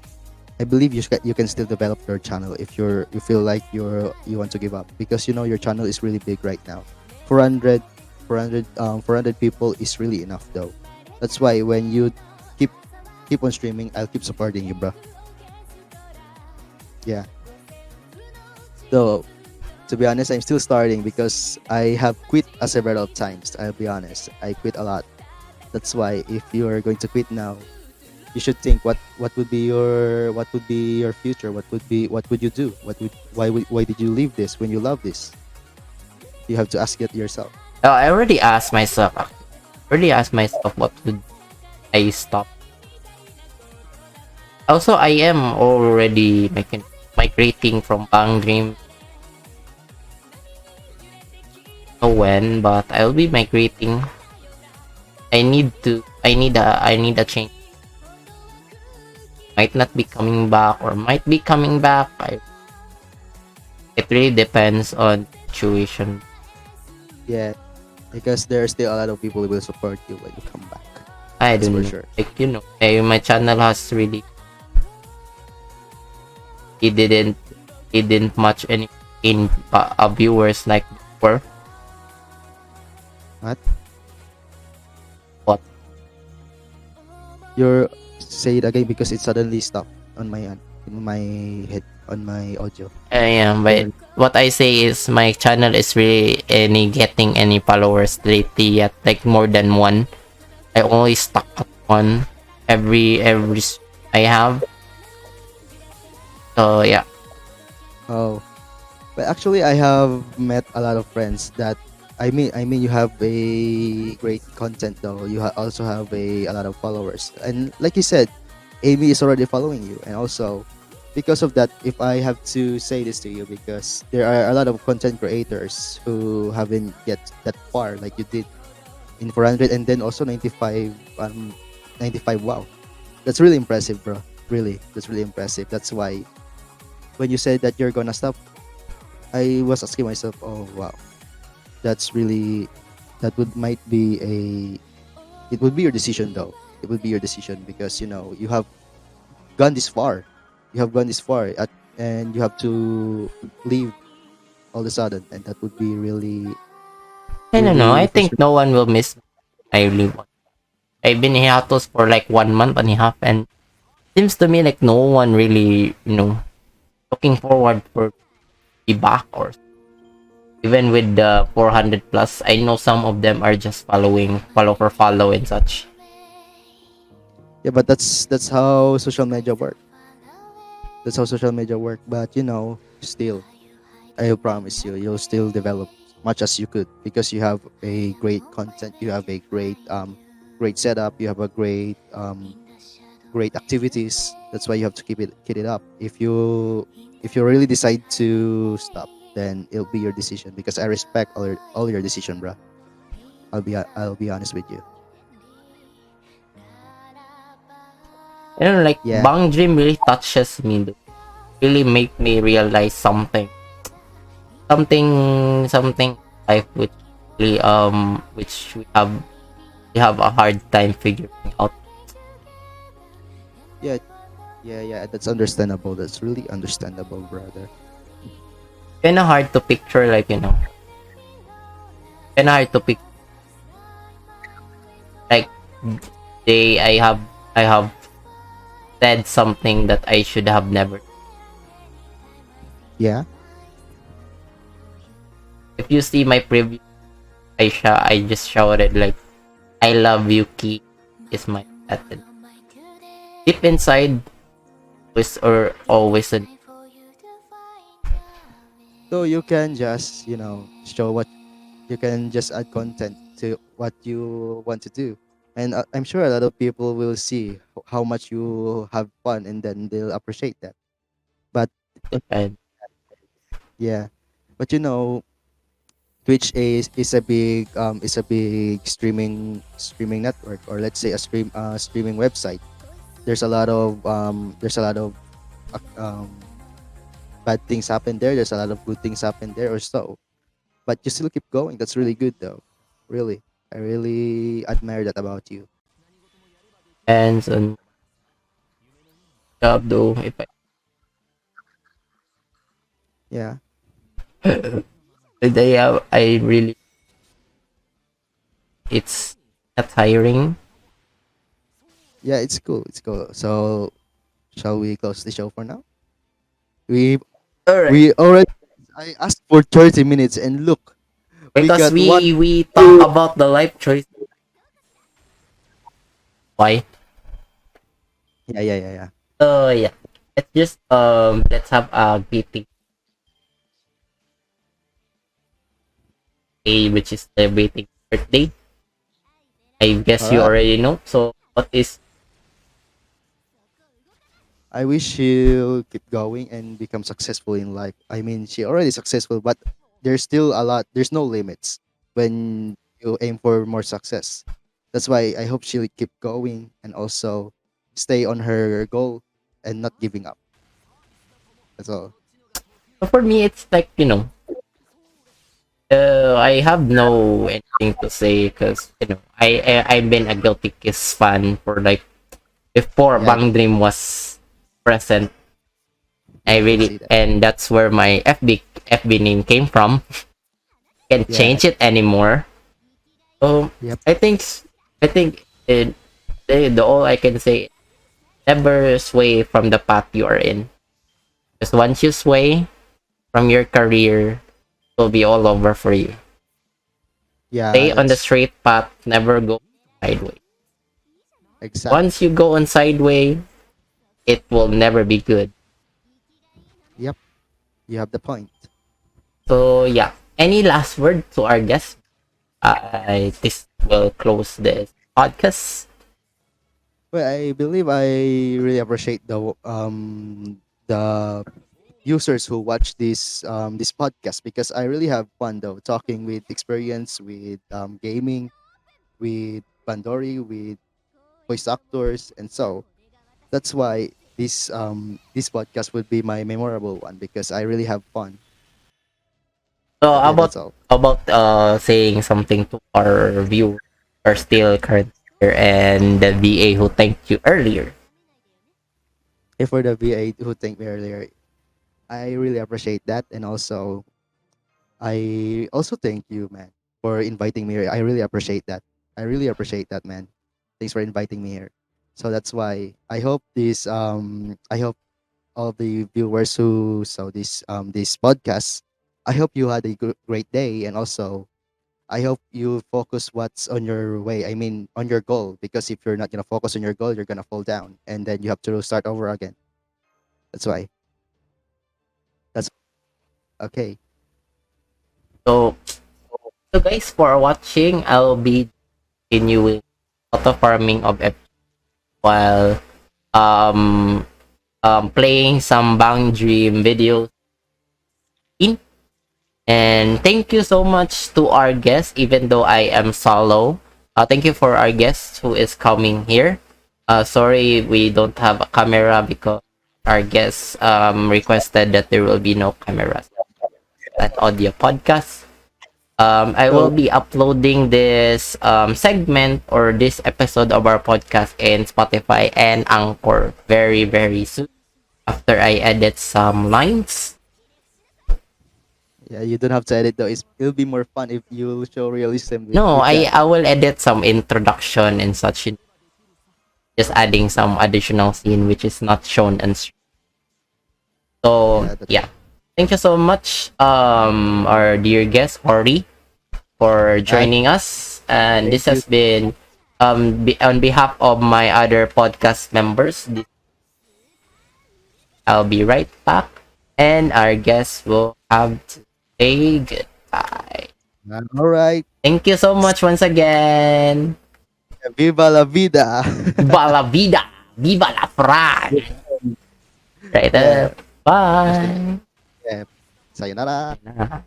I believe you can still develop your channel if you feel like you want to give up, because you know your channel is really big right now. 400 people is really enough though. That's why when you keep keep on streaming, I'll keep supporting you, bro. Yeah. So to be honest, I'm still starting because I have quit several times. I'll be honest, I quit a lot. That's why if you are going to quit now, you should think what would be your future. What would you do? Why did you leave this when you love this? You have to ask it yourself. Oh, I already asked myself. Already asked myself what would I stop. Also, I am already migrating from Bang Dream. Know when, but I'll be migrating. I need a change. Might not be coming back or might be coming back. It really depends on situation. Yeah, because there are still a lot of people who will support you when you come back. I That's don't for know. sure. Like, you know, my channel has really it didn't much any in viewers like before. What? What? You're say it again because it suddenly stopped on my in my head on my audio. I am, but what I say is my channel is really getting any followers lately yet, like more than one. I only stuck at one every I have. So yeah. Oh, but actually, I have met a lot of friends that I mean, you have a great content though. You also have a lot of followers, and like you said, Amy is already following you, and also because of that, if I have to say this to you, because there are a lot of content creators who haven't get that far like you did in 400, and then also 95, 95. Wow, that's really impressive, bro. Really, that's really impressive. That's why when you said that you're gonna stop, I was asking myself, oh wow, that's really that would might be a it would be your decision though. It would be your decision because you know you have gone this far. You have gone this far and you have to leave all of a sudden, and that would be really I don't know. I really think frustrating. no one will miss me. I really want. I've been hiatus for like 1 month and a half, and seems to me like no one really, looking forward for be back or even with the 400 plus. I know some of them are just follow for follow and such. Yeah, but that's how social media work. That's how social media work. But you know, still, I promise you, you'll still develop much as you could because you have a great content. You have a great setup. You have a great activities. That's why you have to keep it up. If you really decide to stop, then it'll be your decision because I respect all your decision, bro. I'll be honest with you. Like Yeah. Bang Dream really touches me, though. Really make me realize something life which we have a hard time figuring out. Yeah, yeah. That's understandable. That's really understandable, brother. Kinda hard to picture, kinda hard to pick like I have said something that I should have never. Yeah. If you see my preview, I just shouted like, "I love you, Key is my pattern." Deep inside, or always a So you can just, show what you can just add content to what you want to do. And I'm sure a lot of people will see how much you have fun and then they'll appreciate that. But and yeah, but Twitch is a big streaming network, or let's say a streaming website. There's a lot of um, bad things happen there. There's a lot of good things happen there, or so. But you still keep going. That's really good, though. Really, I really admire that about you. hands on job though. If Yeah, I today I really it's not tiring. yeah, it's cool. It's cool. So, shall we close the show for now? We All right, we already. I asked for 30 minutes, and look, we because got one. we talk about the life choice. Why? Yeah, yeah, yeah, yeah. So yeah, let's have a greeting day, which is celebrating birthday. I All guess you right. already know. So what is I wish she'll keep going and become successful in life. I mean, she already successful, but there's still a lot. There's no limits when you aim for more success. That's why I hope she'll keep going and also stay on her goal and not giving up. That's all. for me? It's like I have no anything to say because I've been a Guilty Kiss fan for like before Yeah, Bang Dream was present. I yeah, I can really see that. and that's where my FB name came from. Can't Yeah. change it anymore. So Yep. I think the all I can say, never sway from the path you are in. Because once you sway from your career, it will be all over for you. Yeah, Stay on the that's straight path, never go sideways. Once exactly. you go on sideways, it will never be good. Yep. You have the point. So yeah, any last word to our guests? I This will close this podcast. Well, I believe I really appreciate the users who watch this podcast, because I really have fun though talking with experience with gaming, with Bandori, with voice actors, and so that's why this podcast would be my memorable one, because I really have fun. So But yeah, that's all. about saying something to our viewers who are still current here and the VA who thanked you earlier. If for the VA who thanked me earlier, I really appreciate that, and also I also thank you, man, for inviting me here. I really appreciate that. I really appreciate that, man. Thanks for inviting me here. So that's why I hope all the viewers who saw this podcast, I hope you had a great day, and also I hope you focus what's on your way. I mean, on your goal, because if you're not gonna focus on your goal, you're gonna fall down, and then you have to start over again. That's why. That's okay. So guys, for watching, I'll be continuing auto farming of while um playing some Bang Dream videos in. And thank you so much to our guest, even though I am solo. Thank you for our guest who is coming here. Sorry we don't have a camera because our guest requested that there will be no cameras at audio podcast. I will So be uploading this segment or this episode of our podcast in Spotify and Anchor very, very soon after I edit some lines. yeah, you don't have to edit though. It'll be more fun if you show realism No, with that. I will edit some introduction and such, just adding some additional scene which is not shown and so Yeah, that's yeah. Thank you so much, our dear guest Hori, for right. joining us. And Thank this you. has been on behalf of my other podcast members. I'll be right back, and our guest will have to say goodbye. All right. Thank you so much once again. Viva la vida. Viva la vida! Viva la Fran! Right Yeah. up. Bye! Yeah. Sayonara. Nah.